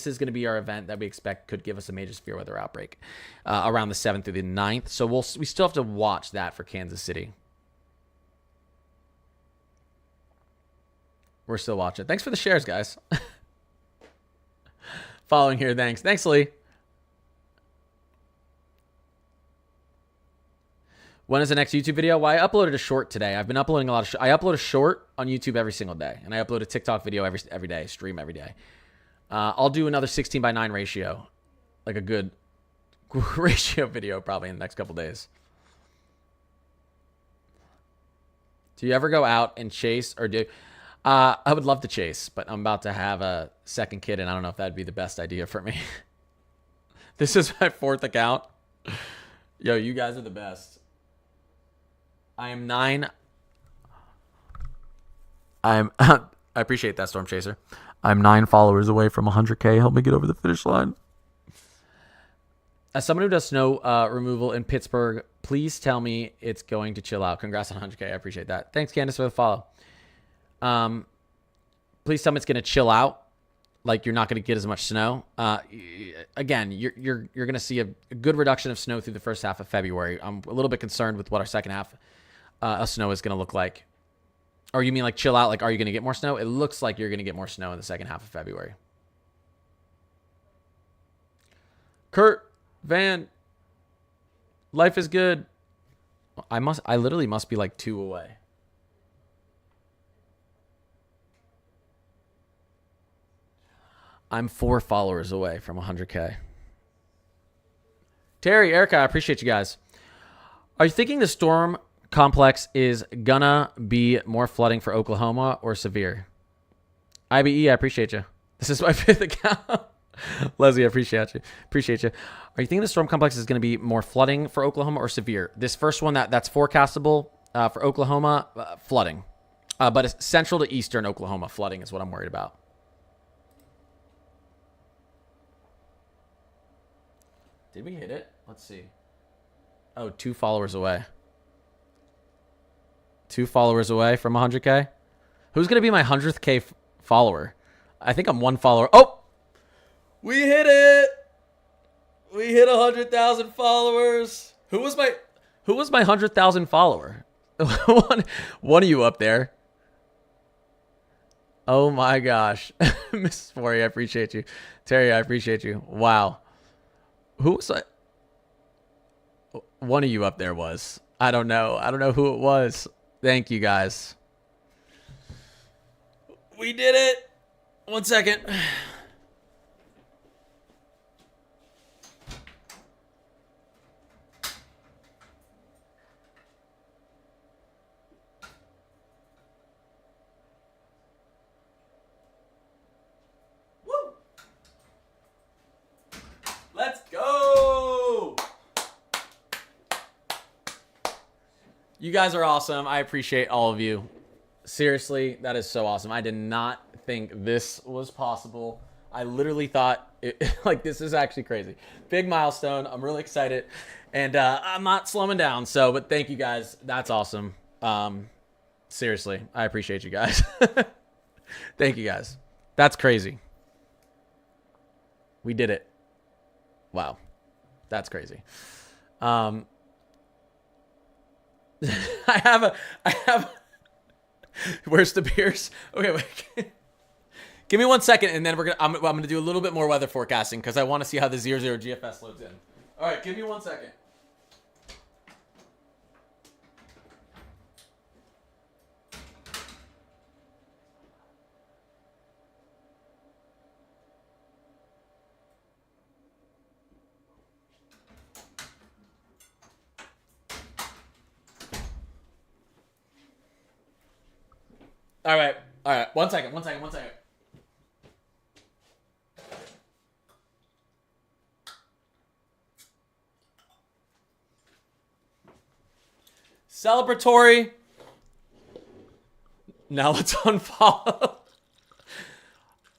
is going to be our event that we expect could give us a major severe weather outbreak around the 7th through the 9th. So we still have to watch that for Kansas City. We're still watching. Thanks for the shares, guys. Following here, thanks. Thanks, Lee. When is the next YouTube video? Well, I uploaded a short today. I've been uploading a lot of I upload a short on YouTube every single day. And I upload a TikTok video every day, stream every day. I'll do another 16:9 ratio. Like a good ratio video probably in the next couple days. Do you ever go out and chase or do... I would love to chase, but I'm about to have a second kid, and I don't know if that'd be the best idea for me. This is my 4th account. Yo, you guys are the best. I am 9. I appreciate that, Storm Chaser. I'm 9 followers away from 100K. Help me get over the finish line. As someone who does snow removal in Pittsburgh, please tell me it's going to chill out. Congrats on 100K. I appreciate that. Thanks, Candace, for the follow. Please tell me it's going to chill out. Like you're not going to get as much snow. Again, you're going to see a good reduction of snow through the first half of February. I'm a little bit concerned with what our second half of snow is going to look like. Or you mean like chill out? Like, are you going to get more snow? It looks like you're going to get more snow in the second half of February. Kurt, Van, life is good. I literally must be like 2 away. I'm 4 followers away from 100K. Terry, Erica, I appreciate you guys. Are you thinking the storm complex is gonna be more flooding for Oklahoma or severe? IBE, I appreciate you. This is my 5th account. Leslie, I appreciate you. Are you thinking the storm complex is going to be more flooding for Oklahoma or severe? This first one that's forecastable for Oklahoma, flooding. But it's central to eastern Oklahoma, flooding is what I'm worried about. Did we hit it? Let's see. Oh, 2 followers away. 2 followers away from 100K. Who's going to be my 100th K follower? I think I'm 1 follower. Oh! We hit it. We hit 100,000 followers. Who was my 100,000 follower? one of you up there. Oh my gosh. Mrs. Forey, I appreciate you. Terry, I appreciate you. Wow. Who was I? One of you up there was. I don't know. I don't know who it was. Thank you guys. We did it. 1 second. Let's go! You guys are awesome. I appreciate all of you. Seriously, that is so awesome. I did not think this was possible. I literally thought, this is actually crazy. Big milestone. I'm really excited. And I'm not slowing down. But thank you guys. That's awesome. Seriously, I appreciate you guys. Thank you guys. That's crazy. We did it. Wow. That's crazy. I have where's the beers? Okay, wait. Give me 1 second and then I'm going to do a little bit more weather forecasting because I want to see how the 00 GFS loads in. All right, give me 1 second. All right. 1 second. Celebratory. Now let's unfollow.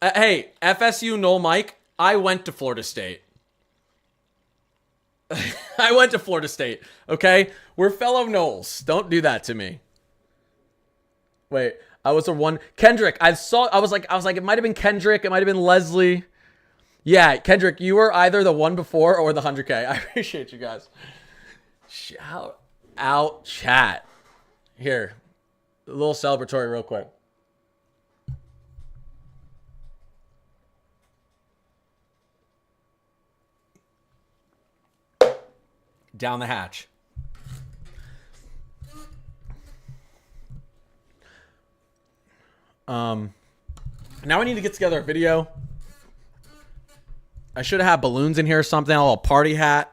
Hey, FSU Noel Mike, I went to Florida State. Okay? We're fellow Noels. Don't do that to me. Wait, I was a 1. Kendrick, I was like, it might have been Kendrick. It might have been Leslie. Yeah, Kendrick, you were either the 1 before or the 100K. I appreciate you guys. Shout out chat. Here, a little celebratory real quick. Down the hatch. Now I need to get together a video. I should have had balloons in here or something, a little party hat.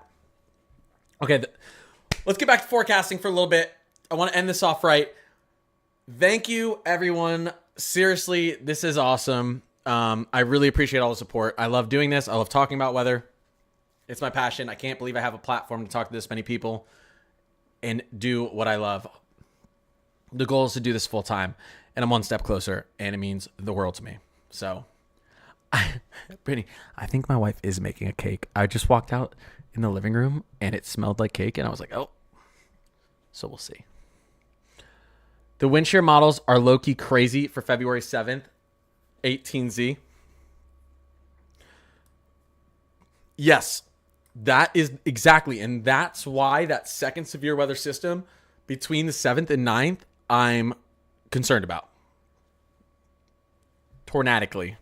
Okay, let's get back to forecasting for a little bit. I want to end this off right. Thank you, everyone. Seriously, this is awesome. I really appreciate all the support. I love doing this. I love talking about weather. It's my passion. I can't believe I have a platform to talk to this many people and do what I love. The goal is to do this full time, and I'm one step closer, and it means the world to me. So, Brittany, I think my wife is making a cake. I just walked out in the living room, and it smelled like cake, and I was like, oh. So we'll see. The wind shear models are low-key crazy for February 7th, 18Z. Yes, that is exactly, and that's why that second severe weather system between the 7th and 9th, I'm concerned about. Tornadically.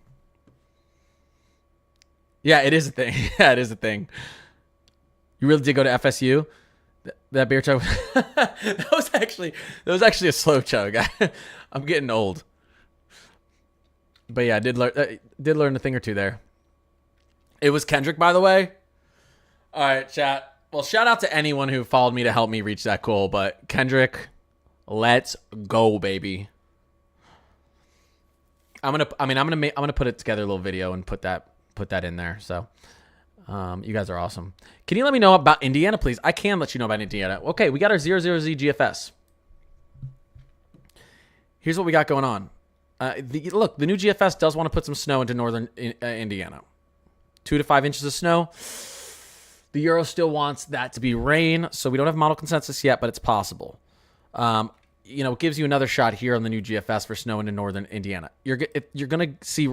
Yeah, it is a thing. Yeah, it is a thing. You really did go to FSU? That beer chug. that was actually a slow chug. I'm getting old. But yeah, I did learn a thing or two there. It was Kendrick, by the way. All right, chat. Well, shout out to anyone who followed me to help me reach that goal. But Kendrick, let's go, baby. I'm gonna put it together a little video and put that in there. So, you guys are awesome. Can you let me know about Indiana, please? I can let you know about Indiana. Okay, we got our 00Z GFS. Here's what we got going on. Look, the new GFS does want to put some snow into northern Indiana. 2 to 5 inches of snow. The Euro still wants that to be rain, so we don't have model consensus yet, but it's possible. It gives you another shot here on the new GFS for snow into northern Indiana. You're going to see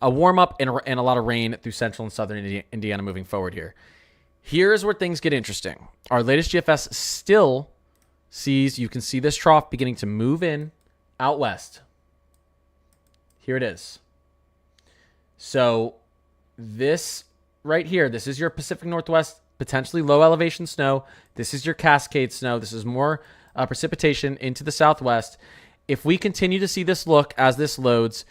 a warm-up and a lot of rain through central and southern Indiana moving forward here. Here's where things get interesting. Our latest GFS still sees, you can see this trough beginning to move in out west. Here it is. So this right here, this is your Pacific Northwest, potentially low elevation snow. This is your Cascade snow. This is more precipitation into the southwest. If we continue to see this look as this loads,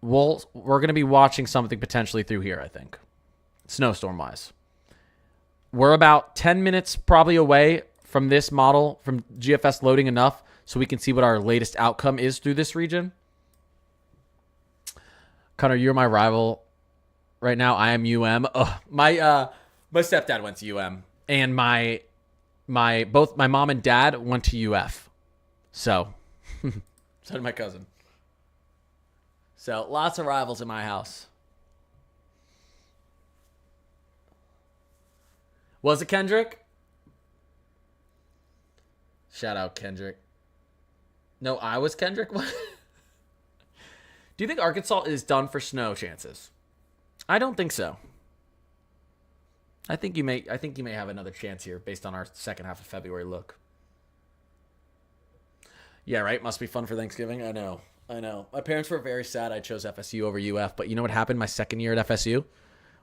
we're going to be watching something potentially through here, I think, snowstorm-wise. We're about 10 minutes probably away from this model, from GFS loading enough so we can see what our latest outcome is through this region. Connor, you're my rival right now. I am UM. My stepdad went to UM, and both my mom and dad went to UF. So, so did my cousin. So, lots of rivals in my house. Was it Kendrick? Shout out Kendrick. No, I was Kendrick. What? Do you think Arkansas is done for snow chances? I don't think so. I think you may have another chance here based on our second half of February look. Yeah, right? Must be fun for Thanksgiving. I know. My parents were very sad I chose FSU over UF, but you know what happened my second year at FSU?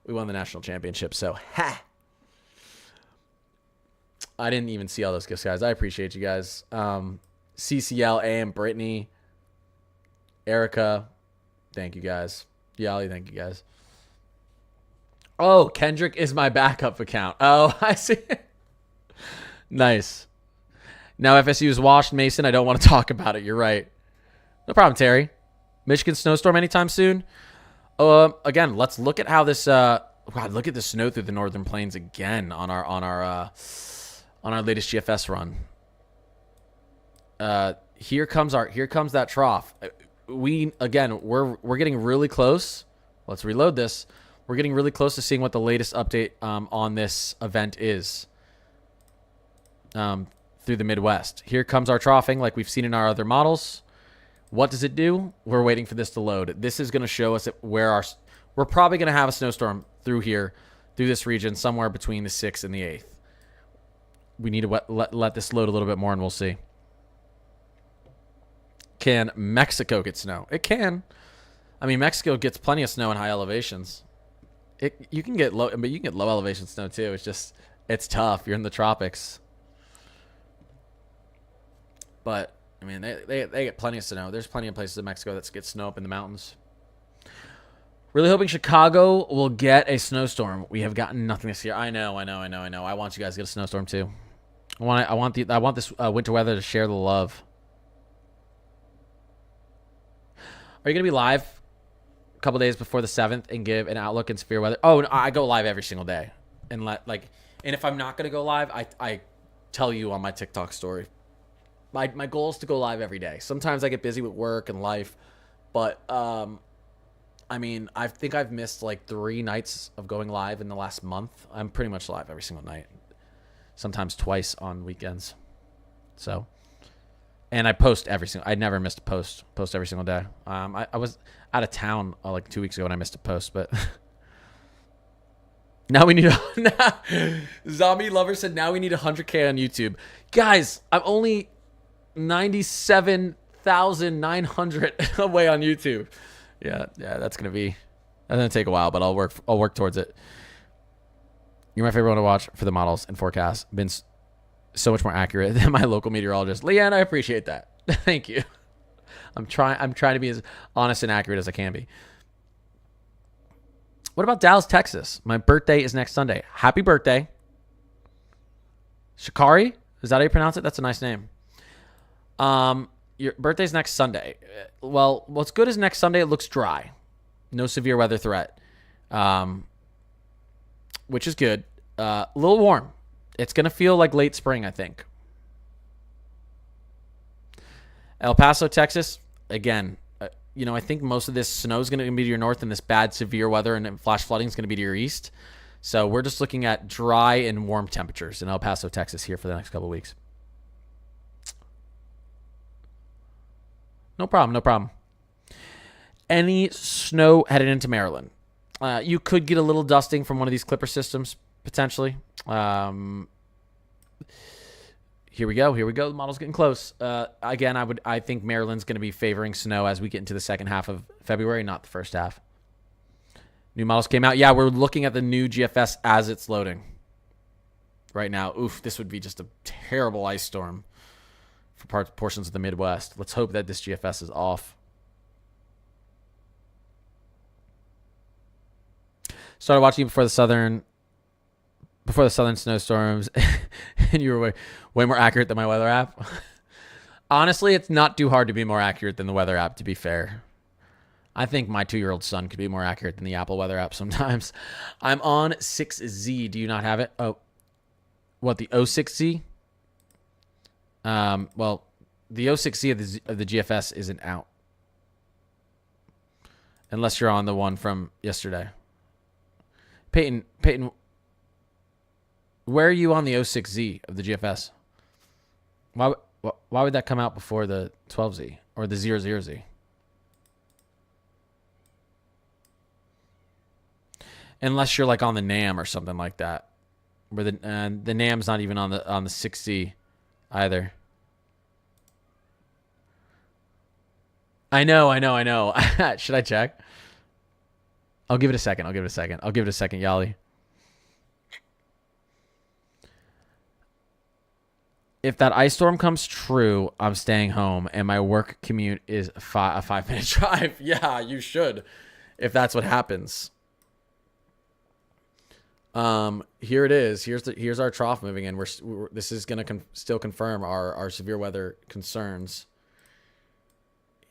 We won the national championship, so ha! I didn't even see all those gifts, guys. I appreciate you guys. CCL, AM, Brittany, Erica, thank you guys. Yali, thank you guys. Oh, Kendrick is my backup account. Oh, I see. Nice. Now FSU is washed, Mason. I don't want to talk about it. You're right. No problem, Terry. Michigan snowstorm anytime soon? Again, let's look at how this. God, look at the snow through the northern plains again on our latest GFS run. Here comes that trough. We're getting really close. Let's reload this. We're getting really close to seeing what the latest update on this event is through the Midwest. Here comes our troughing like we've seen in our other models. What does it do? We're waiting for this to load. This is going to show us where we're probably going to have a snowstorm through here, through this region, somewhere between the 6th and the 8th. We need to let this load a little bit more, and we'll see. Can Mexico get snow? It can. I mean, Mexico gets plenty of snow in high elevations. You can get low elevation snow too. It's tough. You're in the tropics. But I mean, they get plenty of snow. There's plenty of places in Mexico that get snow up in the mountains. Really hoping Chicago will get a snowstorm. We have gotten nothing this year. I know. I want you guys to get a snowstorm too. I want this winter weather to share the love. Are you gonna be live a couple days before the 7th and give an outlook in severe weather? Oh, no, I go live every single day, and if I'm not gonna go live, I tell you on my TikTok story. My goal is to go live every day. Sometimes I get busy with work and life, but I mean, I think I've missed like 3 nights of going live in the last month. I'm pretty much live every single night, sometimes twice on weekends. So, and I post I never missed a post every single day. I was out of town like 2 weeks ago and I missed a post, but now we need Zombie Lover said now we need 100K on YouTube. Guys, I'm only 97,900 away on YouTube. Yeah, that's gonna take a while, but I'll work towards it. You're my favorite one to watch for the models and forecasts. Been so much more accurate than my local meteorologist. Leanne, I appreciate that. Thank you. I'm trying to be as honest and accurate as I can be. What about Dallas, Texas? My birthday is next Sunday. Happy birthday. Shikari? Is that how you pronounce it? That's a nice name. Your birthday's next Sunday. Well, what's good is next Sunday it looks dry. No severe weather threat. Which is good. A little warm. It's going to feel like late spring, I think. El Paso, Texas. Again, I think most of this snow is going to be to your north, and this bad severe weather and flash flooding is going to be to your east. So we're just looking at dry and warm temperatures in El Paso, Texas here for the next couple of weeks. No problem. Any snow headed into Maryland? You could get a little dusting from one of these Clipper systems, potentially. Here we go. The model's getting close. Again, I think Maryland's going to be favoring snow as we get into the second half of February, not the first half. New models came out. Yeah, we're looking at the new GFS as it's loading right now. Oof, this would be just a terrible ice storm for portions of the Midwest. Let's hope that this GFS is off. Started watching before the southern snowstorms, and you were way more accurate than my weather app. Honestly, it's not too hard to be more accurate than the weather app, to be fair. I think my 2-year-old son could be more accurate than the Apple weather app sometimes. I'm on 6Z. Do you not have it? Oh, what, the 06Z? Well, the 06Z of the GFS isn't out. Unless you're on the one from yesterday. Peyton, where are you on the 06Z of the GFS? Why would that come out before the 12Z or the 00Z? Unless you're like on the NAM or something like that, where the NAM's not even on the 6Z either. I know. Should I check? I'll give it a second, Yali. If that ice storm comes true, I'm staying home, and my work commute is a 5-minute drive. Yeah, you should, if that's what happens. Here it is. Here's our trough moving in. This is gonna still confirm our severe weather concerns.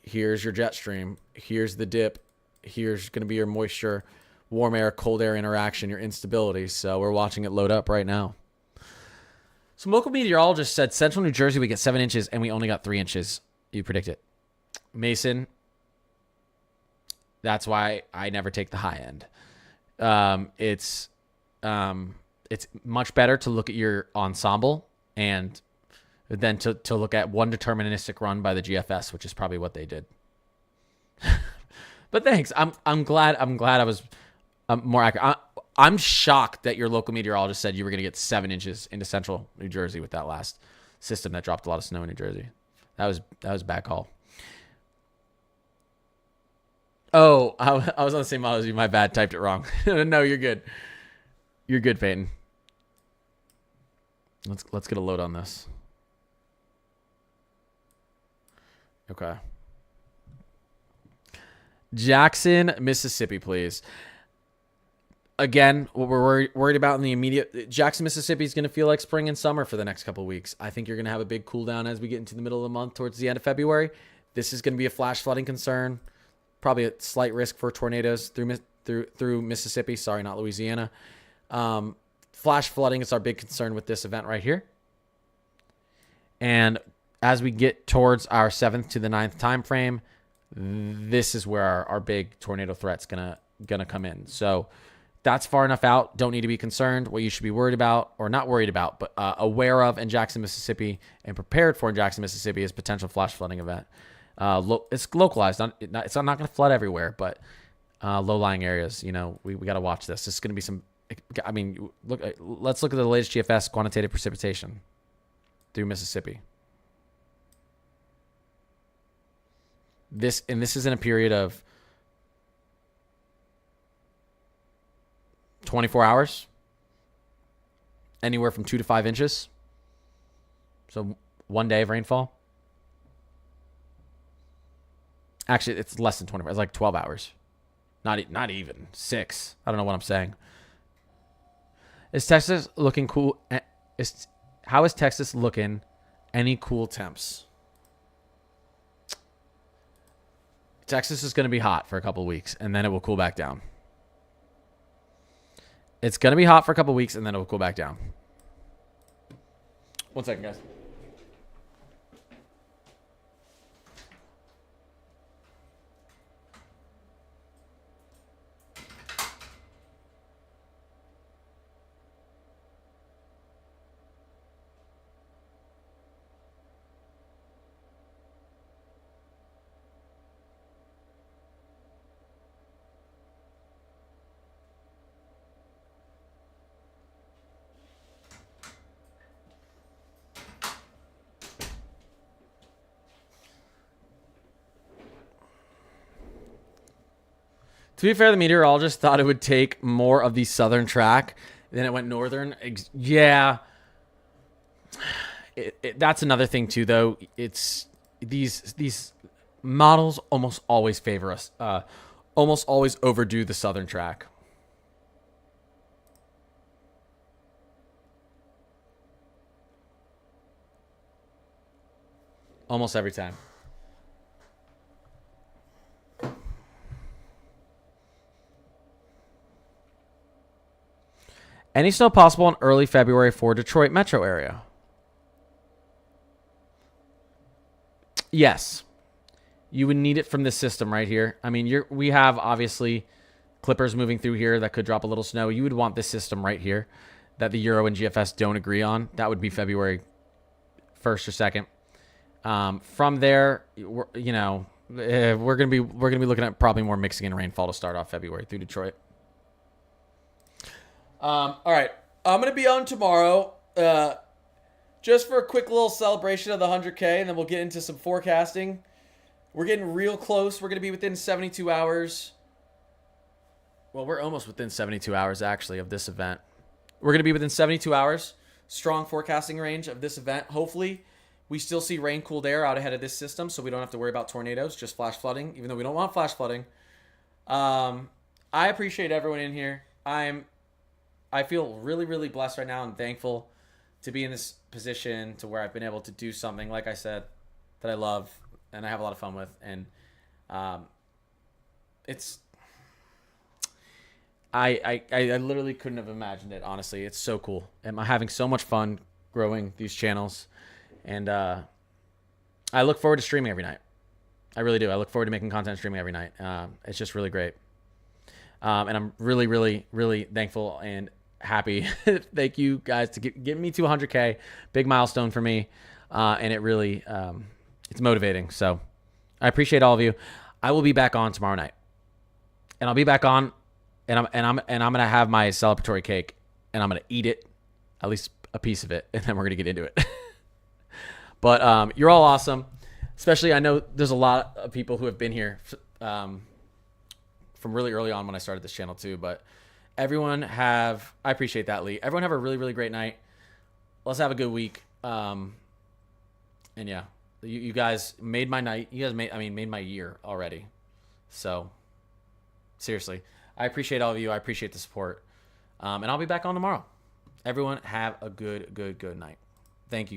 Here's your jet stream. Here's the dip. Here's gonna be your moisture, warm air, cold air interaction, your instability. So we're watching it load up right now. Some local meteorologists said central New Jersey we get 7 inches and we only got 3 inches. You predict it, Mason. That's why I never take the high end. It's much better to look at your ensemble and then to look at one deterministic run by the GFS, which is probably what they did. But thanks. I'm glad I was more accurate. I'm shocked that your local meteorologist said you were going to get 7 inches into central New Jersey with that last system that dropped a lot of snow in New Jersey. That was a bad call. Oh, I was on the same model as you. My bad. Typed it wrong. No, you're good. You're good, Peyton. Let's get a load on this. Okay. Jackson, Mississippi, please. Again, what we're worried about in the immediate... Jackson, Mississippi is going to feel like spring and summer for the next couple of weeks. I think you're going to have a big cool down as we get into the middle of the month towards the end of February. This is going to be a flash flooding concern. Probably a slight risk for tornadoes through Mississippi. Sorry, not Louisiana. Flash flooding is our big concern with this event right here. And as we get towards our 7th to the 9th time frame, this is where our big tornado threat's gonna come in. So that's far enough out. Don't need to be concerned. What you should be worried about, or not worried about, but aware of in Jackson, Mississippi, and prepared for in Jackson, Mississippi, is potential flash flooding event. It's localized. It's not going to flood everywhere, but low-lying areas. We got to watch this. This is going to be some. I mean, let's look at the latest GFS quantitative precipitation through Mississippi. This is in a period of 24 hours. anywhere from 2 to 5 inches. So 1 day of rainfall. Actually, it's less than 24. It's like 12 hours. Not even 6. I don't know what I'm saying. Is Texas looking cool? How is Texas looking? Any cool temps? Texas is going to be hot for a couple of weeks, and then it will cool back down. It's going to be hot for a couple of weeks, and then it will cool back down. 1 second, guys. To be fair, the meteorologist thought it would take more of the southern track. Then it went northern. Yeah. That's another thing, too, though. It's these models almost always favor us. Almost always overdo the southern track. Almost every time. Any snow possible in early February for Detroit metro area? Yes. You would need it from this system right here. I mean, we have, obviously, clippers moving through here that could drop a little snow. You would want this system right here that the Euro and GFS don't agree on. That would be February 1st or 2nd. From there, we're gonna be looking at probably more mixing and rainfall to start off February through Detroit. All right, I'm gonna be on tomorrow, just for a quick little celebration of the 100K, and then we'll get into some forecasting. We're getting real close. We're gonna be within 72 hours. Well, we're almost within 72 hours actually of this event. We're gonna be within 72 hours. Strong forecasting range of this event. Hopefully, we still see rain cooled air out ahead of this system, so we don't have to worry about tornadoes, just flash flooding, even though we don't want flash flooding. I appreciate everyone in here. I feel really, really blessed right now and thankful to be in this position to where I've been able to do something, like I said, that I love and I have a lot of fun with. And it's... I literally couldn't have imagined it, honestly. It's so cool. I'm having so much fun growing these channels. And I look forward to streaming every night. I really do. I look forward to making content streaming every night. It's just really great. And I'm really, really, really thankful and happy. Thank you guys to get me to 100K. Big milestone for me. And it really, it's motivating. So I appreciate all of you. I will be back on tomorrow night. And I'll be back on and I'm going to have my celebratory cake and I'm going to eat it, at least a piece of it. And then we're going to get into it. But you're all awesome. Especially, I know there's a lot of people who have been here from really early on when I started this channel too. But I appreciate that, Lee. Everyone have a really, really great night. Let's have a good week. And yeah, you guys made my night. You guys made my year already. So seriously, I appreciate all of you. I appreciate the support. And I'll be back on tomorrow. Everyone have a good night. Thank you.